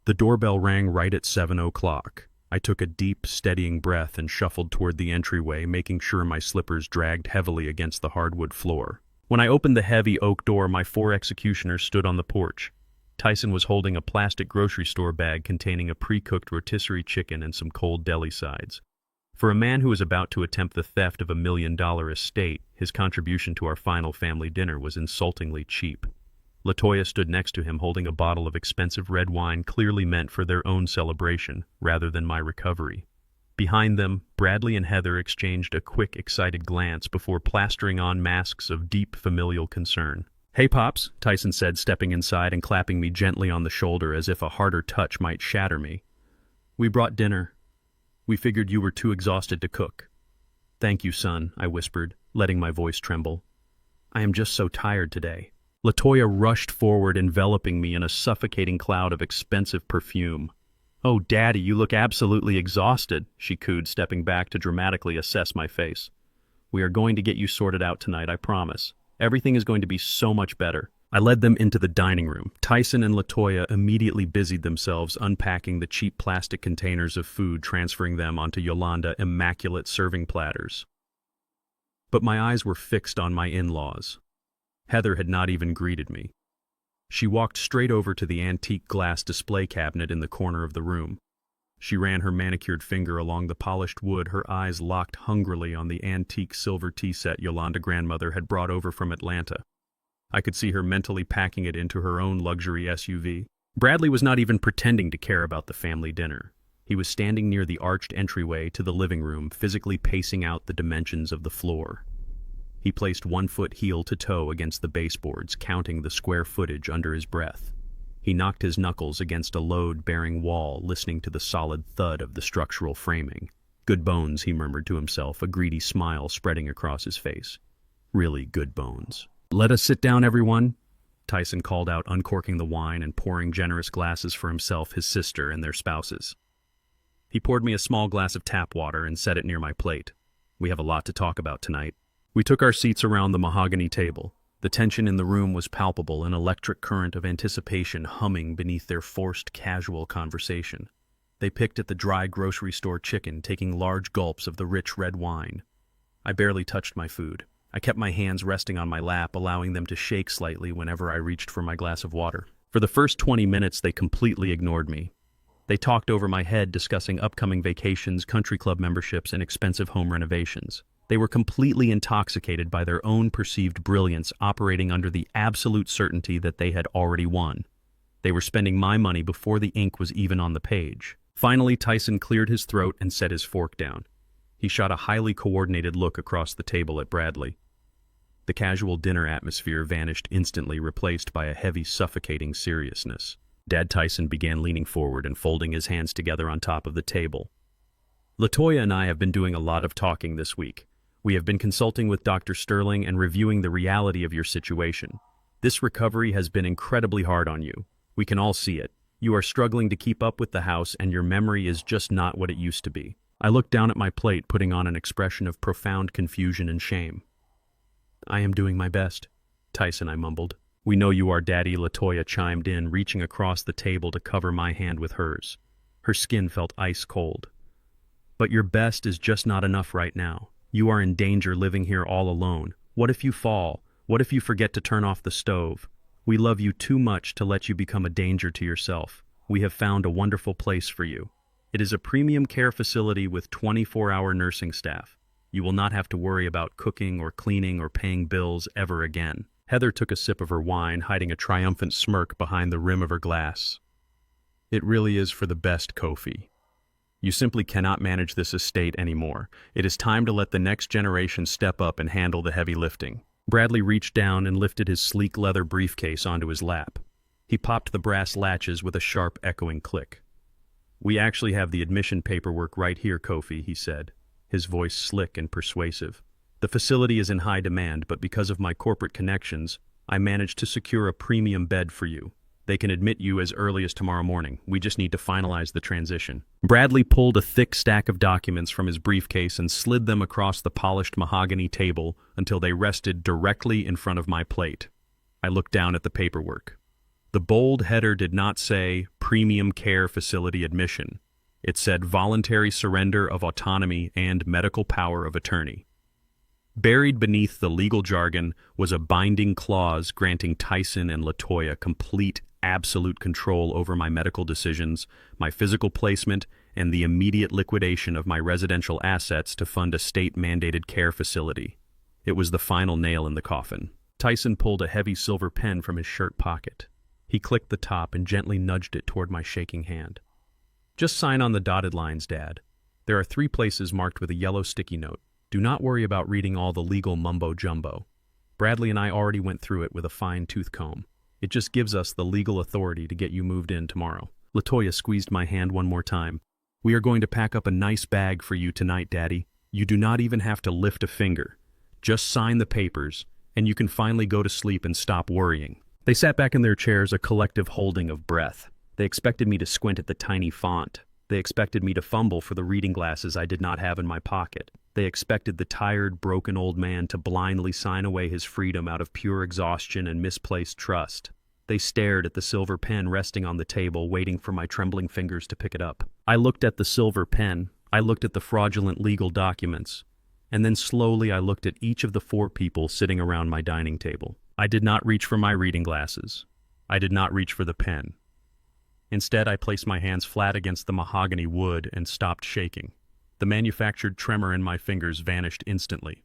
The doorbell rang right at 7 o'clock. I took a deep, steadying breath and shuffled toward the entryway, making sure my slippers dragged heavily against the hardwood floor. When I opened the heavy oak door, my 4 executioners stood on the porch. Tyson was holding a plastic grocery store bag containing a pre-cooked rotisserie chicken and some cold deli sides. For a man who was about to attempt the theft of $1 million estate, his contribution to our final family dinner was insultingly cheap. LaToya stood next to him holding a bottle of expensive red wine clearly meant for their own celebration, rather than my recovery. Behind them, Bradley and Heather exchanged a quick, excited glance before plastering on masks of deep familial concern. "Hey, Pops," Tyson said, stepping inside and clapping me gently on the shoulder as if a harder touch might shatter me. "We brought dinner. We figured you were too exhausted to cook." "Thank you, son," I whispered, letting my voice tremble. "I am just so tired today." LaToya rushed forward, enveloping me in a suffocating cloud of expensive perfume. "Oh, Daddy, you look absolutely exhausted," she cooed, stepping back to dramatically assess my face. "We are going to get you sorted out tonight, I promise. Everything is going to be so much better." I led them into the dining room. Tyson and LaToya immediately busied themselves unpacking the cheap plastic containers of food, transferring them onto Yolanda immaculate serving platters. But my eyes were fixed on my in-laws. Heather had not even greeted me. She walked straight over to the antique glass display cabinet in the corner of the room. She ran her manicured finger along the polished wood, her eyes locked hungrily on the antique silver tea set Yolanda grandmother had brought over from Atlanta. I could see her mentally packing it into her own luxury SUV. Bradley was not even pretending to care about the family dinner. He was standing near the arched entryway to the living room, physically pacing out the dimensions of the floor. He placed 1 foot heel to toe against the baseboards, counting the square footage under his breath. He knocked his knuckles against a load-bearing wall, listening to the solid thud of the structural framing. "Good bones," he murmured to himself, a greedy smile spreading across his face. "Really good bones." "Let us sit down, everyone," Tyson called out, uncorking the wine and pouring generous glasses for himself, his sister, and their spouses. He poured me a small glass of tap water and set it near my plate. "We have a lot to talk about tonight." We took our seats around the mahogany table. The tension in the room was palpable, an electric current of anticipation humming beneath their forced, casual conversation. They picked at the dry grocery store chicken, taking large gulps of the rich red wine. I barely touched my food. I kept my hands resting on my lap, allowing them to shake slightly whenever I reached for my glass of water. For the first 20 minutes, they completely ignored me. They talked over my head, discussing upcoming vacations, country club memberships, and expensive home renovations. They were completely intoxicated by their own perceived brilliance, operating under the absolute certainty that they had already won. They were spending my money before the ink was even on the page. Finally, Tyson cleared his throat and set his fork down. He shot a highly coordinated look across the table at Bradley. The casual dinner atmosphere vanished instantly, replaced by a heavy, suffocating seriousness. Dad Tyson began leaning forward and folding his hands together on top of the table. "LaToya and I have been doing a lot of talking this week. We have been consulting with Dr. Sterling and reviewing the reality of your situation. This recovery has been incredibly hard on you. We can all see it. You are struggling to keep up with the house, and your memory is just not what it used to be." I looked down at my plate, putting on an expression of profound confusion and shame. "I am doing my best, Tyson," I mumbled. "We know you are, Daddy," LaToya chimed in, reaching across the table to cover my hand with hers. Her skin felt ice cold. "But your best is just not enough right now. You are in danger living here all alone. What if you fall? What if you forget to turn off the stove? We love you too much to let you become a danger to yourself. We have found a wonderful place for you. It is a premium care facility with 24-hour nursing staff. You will not have to worry about cooking or cleaning or paying bills ever again." Heather took a sip of her wine, hiding a triumphant smirk behind the rim of her glass. "It really is for the best, Kofi. You simply cannot manage this estate anymore. It is time to let the next generation step up and handle the heavy lifting." Bradley reached down and lifted his sleek leather briefcase onto his lap. He popped the brass latches with a sharp, echoing click. "We actually have the admission paperwork right here, Kofi," he said, his voice slick and persuasive. "The facility is in high demand, but because of my corporate connections, I managed to secure a premium bed for you. They can admit you as early as tomorrow morning. We just need to finalize the transition." Bradley pulled a thick stack of documents from his briefcase and slid them across the polished mahogany table until they rested directly in front of my plate. I looked down at the paperwork. The bold header did not say Premium Care Facility Admission. It said voluntary surrender of autonomy and medical power of attorney. Buried beneath the legal jargon was a binding clause granting Tyson and LaToya complete, absolute control over my medical decisions, my physical placement, and the immediate liquidation of my residential assets to fund a state-mandated care facility. It was the final nail in the coffin. Tyson pulled a heavy silver pen from his shirt pocket. He clicked the top and gently nudged it toward my shaking hand. "Just sign on the dotted lines, Dad. There are 3 places marked with a yellow sticky note. Do not worry about reading all the legal mumbo-jumbo. Bradley and I already went through it with a fine-tooth comb. It just gives us the legal authority to get you moved in tomorrow." LaToya squeezed my hand one more time. "We are going to pack up a nice bag for you tonight, Daddy. You do not even have to lift a finger. Just sign the papers, and you can finally go to sleep and stop worrying." They sat back in their chairs, a collective holding of breath. They expected me to squint at the tiny font. They expected me to fumble for the reading glasses I did not have in my pocket. They expected the tired, broken old man to blindly sign away his freedom out of pure exhaustion and misplaced trust. They stared at the silver pen resting on the table, waiting for my trembling fingers to pick it up. I looked at the silver pen. I looked at the fraudulent legal documents. And then slowly I looked at each of the 4 people sitting around my dining table. I did not reach for my reading glasses. I did not reach for the pen. Instead, I placed my hands flat against the mahogany wood and stopped shaking. The manufactured tremor in my fingers vanished instantly.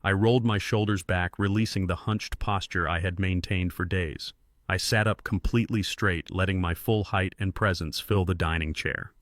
I rolled my shoulders back, releasing the hunched posture I had maintained for days. I sat up completely straight, letting my full height and presence fill the dining chair.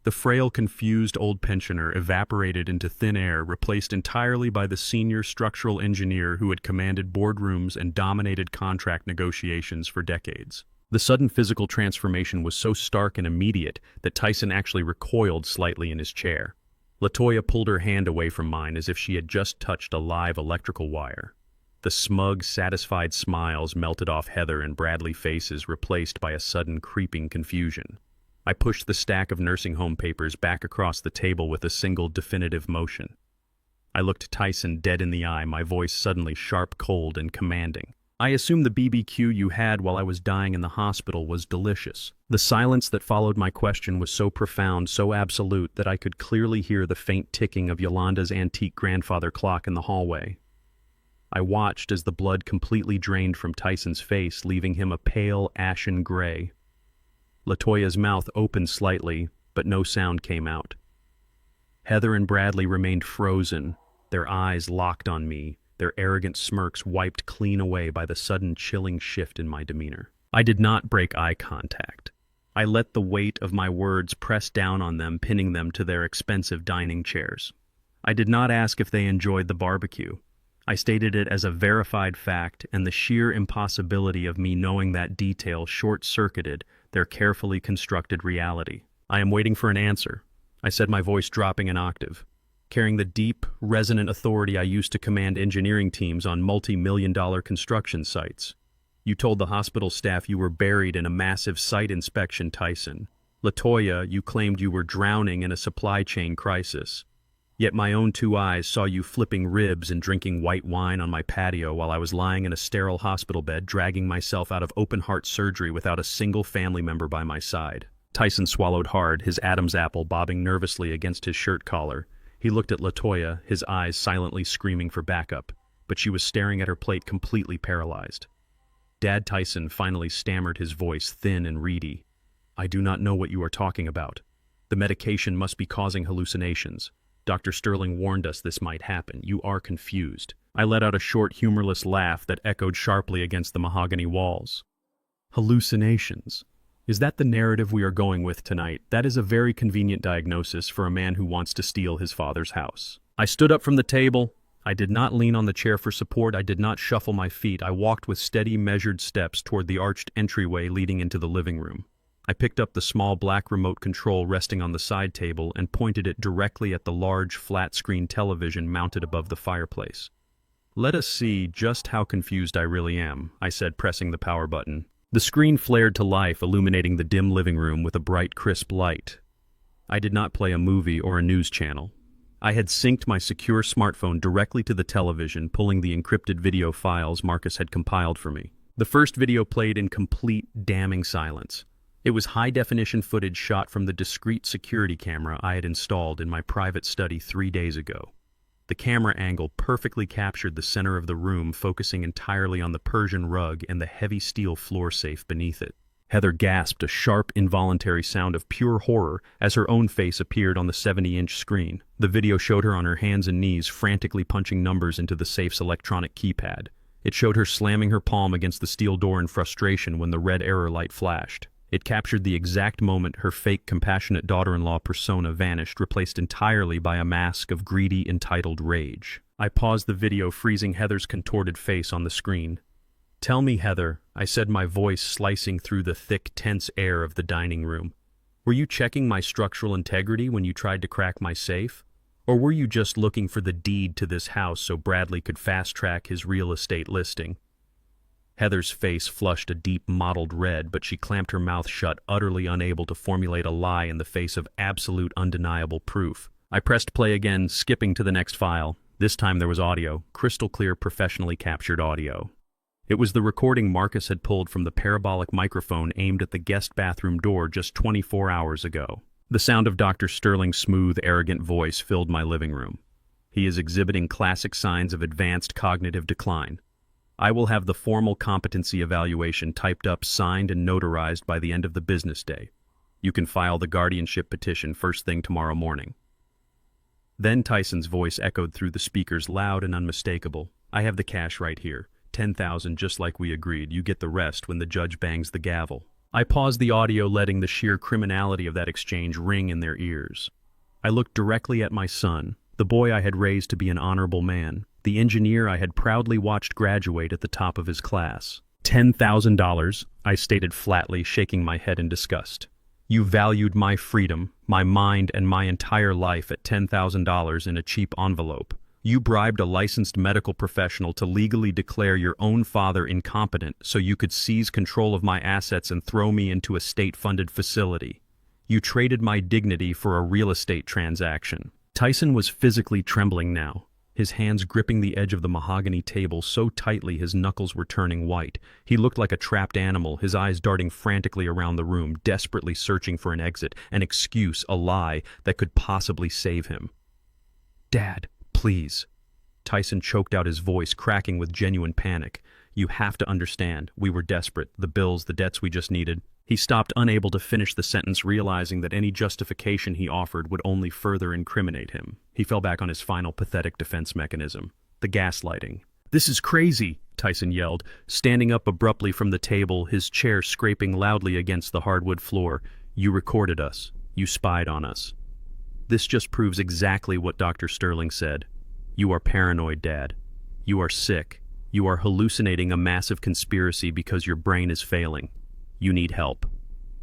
The frail, confused old pensioner evaporated into thin air, replaced entirely by the senior structural engineer who had commanded boardrooms and dominated contract negotiations for decades. The sudden physical transformation was so stark and immediate that Tyson actually recoiled slightly in his chair. LaToya pulled her hand away from mine as if she had just touched a live electrical wire. The smug, satisfied smiles melted off Heather and Bradley faces, replaced by a sudden creeping confusion. I pushed the stack of nursing home papers back across the table with a single definitive motion. I looked Tyson dead in the eye, my voice suddenly sharp, cold, and commanding. "I assume the BBQ you had while I was dying in the hospital was delicious." The silence that followed my question was so profound, so absolute, that I could clearly hear the faint ticking of Yolanda's antique grandfather clock in the hallway. I watched as the blood completely drained from Tyson's face, leaving him a pale, ashen gray. LaToya's mouth opened slightly, but no sound came out. Heather and Bradley remained frozen, their eyes locked on me, their arrogant smirks wiped clean away by the sudden chilling shift in my demeanor. I did not break eye contact. I let the weight of my words press down on them, pinning them to their expensive dining chairs. I did not ask if they enjoyed the barbecue. I stated it as a verified fact, and the sheer impossibility of me knowing that detail short-circuited their carefully constructed reality. "I am waiting for an answer," I said, my voice dropping an octave. Carrying the deep, resonant authority I used to command engineering teams on multi-million-dollar construction sites. "You told the hospital staff you were buried in a massive site inspection, Tyson. LaToya, you claimed you were drowning in a supply chain crisis. Yet my own 2 eyes saw you flipping ribs and drinking white wine on my patio while I was lying in a sterile hospital bed, dragging myself out of open-heart surgery without a single family member by my side." Tyson swallowed hard, his Adam's apple bobbing nervously against his shirt collar. He looked at LaToya, his eyes silently screaming for backup, but she was staring at her plate completely paralyzed. Dad, Tyson finally stammered, his voice thin and reedy. "I do not know what you are talking about. The medication must be causing hallucinations. Dr. Sterling warned us this might happen. You are confused." I let out a short, humorless laugh that echoed sharply against the mahogany walls. "Hallucinations. Is that the narrative we are going with tonight? That is a very convenient diagnosis for a man who wants to steal his father's house." I stood up from the table. I did not lean on the chair for support. I did not shuffle my feet. I walked with steady, measured steps toward the arched entryway leading into the living room. I picked up the small black remote control resting on the side table and pointed it directly at the large, flat-screen television mounted above the fireplace. "Let us see just how confused I really am," I said, pressing the power button. The screen flared to life, illuminating the dim living room with a bright, crisp light. I did not play a movie or a news channel. I had synced my secure smartphone directly to the television, pulling the encrypted video files Marcus had compiled for me. The first video played in complete, damning silence. It was high-definition footage shot from the discreet security camera I had installed in my private study 3 days ago. The camera angle perfectly captured the center of the room, focusing entirely on the Persian rug and the heavy steel floor safe beneath it. Heather gasped a sharp, involuntary sound of pure horror as her own face appeared on the 70-inch screen. The video showed her on her hands and knees, frantically punching numbers into the safe's electronic keypad. It showed her slamming her palm against the steel door in frustration when the red error light flashed. It captured the exact moment her fake, compassionate daughter-in-law persona vanished, replaced entirely by a mask of greedy, entitled rage. I paused the video, freezing Heather's contorted face on the screen. "Tell me, Heather," I said, my voice slicing through the thick, tense air of the dining room. "Were you checking my structural integrity when you tried to crack my safe? Or were you just looking for the deed to this house so Bradley could fast-track his real estate listing?" Heather's face flushed a deep mottled red, but she clamped her mouth shut, utterly unable to formulate a lie in the face of absolute undeniable proof. I pressed play again, skipping to the next file. This time there was audio, crystal clear, professionally captured audio. It was the recording Marcus had pulled from the parabolic microphone aimed at the guest bathroom door just 24 hours ago. The sound of Dr. Sterling's smooth, arrogant voice filled my living room. "He is exhibiting classic signs of advanced cognitive decline. I will have the formal competency evaluation typed up, signed, and notarized by the end of the business day. You can file the guardianship petition first thing tomorrow morning." Then Tyson's voice echoed through the speakers, loud and unmistakable. "I have the cash right here. 10,000, just like we agreed. You get the rest when the judge bangs the gavel." I paused the audio, letting the sheer criminality of that exchange ring in their ears. I looked directly at my son, the boy I had raised to be an honorable man, the engineer I had proudly watched graduate at the top of his class. $10,000, I stated flatly, shaking my head in disgust. "You valued my freedom, my mind, and my entire life at $10,000 in a cheap envelope. You bribed a licensed medical professional to legally declare your own father incompetent so you could seize control of my assets and throw me into a state-funded facility. You traded my dignity for a real estate transaction." Tyson was physically trembling now, his hands gripping the edge of the mahogany table so tightly his knuckles were turning white. He looked like a trapped animal, his eyes darting frantically around the room, desperately searching for an exit, an excuse, a lie that could possibly save him. "Dad, please." Tyson choked out, his voice cracking with genuine panic. "You have to understand. We were desperate. The bills, the debts we just needed." He stopped, unable to finish the sentence, realizing that any justification he offered would only further incriminate him. He fell back on his final pathetic defense mechanism, the gaslighting. "This is crazy," Tyson yelled, standing up abruptly from the table, his chair scraping loudly against the hardwood floor. "You recorded us. You spied on us. This just proves exactly what Dr. Sterling said. You are paranoid, Dad. You are sick. You are hallucinating a massive conspiracy because your brain is failing. You need help."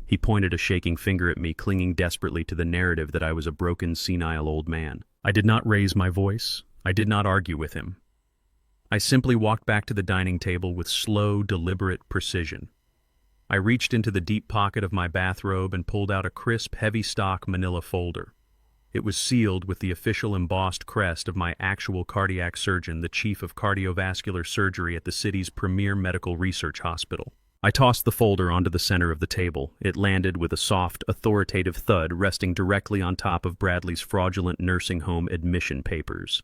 He pointed a shaking finger at me, clinging desperately to the narrative that I was a broken, senile old man. I did not raise my voice. I did not argue with him. I simply walked back to the dining table with slow, deliberate precision. I reached into the deep pocket of my bathrobe and pulled out a crisp, heavy-stock manila folder. It was sealed with the official embossed crest of my actual cardiac surgeon, the chief of cardiovascular surgery at the city's premier medical research hospital. I tossed the folder onto the center of the table. It landed with a soft, authoritative thud, resting directly on top of Bradley's fraudulent nursing home admission papers.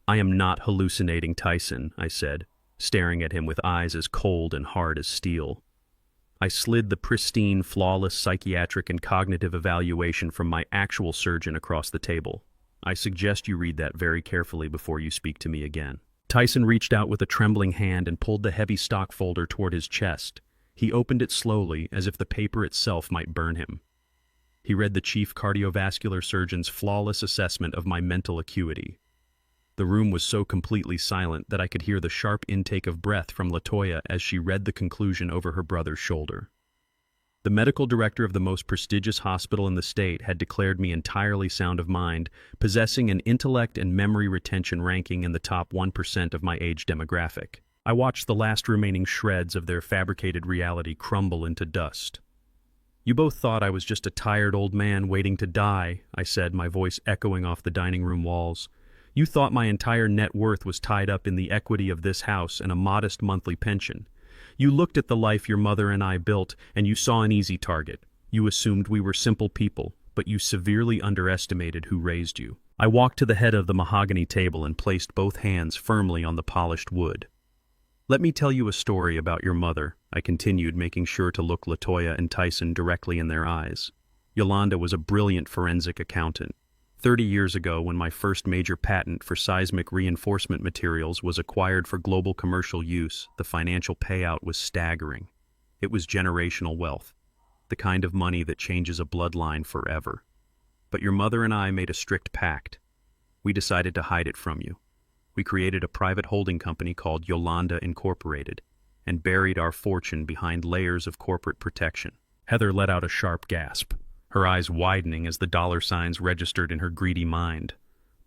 "I am not hallucinating, Tyson," I said, staring at him with eyes as cold and hard as steel. I slid the pristine, flawless psychiatric and cognitive evaluation from my actual surgeon across the table. "I suggest you read that very carefully before you speak to me again." Tyson reached out with a trembling hand and pulled the heavy stock folder toward his chest. He opened it slowly, as if the paper itself might burn him. He read the chief cardiovascular surgeon's flawless assessment of my mental acuity. The room was so completely silent that I could hear the sharp intake of breath from LaToya as she read the conclusion over her brother's shoulder. The medical director of the most prestigious hospital in the state had declared me entirely sound of mind, possessing an intellect and memory retention ranking in the top 1% of my age demographic. I watched the last remaining shreds of their fabricated reality crumble into dust. "You both thought I was just a tired old man waiting to die," I said, my voice echoing off the dining room walls. "You thought my entire net worth was tied up in the equity of this house and a modest monthly pension. You looked at the life your mother and I built, and you saw an easy target. You assumed we were simple people, but you severely underestimated who raised you. I walked to the head of the mahogany table and placed both hands firmly on the polished wood. Let me tell you a story about your mother, I continued, making sure to look Latoya and Tyson directly in their eyes. Yolanda was a brilliant forensic accountant. 30 years ago, when my first major patent for seismic reinforcement materials was acquired for global commercial use, the financial payout was staggering. It was generational wealth, the kind of money that changes a bloodline forever. But your mother and I made a strict pact. We decided to hide it from you. We created a private holding company called Yolanda Incorporated and buried our fortune behind layers of corporate protection. Heather let out a sharp gasp, her eyes widening as the dollar signs registered in her greedy mind.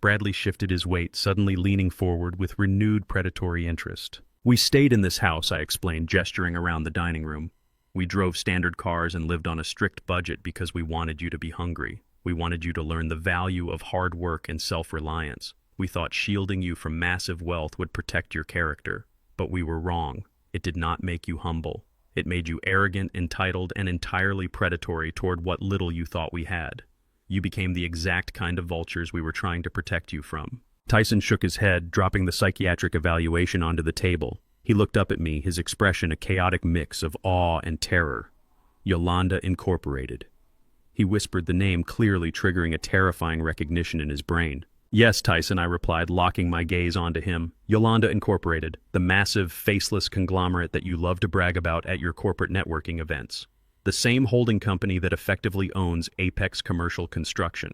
Bradley shifted his weight, suddenly leaning forward with renewed predatory interest. We stayed in this house, I explained, gesturing around the dining room. We drove standard cars and lived on a strict budget because we wanted you to be hungry. We wanted you to learn the value of hard work and self-reliance. We thought shielding you from massive wealth would protect your character, but we were wrong. It did not make you humble. It made you arrogant, entitled, and entirely predatory toward what little you thought we had. You became the exact kind of vultures we were trying to protect you from. Tyson shook his head, dropping the psychiatric evaluation onto the table. He looked up at me, his expression a chaotic mix of awe and terror. Yolanda Incorporated. He whispered the name, clearly triggering a terrifying recognition in his brain. Yes, Tyson, I replied, locking my gaze onto him. Yolanda Incorporated, the massive, faceless conglomerate that you love to brag about at your corporate networking events. The same holding company that effectively owns Apex Commercial Construction.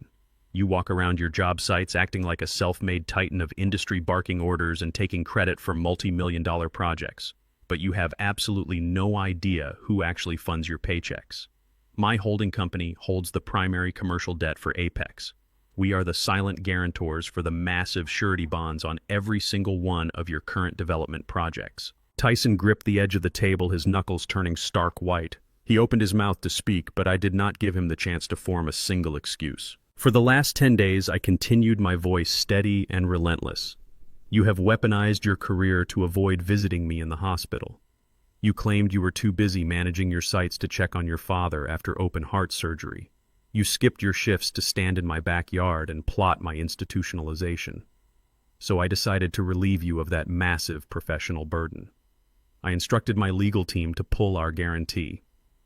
You walk around your job sites acting like a self-made titan of industry barking orders and taking credit for multi-million-dollar projects. But you have absolutely no idea who actually funds your paychecks. My holding company holds the primary commercial debt for Apex. We are the silent guarantors for the massive surety bonds on every single one of your current development projects. Tyson gripped the edge of the table, his knuckles turning stark white. He opened his mouth to speak, but I did not give him the chance to form a single excuse. For the last 10 days, I continued, my voice steady and relentless. You have weaponized your career to avoid visiting me in the hospital. You claimed you were too busy managing your sites to check on your father after open heart surgery. You skipped your shifts to stand in my backyard and plot my institutionalization. So I decided to relieve you of that massive professional burden. I instructed my legal team to pull our guarantee.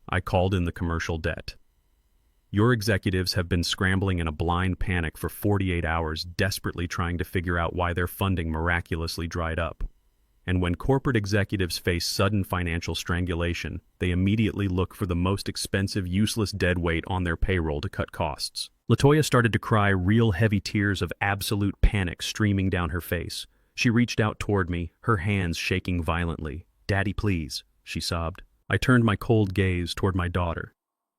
I called in the commercial debt. Your executives have been scrambling in a blind panic for 48 hours, desperately trying to figure out why their funding miraculously dried up. And when corporate executives face sudden financial strangulation, they immediately look for the most expensive, useless deadweight on their payroll to cut costs. Latoya started to cry, real heavy tears of absolute panic streaming down her face. She reached out toward me, her hands shaking violently. "Daddy, please," she sobbed. I turned my cold gaze toward my daughter.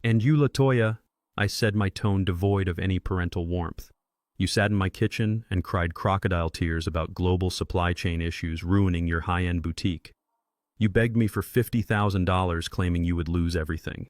"And you, Latoya," I said, my tone devoid of any parental warmth. "You sat in my kitchen and cried crocodile tears about global supply chain issues ruining your high-end boutique. You begged me for $50,000, claiming you would lose everything.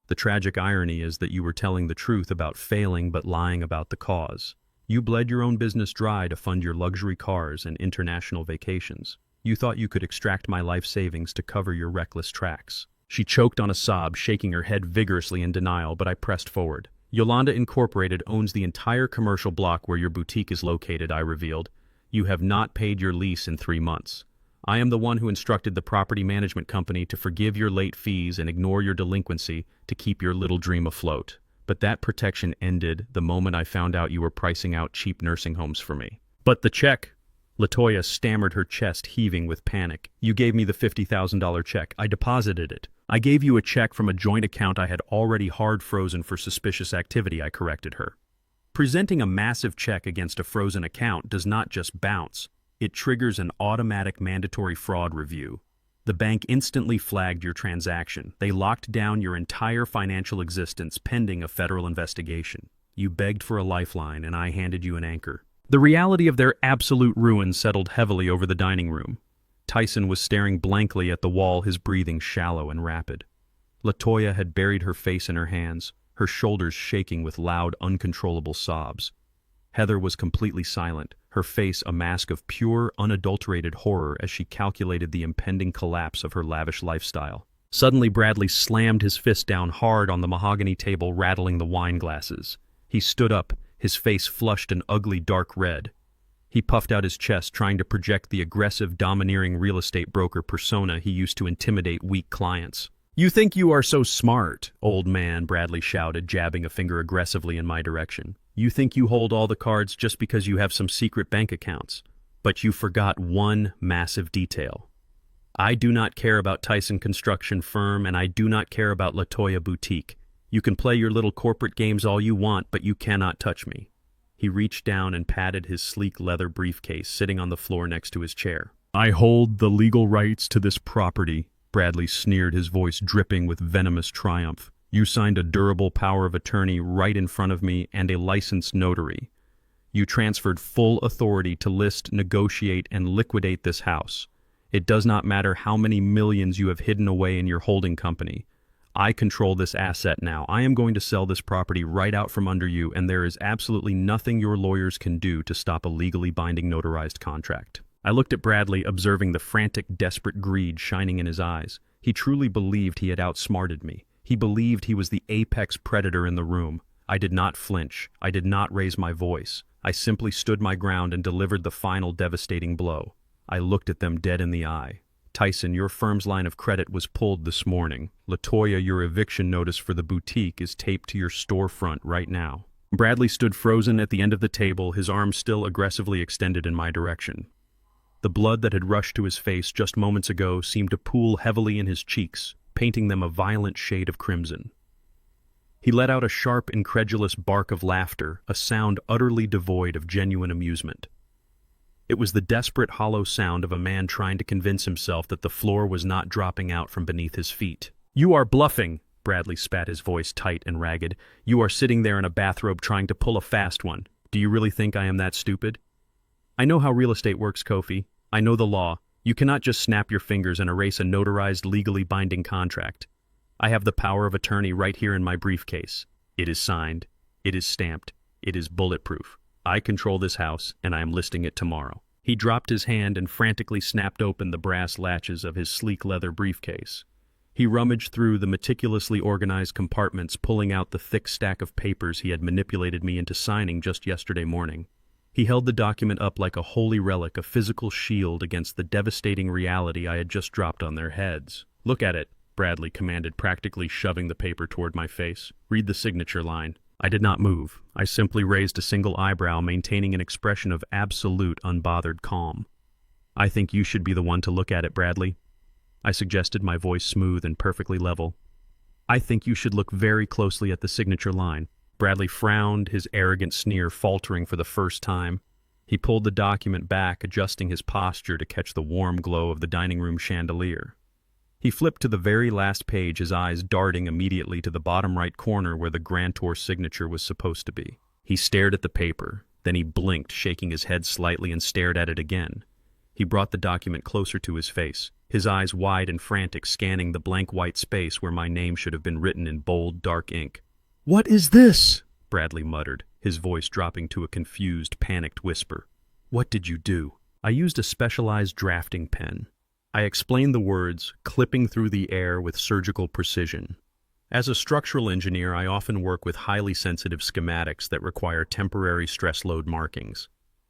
The tragic irony is that you were telling the truth about failing but lying about the cause. You bled your own business dry to fund your luxury cars and international vacations. You thought you could extract my life savings to cover your reckless tracks." She choked on a sob, shaking her head vigorously in denial, but I pressed forward. "Yolanda Incorporated owns the entire commercial block where your boutique is located," I revealed. "You have not paid your lease in 3 months. I am the one who instructed the property management company to forgive your late fees and ignore your delinquency to keep your little dream afloat. But that protection ended the moment I found out you were pricing out cheap nursing homes for me." "But the check," Latoya stammered, her chest heaving with panic. "You gave me the $50,000 check. I deposited it." "I gave you a check from a joint account I had already hard frozen for suspicious activity," I corrected her. Presenting a massive check against a frozen account does not just bounce. It triggers an automatic mandatory fraud review. The bank instantly flagged your transaction. They locked down your entire financial existence pending a federal investigation. You begged for a lifeline, and I handed you an anchor. The reality of their absolute ruin settled heavily over the dining room. Tyson was staring blankly at the wall, his breathing shallow and rapid. Latoya had buried her face in her hands, her shoulders shaking with loud, uncontrollable sobs. Heather was completely silent, her face a mask of pure, unadulterated horror as she calculated the impending collapse of her lavish lifestyle. Suddenly, Bradley slammed his fist down hard on the mahogany table, rattling the wine glasses. He stood up, his face flushed an ugly dark red. He puffed out his chest, trying to project the aggressive, domineering real estate broker persona he used to intimidate weak clients. "You think you are so smart, old man," Bradley shouted, jabbing a finger aggressively in my direction. "You think you hold all the cards just because you have some secret bank accounts. But you forgot one massive detail. I do not care about Tyson Construction Firm, and I do not care about Latoya Boutique. You can play your little corporate games all you want, but you cannot touch me." He reached down and patted his sleek leather briefcase sitting on the floor next to his chair. "I hold the legal rights to this property," Bradley sneered, his voice dripping with venomous triumph. "You signed a durable power of attorney right in front of me and a licensed notary. You transferred full authority to list, negotiate, and liquidate this house. It does not matter how many millions you have hidden away in your holding company. I control this asset now. I am going to sell this property right out from under you, and there is absolutely nothing your lawyers can do to stop a legally binding notarized contract." I looked at Bradley, observing the frantic, desperate greed shining in his eyes. He truly believed he had outsmarted me. He believed he was the apex predator in the room. I did not flinch. I did not raise my voice. I simply stood my ground and delivered the final devastating blow. I looked at them dead in the eye. "Tyson, your firm's line of credit was pulled this morning. Latoya, your eviction notice for the boutique is taped to your storefront right now." Bradley stood frozen at the end of the table, his arms still aggressively extended in my direction. The blood that had rushed to his face just moments ago seemed to pool heavily in his cheeks, painting them a violent shade of crimson. He let out a sharp, incredulous bark of laughter, a sound utterly devoid of genuine amusement. It was the desperate, hollow sound of a man trying to convince himself that the floor was not dropping out from beneath his feet. "You are bluffing," Bradley spat, his voice tight and ragged. "You are sitting there in a bathrobe trying to pull a fast one. Do you really think I am that stupid? I know how real estate works, Kofi. I know the law. You cannot just snap your fingers and erase a notarized, legally binding contract. I have the power of attorney right here in my briefcase. It is signed. It is stamped. It is bulletproof. I control this house, and I am listing it tomorrow." He dropped his hand and frantically snapped open the brass latches of his sleek leather briefcase. He rummaged through the meticulously organized compartments, pulling out the thick stack of papers he had manipulated me into signing just yesterday morning. He held the document up like a holy relic, a physical shield against the devastating reality I had just dropped on their heads. "Look at it," Bradley commanded, practically shoving the paper toward my face. "Read the signature line." I did not move. I simply raised a single eyebrow, maintaining an expression of absolute, unbothered calm. "I think you should be the one to look at it, Bradley," I suggested, my voice smooth and perfectly level. "I think you should look very closely at the signature line." Bradley frowned, his arrogant sneer faltering for the first time. He pulled the document back, adjusting his posture to catch the warm glow of the dining room chandelier. He flipped to the very last page, his eyes darting immediately to the bottom right corner where the grantor signature was supposed to be. He stared at the paper, then he blinked, shaking his head slightly, and stared at it again. He brought the document closer to his face, his eyes wide and frantic, scanning the blank white space where my name should have been written in bold, dark ink. "What is this?" Bradley muttered, his voice dropping to a confused, panicked whisper. "What did you do?" I used a specialized drafting pen. I explained the words, clipping through the air with surgical precision. As a structural engineer, I often work with highly sensitive schematics that require temporary stress load markings.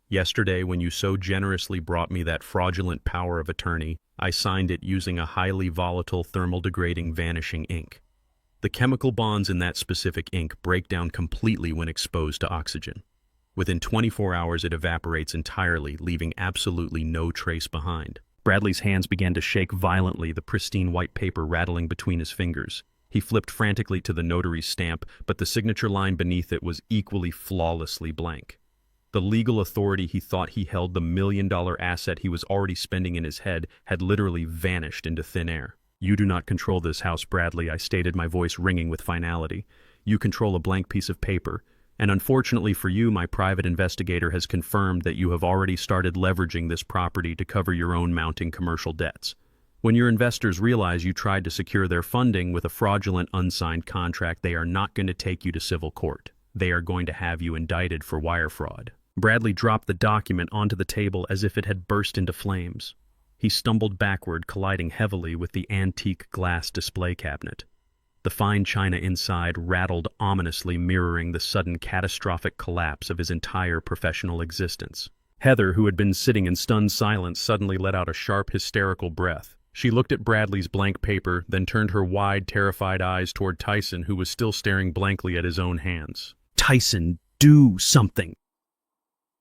Yesterday, when you so generously brought me that fraudulent power of attorney, I signed it using a highly volatile, thermal-degrading vanishing ink. The chemical bonds in that specific ink break down completely when exposed to oxygen. Within 24 hours, it evaporates entirely, leaving absolutely no trace behind. Bradley's hands began to shake violently, the pristine white paper rattling between his fingers. He flipped frantically to the notary's stamp, but the signature line beneath it was equally flawlessly blank. The legal authority he thought he held, the million-dollar asset he was already spending in his head, had literally vanished into thin air. "You do not control this house, Bradley," I stated, my voice ringing with finality. "You control a blank piece of paper. And unfortunately for you, my private investigator has confirmed that you have already started leveraging this property to cover your own mounting commercial debts. When your investors realize you tried to secure their funding with a fraudulent unsigned contract, they are not going to take you to civil court. They are going to have you indicted for wire fraud." Bradley dropped the document onto the table as if it had burst into flames. He stumbled backward, colliding heavily with the antique glass display cabinet. The fine china inside rattled ominously, mirroring the sudden catastrophic collapse of his entire professional existence. Heather, who had been sitting in stunned silence, suddenly let out a sharp, hysterical breath. She looked at Bradley's blank paper, then turned her wide, terrified eyes toward Tyson, who was still staring blankly at his own hands. "Tyson, do something!"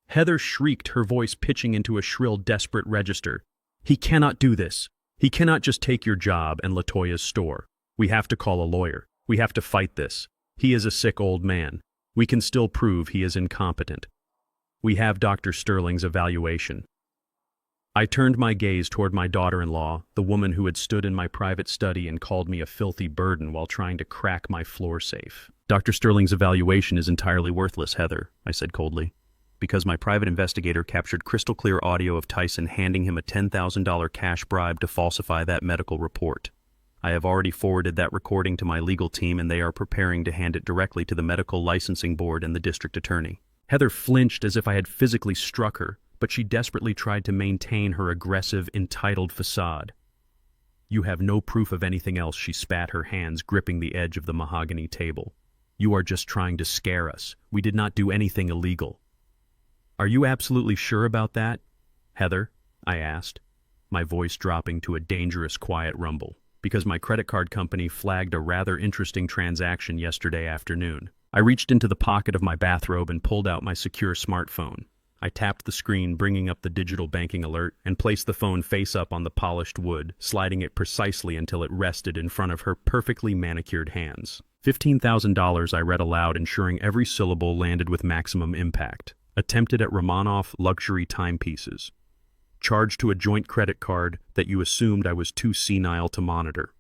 Heather shrieked, her voice pitching into a shrill, desperate register. "He cannot do this. He cannot just take your job and LaToya's store. We have to call a lawyer. We have to fight this. He is a sick old man. We can still prove he is incompetent. We have Dr. Sterling's evaluation." I turned my gaze toward my daughter-in-law, the woman who had stood in my private study and called me a filthy burden while trying to crack my floor safe. "Dr. Sterling's evaluation is entirely worthless, Heather," I said coldly, "because my private investigator captured crystal-clear audio of Tyson handing him a $10,000 cash bribe to falsify that medical report. I have already forwarded that recording to my legal team, and they are preparing to hand it directly to the medical licensing board and the district attorney." Heather flinched as if I had physically struck her, but she desperately tried to maintain her aggressive, entitled facade. "You have no proof of anything else," she spat, her hands gripping the edge of the mahogany table. "You are just trying to scare us. We did not do anything illegal." "Are you absolutely sure about that, Heather?" I asked, my voice dropping to a dangerous, quiet rumble, because my credit card company flagged a rather interesting transaction yesterday afternoon. I reached into the pocket of my bathrobe and pulled out my secure smartphone. I tapped the screen, bringing up the digital banking alert, and placed the phone face up on the polished wood, sliding it precisely until it rested in front of her perfectly manicured hands. $15,000, I read aloud, ensuring every syllable landed with maximum impact. "Attempted at Romanov luxury timepieces. Charged to a joint credit card that you assumed I was too senile to monitor.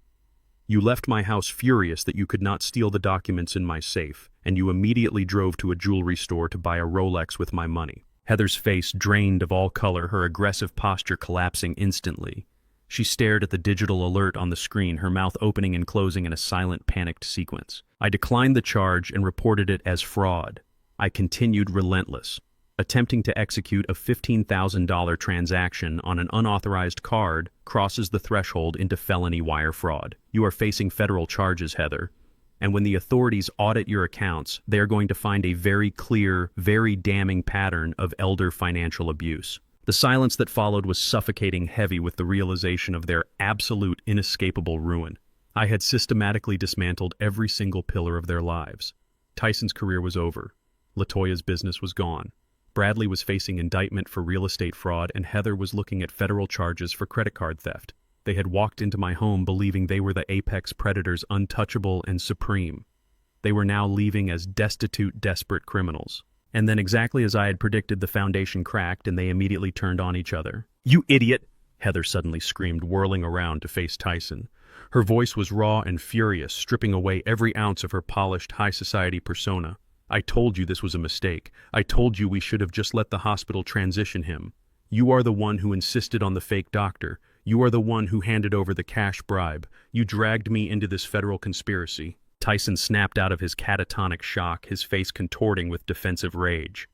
You left my house furious that you could not steal the documents in my safe, and you immediately drove to a jewelry store to buy a Rolex with my money." Heather's face drained of all color, her aggressive posture collapsing instantly. She stared at the digital alert on the screen, her mouth opening and closing in a silent, panicked sequence. I declined the charge and reported it as fraud. I continued relentless. Attempting to execute a $15,000 transaction on an unauthorized card crosses the threshold into felony wire fraud. You are facing federal charges, Heather. And when the authorities audit your accounts, they are going to find a very clear, very damning pattern of elder financial abuse. The silence that followed was suffocating, heavy with the realization of their absolute, inescapable ruin. I had systematically dismantled every single pillar of their lives. Tyson's career was over. LaToya's business was gone. Bradley was facing indictment for real estate fraud, and Heather was looking at federal charges for credit card theft. They had walked into my home believing they were the apex predators, untouchable and supreme. They were now leaving as destitute, desperate criminals. And then, exactly as I had predicted, the foundation cracked and they immediately turned on each other. "You idiot!" Heather suddenly screamed, whirling around to face Tyson. Her voice was raw and furious, stripping away every ounce of her polished, high society persona. "I told you this was a mistake. I told you we should have just let the hospital transition him. You are the one who insisted on the fake doctor. You are the one who handed over the cash bribe. You dragged me into this federal conspiracy." Tyson snapped out of his catatonic shock, his face contorting with defensive rage.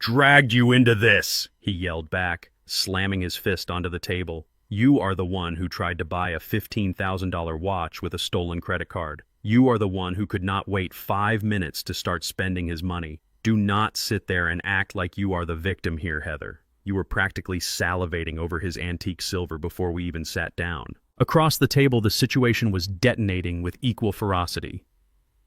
"Dragged you into this!" he yelled back, slamming his fist onto the table. "You are the one who tried to buy a $15,000 watch with a stolen credit card. You are the one who could not wait 5 minutes to start spending his money. Do not sit there and act like you are the victim here, Heather. You were practically salivating over his antique silver before we even sat down." Across the table, the situation was detonating with equal ferocity.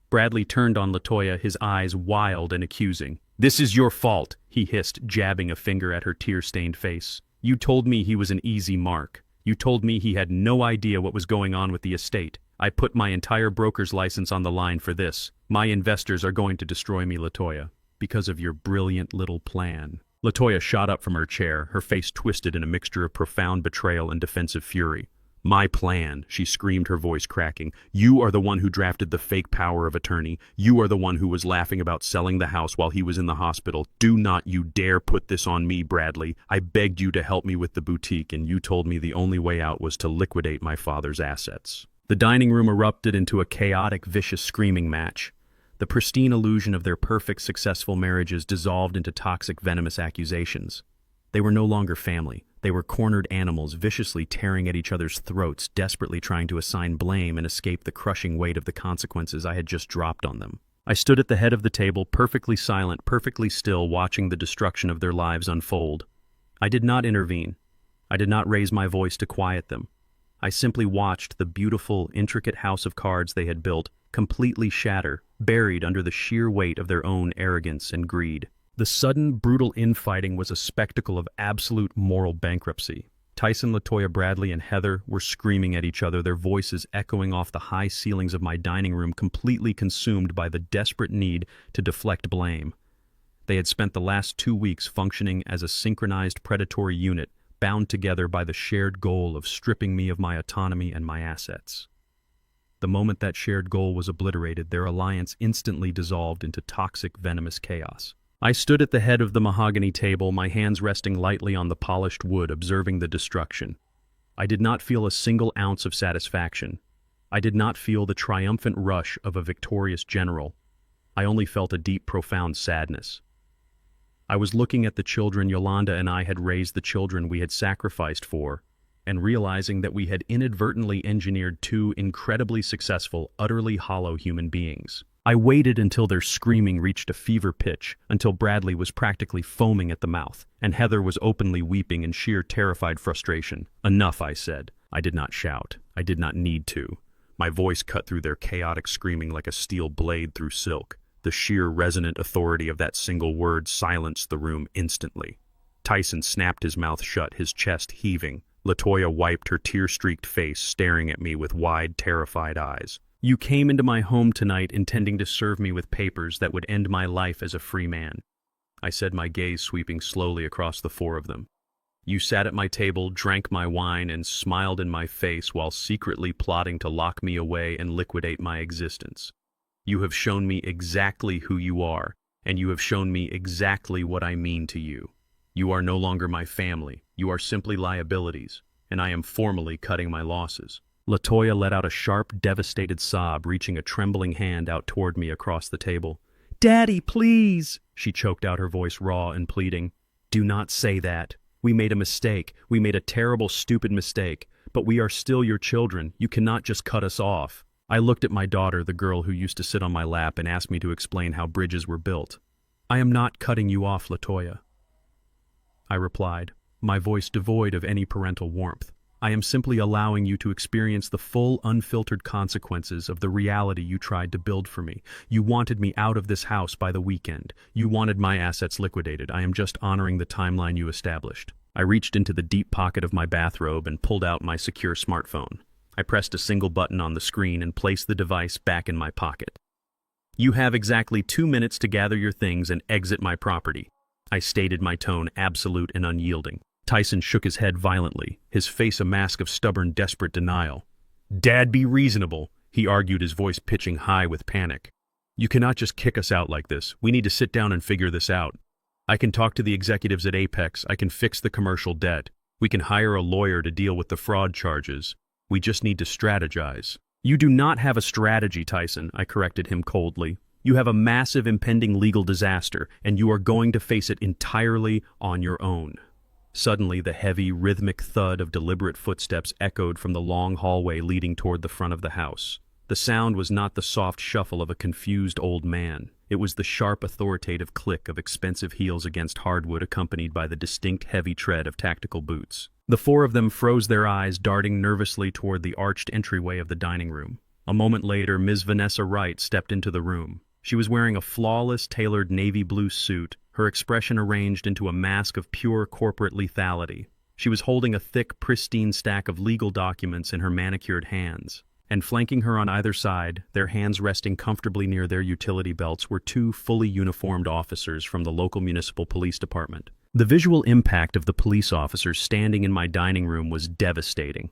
Bradley turned on LaToya, his eyes wild and accusing. "This is your fault," he hissed, jabbing a finger at her tear-stained face. "You told me he was an easy mark. You told me he had no idea what was going on with the estate. I put my entire broker's license on the line for this. My investors are going to destroy me, LaToya, because of your brilliant little plan." LaToya shot up from her chair, her face twisted in a mixture of profound betrayal and defensive fury. "My plan," she screamed, her voice cracking. "You are the one who drafted the fake power of attorney. You are the one who was laughing about selling the house while he was in the hospital. Do not you dare put this on me, Bradley. I begged you to help me with the boutique, and you told me the only way out was to liquidate my father's assets." The dining room erupted into a chaotic, vicious screaming match. The pristine illusion of their perfect, successful marriages dissolved into toxic, venomous accusations. They were no longer family. They were cornered animals viciously tearing at each other's throats, desperately trying to assign blame and escape the crushing weight of the consequences I had just dropped on them. I stood at the head of the table, perfectly silent, perfectly still, watching the destruction of their lives unfold. I did not intervene. I did not raise my voice to quiet them. I simply watched the beautiful, intricate house of cards they had built completely shatter, buried under the sheer weight of their own arrogance and greed. The sudden, brutal infighting was a spectacle of absolute moral bankruptcy. Tyson, LaToya, Bradley, and Heather were screaming at each other, their voices echoing off the high ceilings of my dining room, completely consumed by the desperate need to deflect blame. They had spent the last 2 weeks functioning as a synchronized predatory unit, bound together by the shared goal of stripping me of my autonomy and my assets. The moment that shared goal was obliterated, their alliance instantly dissolved into toxic, venomous chaos. I stood at the head of the mahogany table, my hands resting lightly on the polished wood, observing the destruction. I did not feel a single ounce of satisfaction. I did not feel the triumphant rush of a victorious general. I only felt a deep, profound sadness. I was looking at the children Yolanda and I had raised, the children we had sacrificed for, and realizing that we had inadvertently engineered 2 incredibly successful, utterly hollow human beings. I waited until their screaming reached a fever pitch, until Bradley was practically foaming at the mouth, and Heather was openly weeping in sheer terrified frustration. Enough, I said. I did not shout. I did not need to. My voice cut through their chaotic screaming like a steel blade through silk. The sheer resonant authority of that single word silenced the room instantly. Tyson snapped his mouth shut, his chest heaving. LaToya wiped her tear-streaked face, staring at me with wide, terrified eyes. You came into my home tonight intending to serve me with papers that would end my life as a free man, I said, my gaze sweeping slowly across the 4 of them. You sat at my table, drank my wine, and smiled in my face while secretly plotting to lock me away and liquidate my existence. You have shown me exactly who you are, and you have shown me exactly what I mean to you. You are no longer my family. You are simply liabilities, and I am formally cutting my losses. LaToya let out a sharp, devastated sob, reaching a trembling hand out toward me across the table. Daddy, please! She choked out, her voice raw and pleading. Do not say that. We made a mistake. We made a terrible, stupid mistake. But we are still your children. You cannot just cut us off. I looked at my daughter, the girl who used to sit on my lap, and asked me to explain how bridges were built. I am not cutting you off, LaToya, I replied, my voice devoid of any parental warmth. I am simply allowing you to experience the full, unfiltered consequences of the reality you tried to build for me. You wanted me out of this house by the weekend. You wanted my assets liquidated. I am just honoring the timeline you established. I reached into the deep pocket of my bathrobe and pulled out my secure smartphone. I pressed a single button on the screen and placed the device back in my pocket. You have exactly 2 minutes to gather your things and exit my property. I stated, my tone absolute and unyielding. Tyson shook his head violently, his face a mask of stubborn, desperate denial. Dad, be reasonable, he argued, his voice pitching high with panic. You cannot just kick us out like this. We need to sit down and figure this out. I can talk to the executives at Apex. I can fix the commercial debt. We can hire a lawyer to deal with the fraud charges. We just need to strategize. You do not have a strategy, Tyson, I corrected him coldly. You have a massive impending legal disaster, and you are going to face it entirely on your own. Suddenly, the heavy, rhythmic thud of deliberate footsteps echoed from the long hallway leading toward the front of the house. The sound was not the soft shuffle of a confused old man. It was the sharp, authoritative click of expensive heels against hardwood, accompanied by the distinct, heavy tread of tactical boots. The 4 of them froze their eyes, darting nervously toward the arched entryway of the dining room. A moment later, Ms. Vanessa Wright stepped into the room. She was wearing a flawless, tailored navy blue suit, her expression arranged into a mask of pure corporate lethality. She was holding a thick, pristine stack of legal documents in her manicured hands. And flanking her on either side, their hands resting comfortably near their utility belts, were 2 fully uniformed officers from the local municipal police department. The visual impact of the police officers standing in my dining room was devastating.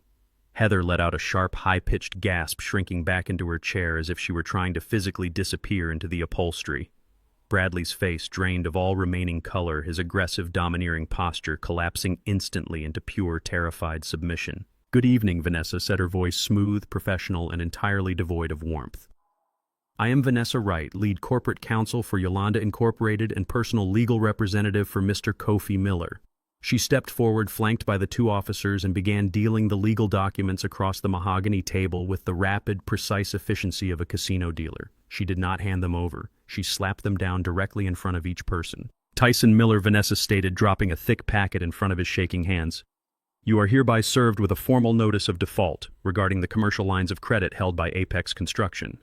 Heather let out a sharp, high-pitched gasp, shrinking back into her chair as if she were trying to physically disappear into the upholstery. Bradley's face drained of all remaining color, his aggressive, domineering posture collapsing instantly into pure, terrified submission. Good evening, Vanessa, said, her voice smooth, professional, and entirely devoid of warmth. I am Vanessa Wright, lead corporate counsel for Yolanda Incorporated and personal legal representative for Mr. Kofi Miller. She stepped forward, flanked by the two officers, and began dealing the legal documents across the mahogany table with the rapid, precise efficiency of a casino dealer. She did not hand them over. She slapped them down directly in front of each person. Tyson Miller, Vanessa stated, dropping a thick packet in front of his shaking hands. You are hereby served with a formal notice of default regarding the commercial lines of credit held by Apex Construction.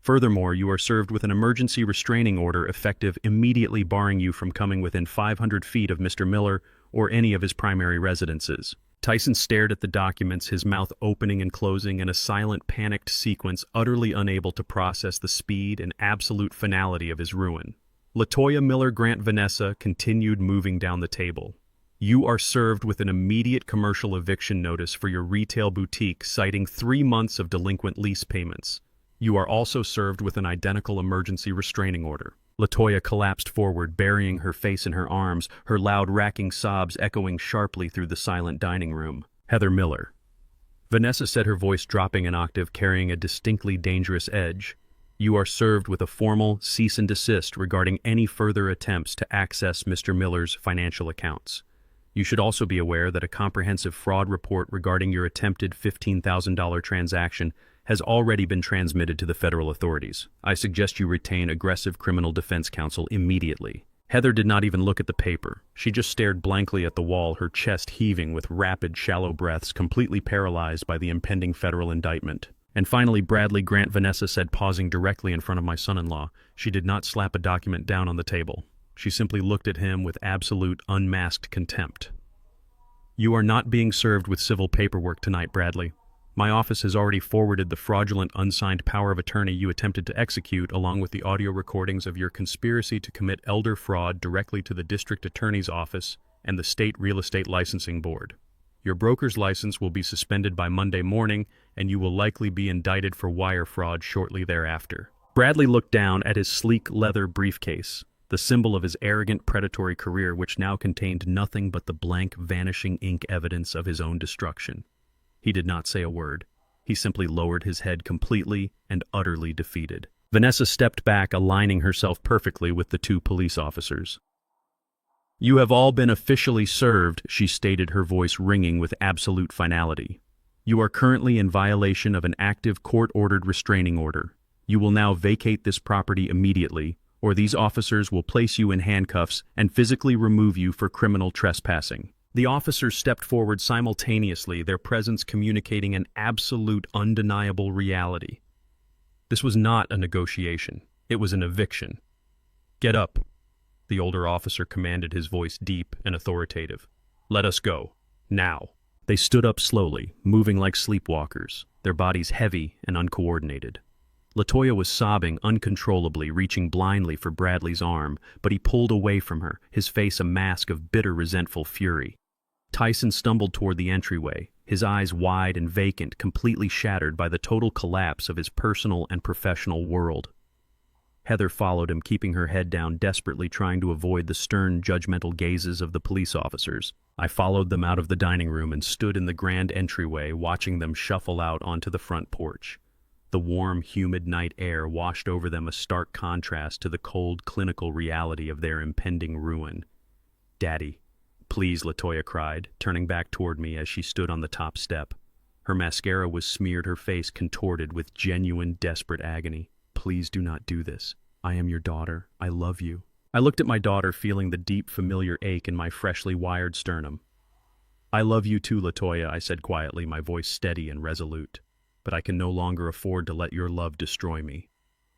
Furthermore, you are served with an emergency restraining order effective immediately, barring you from coming within 500 feet of Mr. Miller or any of his primary residences. Tyson stared at the documents, his mouth opening and closing in a silent, panicked sequence, utterly unable to process the speed and absolute finality of his ruin. LaToya Miller Grant Vanessa continued moving down the table. You are served with an immediate commercial eviction notice for your retail boutique, citing 3 months of delinquent lease payments. You are also served with an identical emergency restraining order. LaToya collapsed forward, burying her face in her arms, her loud, racking sobs echoing sharply through the silent dining room. Heather Miller. Vanessa said, her voice dropping an octave, carrying a distinctly dangerous edge. You are served with a formal cease and desist regarding any further attempts to access Mr. Miller's financial accounts. You should also be aware that a comprehensive fraud report regarding your attempted $15,000 transaction has already been transmitted to the federal authorities. I suggest you retain aggressive criminal defense counsel immediately. Heather did not even look at the paper. She just stared blankly at the wall, her chest heaving with rapid, shallow breaths, completely paralyzed by the impending federal indictment. And finally, Bradley Grant, Vanessa said, pausing directly in front of my son-in-law. She did not slap a document down on the table. She simply looked at him with absolute, unmasked contempt. You are not being served with civil paperwork tonight, Bradley. My office has already forwarded the fraudulent, unsigned power of attorney you attempted to execute, along with the audio recordings of your conspiracy to commit elder fraud, directly to the district attorney's office and the state real estate licensing board. Your broker's license will be suspended by Monday morning, and you will likely be indicted for wire fraud shortly thereafter. Bradley looked down at his sleek leather briefcase, the symbol of his arrogant, predatory career, which now contained nothing but the blank, vanishing ink evidence of his own destruction. He did not say a word. He simply lowered his head, completely and utterly defeated. Vanessa stepped back, aligning herself perfectly with the two police officers. You have all been officially served, she stated, her voice ringing with absolute finality. You are currently in violation of an active court-ordered restraining order. You will now vacate this property immediately, or these officers will place you in handcuffs and physically remove you for criminal trespassing. The officers stepped forward simultaneously, their presence communicating an absolute, undeniable reality. This was not a negotiation. It was an eviction. Get up, the older officer commanded, his voice deep and authoritative. Let us go. Now. They stood up slowly, moving like sleepwalkers, their bodies heavy and uncoordinated. LaToya was sobbing uncontrollably, reaching blindly for Bradley's arm, but he pulled away from her, his face a mask of bitter, resentful fury. Tyson stumbled toward the entryway, his eyes wide and vacant, completely shattered by the total collapse of his personal and professional world. Heather followed him, keeping her head down, desperately trying to avoid the stern, judgmental gazes of the police officers. I followed them out of the dining room and stood in the grand entryway, watching them shuffle out onto the front porch. The warm, humid night air washed over them, a stark contrast to the cold, clinical reality of their impending ruin. Daddy, please, LaToya cried, turning back toward me as she stood on the top step. Her mascara was smeared, her face contorted with genuine, desperate agony. Please do not do this. I am your daughter. I love you. I looked at my daughter, feeling the deep, familiar ache in my freshly wired sternum. I love you too, LaToya, I said quietly, my voice steady and resolute. But I can no longer afford to let your love destroy me.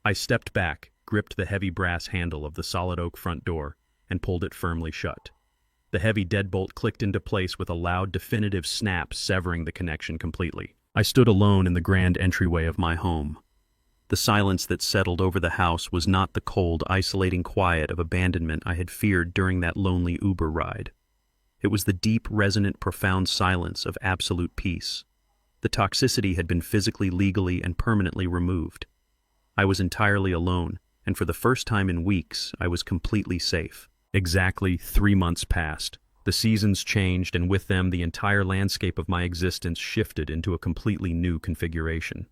I stepped back, gripped the heavy brass handle of the solid oak front door, and pulled it firmly shut. The heavy deadbolt clicked into place with a loud, definitive snap, severing the connection completely. I stood alone in the grand entryway of my home. The silence that settled over the house was not the cold, isolating quiet of abandonment I had feared during that lonely Uber ride. It was the deep, resonant, profound silence of absolute peace. The toxicity had been physically, legally, and permanently removed. I was entirely alone, and for the first time in weeks, I was completely safe. Exactly 3 months passed. The seasons changed, and with them, the entire landscape of my existence shifted into a completely new configuration.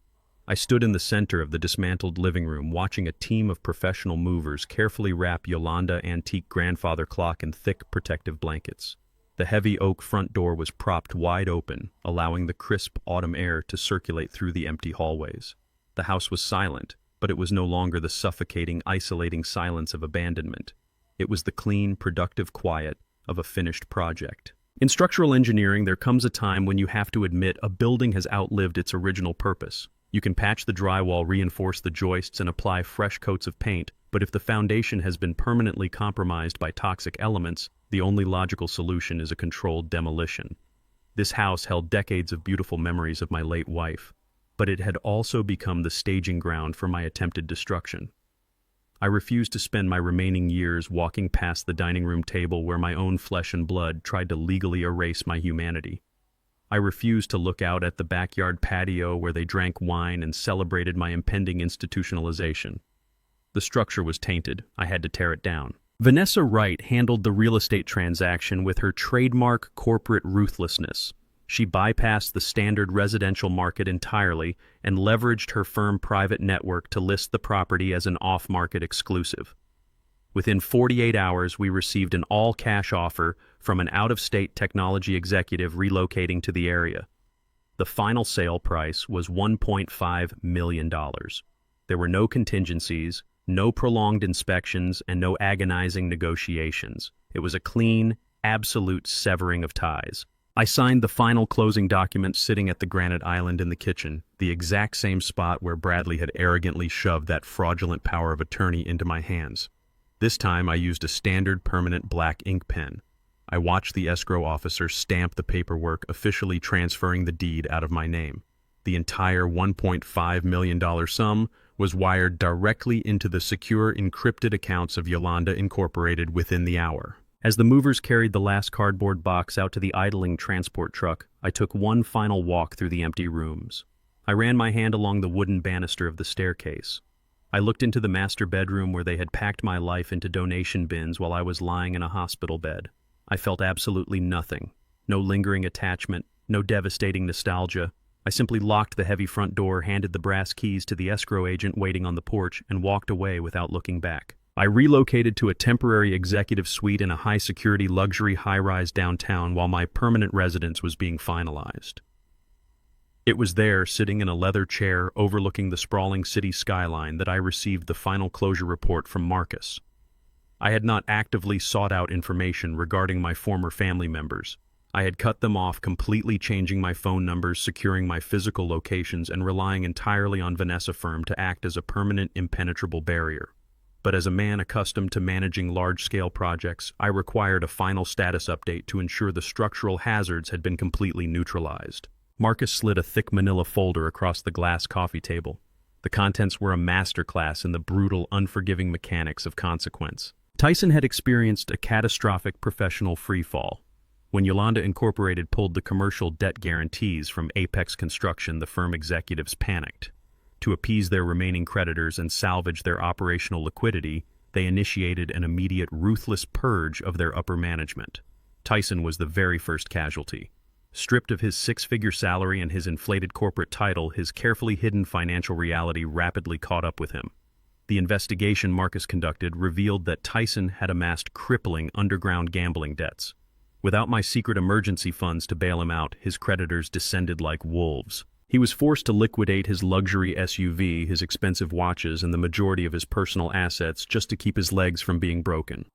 I stood in the center of the dismantled living room, watching a team of professional movers carefully wrap Yolanda antique grandfather clock in thick protective blankets. The heavy oak front door was propped wide open, allowing the crisp autumn air to circulate through the empty hallways. The house was silent, but it was no longer the suffocating, isolating silence of abandonment. It was the clean, productive quiet of a finished project. In structural engineering, there comes a time when you have to admit a building has outlived its original purpose. You can patch the drywall, reinforce the joists, and apply fresh coats of paint, but if the foundation has been permanently compromised by toxic elements, the only logical solution is a controlled demolition. This house held decades of beautiful memories of my late wife, but it had also become the staging ground for my attempted destruction. I refused to spend my remaining years walking past the dining room table where my own flesh and blood tried to legally erase my humanity. I refused to look out at the backyard patio where they drank wine and celebrated my impending institutionalization. The structure was tainted. I had to tear it down. Vanessa Wright handled the real estate transaction with her trademark corporate ruthlessness. She bypassed the standard residential market entirely and leveraged her firm private network to list the property as an off-market exclusive. Within 48 hours, we received an all-cash offer from an out-of-state technology executive relocating to the area. The final sale price was $1.5 million. There were no contingencies, no prolonged inspections, and no agonizing negotiations. It was a clean, absolute severing of ties. I signed the final closing documents sitting at the granite island in the kitchen, the exact same spot where Bradley had arrogantly shoved that fraudulent power of attorney into my hands. This time I used a standard permanent black ink pen. I watched the escrow officer stamp the paperwork, officially transferring the deed out of my name. The entire $1.5 million sum was wired directly into the secure encrypted accounts of Yolanda Incorporated within the hour. As the movers carried the last cardboard box out to the idling transport truck, I took one final walk through the empty rooms. I ran my hand along the wooden banister of the staircase. I looked into the master bedroom where they had packed my life into donation bins while I was lying in a hospital bed. I felt absolutely nothing. No lingering attachment, no devastating nostalgia. I simply locked the heavy front door, handed the brass keys to the escrow agent waiting on the porch, and walked away without looking back. I relocated to a temporary executive suite in a high-security luxury high-rise downtown while my permanent residence was being finalized. It was there, sitting in a leather chair overlooking the sprawling city skyline, that I received the final closure report from Marcus. I had not actively sought out information regarding my former family members. I had cut them off, completely changing my phone numbers, securing my physical locations, and relying entirely on Vanessa firm to act as a permanent, impenetrable barrier. But as a man accustomed to managing large-scale projects, I required a final status update to ensure the structural hazards had been completely neutralized. Marcus slid a thick manila folder across the glass coffee table. The contents were a masterclass in the brutal, unforgiving mechanics of consequence. Tyson had experienced a catastrophic professional freefall. When Yolanda Incorporated pulled the commercial debt guarantees from Apex Construction, the firm executives panicked. To appease their remaining creditors and salvage their operational liquidity, they initiated an immediate, ruthless purge of their upper management. Tyson was the very first casualty. Stripped of his six-figure salary and his inflated corporate title, his carefully hidden financial reality rapidly caught up with him. The investigation Marcus conducted revealed that Tyson had amassed crippling underground gambling debts. Without my secret emergency funds to bail him out, his creditors descended like wolves. He was forced to liquidate his luxury SUV, his expensive watches, and the majority of his personal assets just to keep his legs from being broken.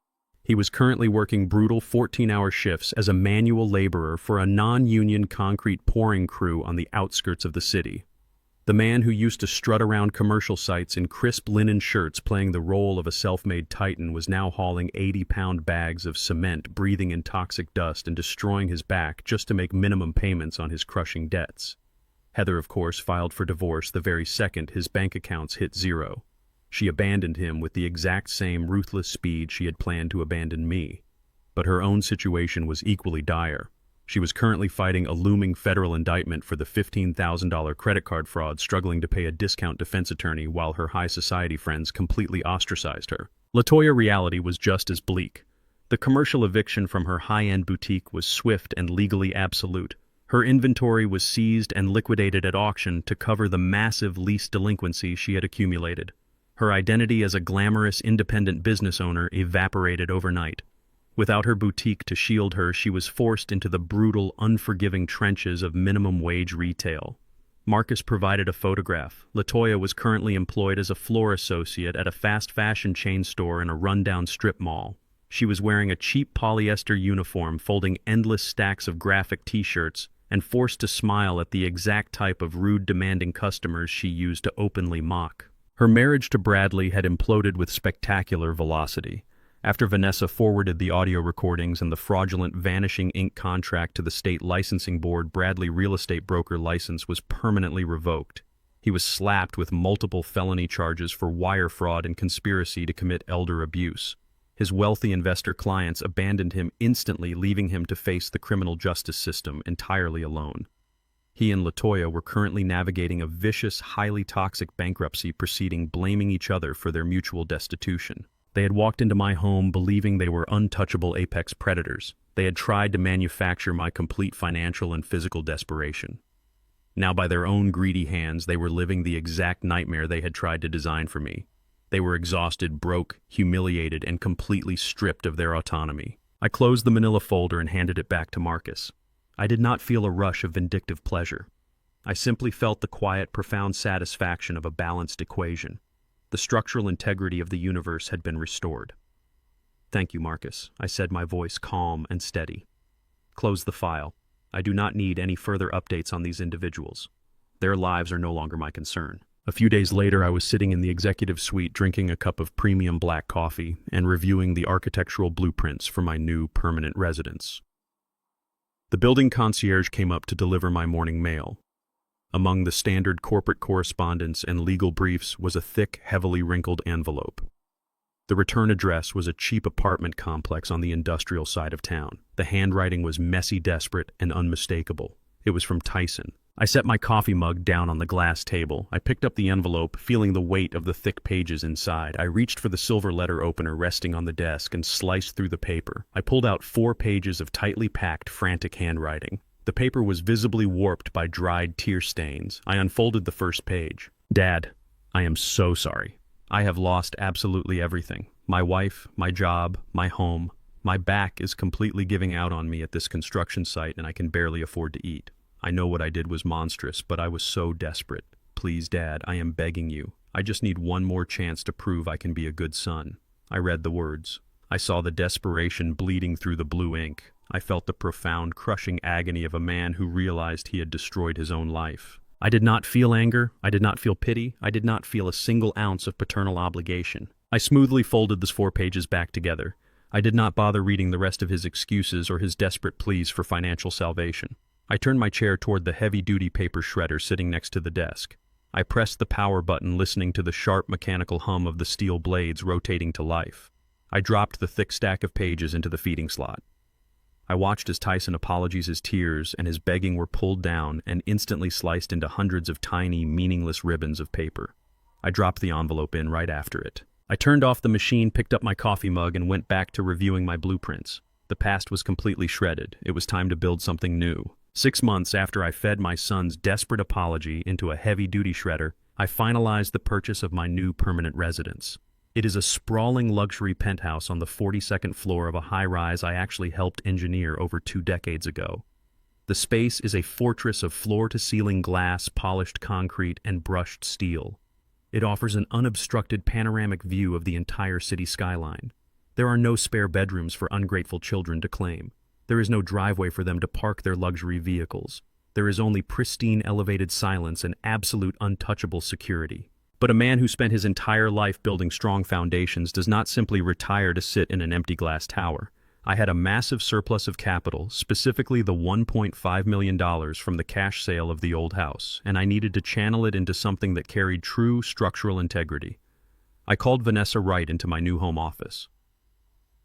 He was currently working brutal 14-hour shifts as a manual laborer for a non-union concrete pouring crew on the outskirts of the city. The man who used to strut around commercial sites in crisp linen shirts playing the role of a self-made titan was now hauling 80-pound bags of cement, breathing in toxic dust and destroying his back just to make minimum payments on his crushing debts. Heather, of course, filed for divorce the very second his bank accounts hit zero. She abandoned him with the exact same ruthless speed she had planned to abandon me. But her own situation was equally dire. She was currently fighting a looming federal indictment for the $15,000 credit card fraud, struggling to pay a discount defense attorney while her high society friends completely ostracized her. LaToya reality was just as bleak. The commercial eviction from her high-end boutique was swift and legally absolute. Her inventory was seized and liquidated at auction to cover the massive lease delinquency she had accumulated. Her identity as a glamorous independent business owner evaporated overnight. Without her boutique to shield her, she was forced into the brutal, unforgiving trenches of minimum wage retail. Marcus provided a photograph. LaToya was currently employed as a floor associate at a fast fashion chain store in a rundown strip mall. She was wearing a cheap polyester uniform, folding endless stacks of graphic t-shirts, and forced to smile at the exact type of rude, demanding customers she used to openly mock. Her marriage to Bradley had imploded with spectacular velocity. After Vanessa forwarded the audio recordings and the fraudulent Vanishing Inc. contract to the state licensing board, Bradley real estate broker license was permanently revoked. He was slapped with multiple felony charges for wire fraud and conspiracy to commit elder abuse. His wealthy investor clients abandoned him instantly, leaving him to face the criminal justice system entirely alone. He and LaToya were currently navigating a vicious, highly toxic bankruptcy proceeding, blaming each other for their mutual destitution. They had walked into my home believing they were untouchable apex predators. They had tried to manufacture my complete financial and physical desperation. Now, by their own greedy hands, they were living the exact nightmare they had tried to design for me. They were exhausted, broke, humiliated, and completely stripped of their autonomy. I closed the manila folder and handed it back to Marcus. I did not feel a rush of vindictive pleasure. I simply felt the quiet, profound satisfaction of a balanced equation. The structural integrity of the universe had been restored. "Thank you, Marcus," I said, my voice calm and steady. "Close the file. I do not need any further updates on these individuals. Their lives are no longer my concern." A few days later, I was sitting in the executive suite drinking a cup of premium black coffee and reviewing the architectural blueprints for my new permanent residence. The building concierge came up to deliver my morning mail. Among the standard corporate correspondence and legal briefs was a thick, heavily wrinkled envelope. The return address was a cheap apartment complex on the industrial side of town. The handwriting was messy, desperate, and unmistakable. It was from Tyson. I set my coffee mug down on the glass table. I picked up the envelope, feeling the weight of the thick pages inside. I reached for the silver letter opener resting on the desk and sliced through the paper. I pulled out 4 pages of tightly packed, frantic handwriting. The paper was visibly warped by dried tear stains. I unfolded the first page. "Dad, I am so sorry. I have lost absolutely everything. My wife, my job, my home. My back is completely giving out on me at this construction site, and I can barely afford to eat. I know what I did was monstrous, but I was so desperate. Please, Dad, I am begging you. I just need one more chance to prove I can be a good son." I read the words. I saw the desperation bleeding through the blue ink. I felt the profound, crushing agony of a man who realized he had destroyed his own life. I did not feel anger. I did not feel pity. I did not feel a single ounce of paternal obligation. I smoothly folded the 4 pages back together. I did not bother reading the rest of his excuses or his desperate pleas for financial salvation. I turned my chair toward the heavy-duty paper shredder sitting next to the desk. I pressed the power button, listening to the sharp mechanical hum of the steel blades rotating to life. I dropped the thick stack of pages into the feeding slot. I watched as Tyson apologies, his tears, and his begging were pulled down and instantly sliced into hundreds of tiny, meaningless ribbons of paper. I dropped the envelope in right after it. I turned off the machine, picked up my coffee mug, and went back to reviewing my blueprints. The past was completely shredded. It was time to build something new. 6 months after I fed my son's desperate apology into a heavy-duty shredder, I finalized the purchase of my new permanent residence. It is a sprawling luxury penthouse on the 42nd floor of a high-rise I actually helped engineer over 2 decades ago. The space is a fortress of floor-to-ceiling glass, polished concrete, and brushed steel. It offers an unobstructed panoramic view of the entire city skyline. There are no spare bedrooms for ungrateful children to claim. There is no driveway for them to park their luxury vehicles. There is only pristine elevated silence and absolute untouchable security. But a man who spent his entire life building strong foundations does not simply retire to sit in an empty glass tower. I had a massive surplus of capital, specifically the $1.5 million from the cash sale of the old house, and I needed to channel it into something that carried true structural integrity. I called Vanessa Wright into my new home office.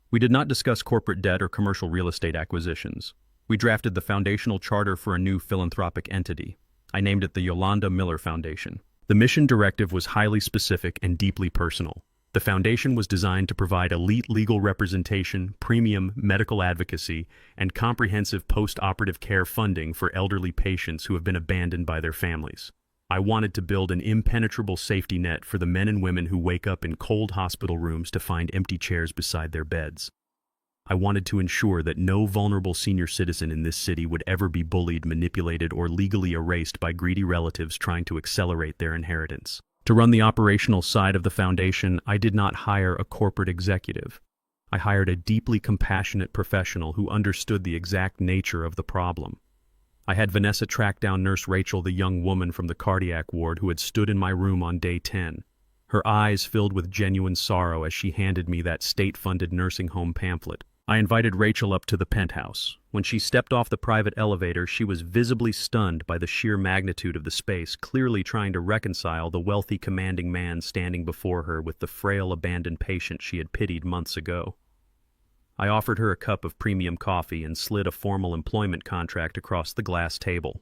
We did not discuss corporate debt or commercial real estate acquisitions. We drafted the foundational charter for a new philanthropic entity. I named it the Yolanda Miller Foundation. The mission directive was highly specific and deeply personal. The foundation was designed to provide elite legal representation, premium medical advocacy, and comprehensive post-operative care funding for elderly patients who have been abandoned by their families. I wanted to build an impenetrable safety net for the men and women who wake up in cold hospital rooms to find empty chairs beside their beds. I wanted to ensure that no vulnerable senior citizen in this city would ever be bullied, manipulated, or legally erased by greedy relatives trying to accelerate their inheritance. To run the operational side of the foundation, I did not hire a corporate executive. I hired a deeply compassionate professional who understood the exact nature of the problem. I had Vanessa track down Nurse Rachel, the young woman from the cardiac ward who had stood in my room on day 10. Her eyes filled with genuine sorrow as she handed me that state-funded nursing home pamphlet. I invited Rachel up to the penthouse. When she stepped off the private elevator, she was visibly stunned by the sheer magnitude of the space, clearly trying to reconcile the wealthy, commanding man standing before her with the frail, abandoned patient she had pitied months ago. I offered her a cup of premium coffee and slid a formal employment contract across the glass table.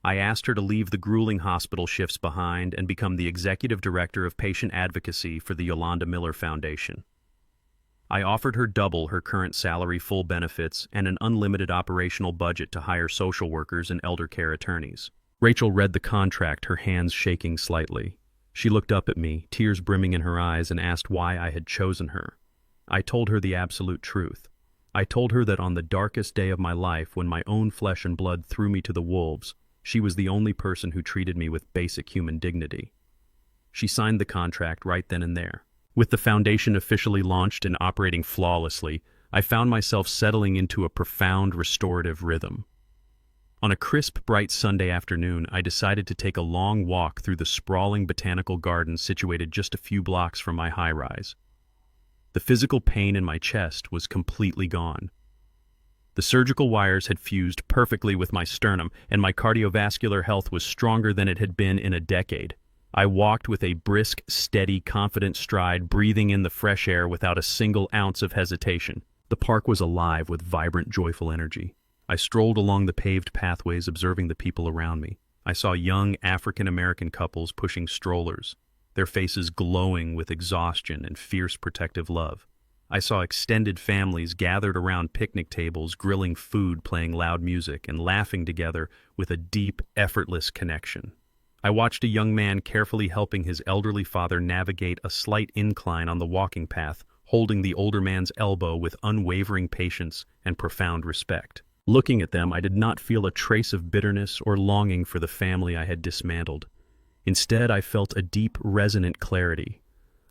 I asked her to leave the grueling hospital shifts behind and become the executive director of patient advocacy for the Yolanda Miller Foundation. I offered her double her current salary, full benefits, and an unlimited operational budget to hire social workers and elder care attorneys. Rachel read the contract, her hands shaking slightly. She looked up at me, tears brimming in her eyes, and asked why I had chosen her. I told her the absolute truth. I told her that on the darkest day of my life, when my own flesh and blood threw me to the wolves, she was the only person who treated me with basic human dignity. She signed the contract right then and there. With the foundation officially launched and operating flawlessly, I found myself settling into a profound restorative rhythm. On a crisp, bright Sunday afternoon, I decided to take a long walk through the sprawling botanical gardens situated just a few blocks from my high-rise. The physical pain in my chest was completely gone. The surgical wires had fused perfectly with my sternum, and my cardiovascular health was stronger than it had been in a decade. I walked with a brisk, steady, confident stride, breathing in the fresh air without a single ounce of hesitation. The park was alive with vibrant, joyful energy. I strolled along the paved pathways, observing the people around me. I saw young African-American couples pushing strollers, their faces glowing with exhaustion and fierce protective love. I saw extended families gathered around picnic tables, grilling food, playing loud music, and laughing together with a deep, effortless connection. I watched a young man carefully helping his elderly father navigate a slight incline on the walking path, holding the older man's elbow with unwavering patience and profound respect. Looking at them, I did not feel a trace of bitterness or longing for the family I had dismantled. Instead, I felt a deep, resonant clarity.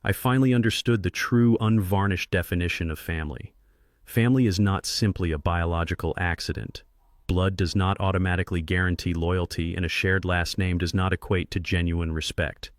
I finally understood the true, unvarnished definition of family. Family is not simply a biological accident. Blood does not automatically guarantee loyalty, and a shared last name does not equate to genuine respect.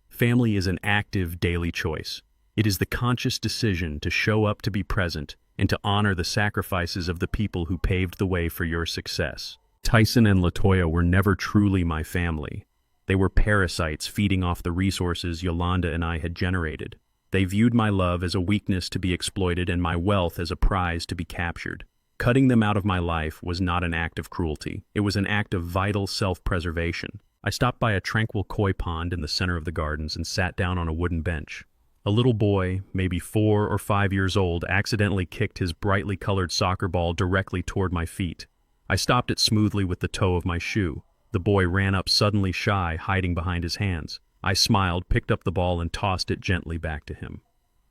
Family is an active, daily choice. It is the conscious decision to show up, to be present, and to honor the sacrifices of the people who paved the way for your success. Tyson and LaToya were never truly my family. They were parasites feeding off the resources Yolanda and I had generated. They viewed my love as a weakness to be exploited and my wealth as a prize to be captured. Cutting them out of my life was not an act of cruelty. It was an act of vital self-preservation. I stopped by a tranquil koi pond in the center of the gardens and sat down on a wooden bench. A little boy, maybe 4 or 5 years old, accidentally kicked his brightly colored soccer ball directly toward my feet. I stopped it smoothly with the toe of my shoe. The boy ran up suddenly, shy, hiding behind his hands. I smiled, picked up the ball, and tossed it gently back to him.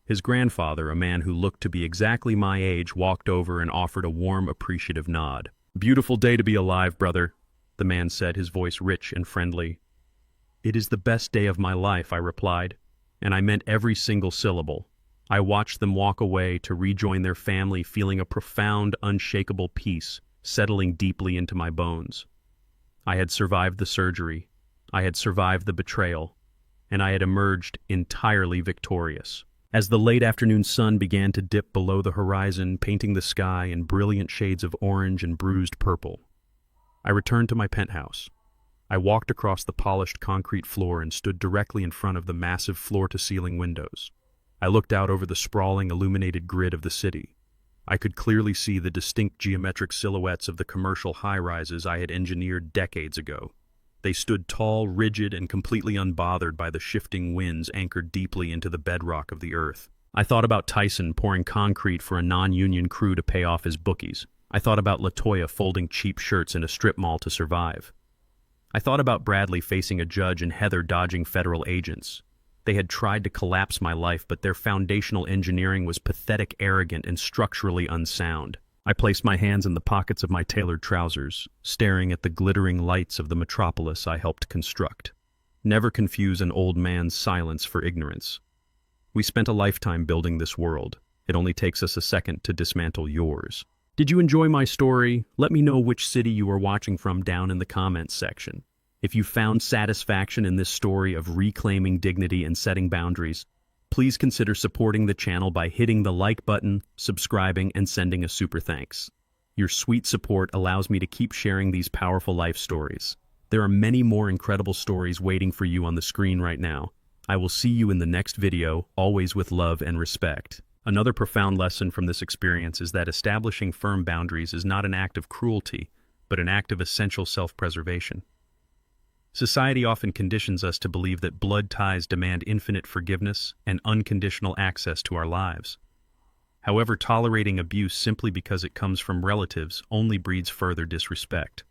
His grandfather, a man who looked to be exactly my age, walked over and offered a warm, appreciative nod. "Beautiful day to be alive, brother," the man said, his voice rich and friendly. "It is the best day of my life," I replied, and I meant every single syllable. I watched them walk away to rejoin their family, feeling a profound, unshakable peace settling deeply into my bones. I had survived the surgery, I had survived the betrayal, and I had emerged entirely victorious. As the late afternoon sun began to dip below the horizon, painting the sky in brilliant shades of orange and bruised purple, I returned to my penthouse. I walked across the polished concrete floor and stood directly in front of the massive floor-to-ceiling windows. I looked out over the sprawling, illuminated grid of the city. I could clearly see the distinct geometric silhouettes of the commercial high-rises I had engineered decades ago. They stood tall, rigid, and completely unbothered by the shifting winds anchored deeply into the bedrock of the earth. I thought about Tyson pouring concrete for a non-union crew to pay off his bookies. I thought about LaToya folding cheap shirts in a strip mall to survive. I thought about Bradley facing a judge and Heather dodging federal agents. They had tried to collapse my life, but their foundational engineering was pathetic, arrogant, and structurally unsound. I placed my hands in the pockets of my tailored trousers, staring at the glittering lights of the metropolis I helped construct. Never confuse an old man's silence for ignorance. We spent a lifetime building this world. It only takes us a second to dismantle yours. Did you enjoy my story? Let me know which city you are watching from down in the comments section. If you found satisfaction in this story of reclaiming dignity and setting boundaries, please consider supporting the channel by hitting the like button, subscribing, and sending a super thanks. Your sweet support allows me to keep sharing these powerful life stories. There are many more incredible stories waiting for you on the screen right now. I will see you in the next video, always with love and respect. Another profound lesson from this experience is that establishing firm boundaries is not an act of cruelty, but an act of essential self-preservation. Society often conditions us to believe that blood ties demand infinite forgiveness and unconditional access to our lives. However, tolerating abuse simply because it comes from relatives only breeds further disrespect.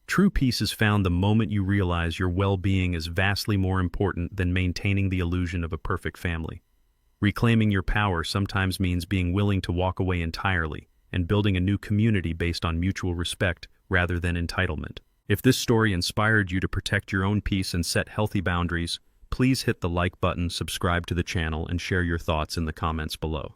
True peace is found the moment you realize your well-being is vastly more important than maintaining the illusion of a perfect family. Reclaiming your power sometimes means being willing to walk away entirely and building a new community based on mutual respect rather than entitlement. If this story inspired you to protect your own peace and set healthy boundaries, please hit the like button, subscribe to the channel, and share your thoughts in the comments below.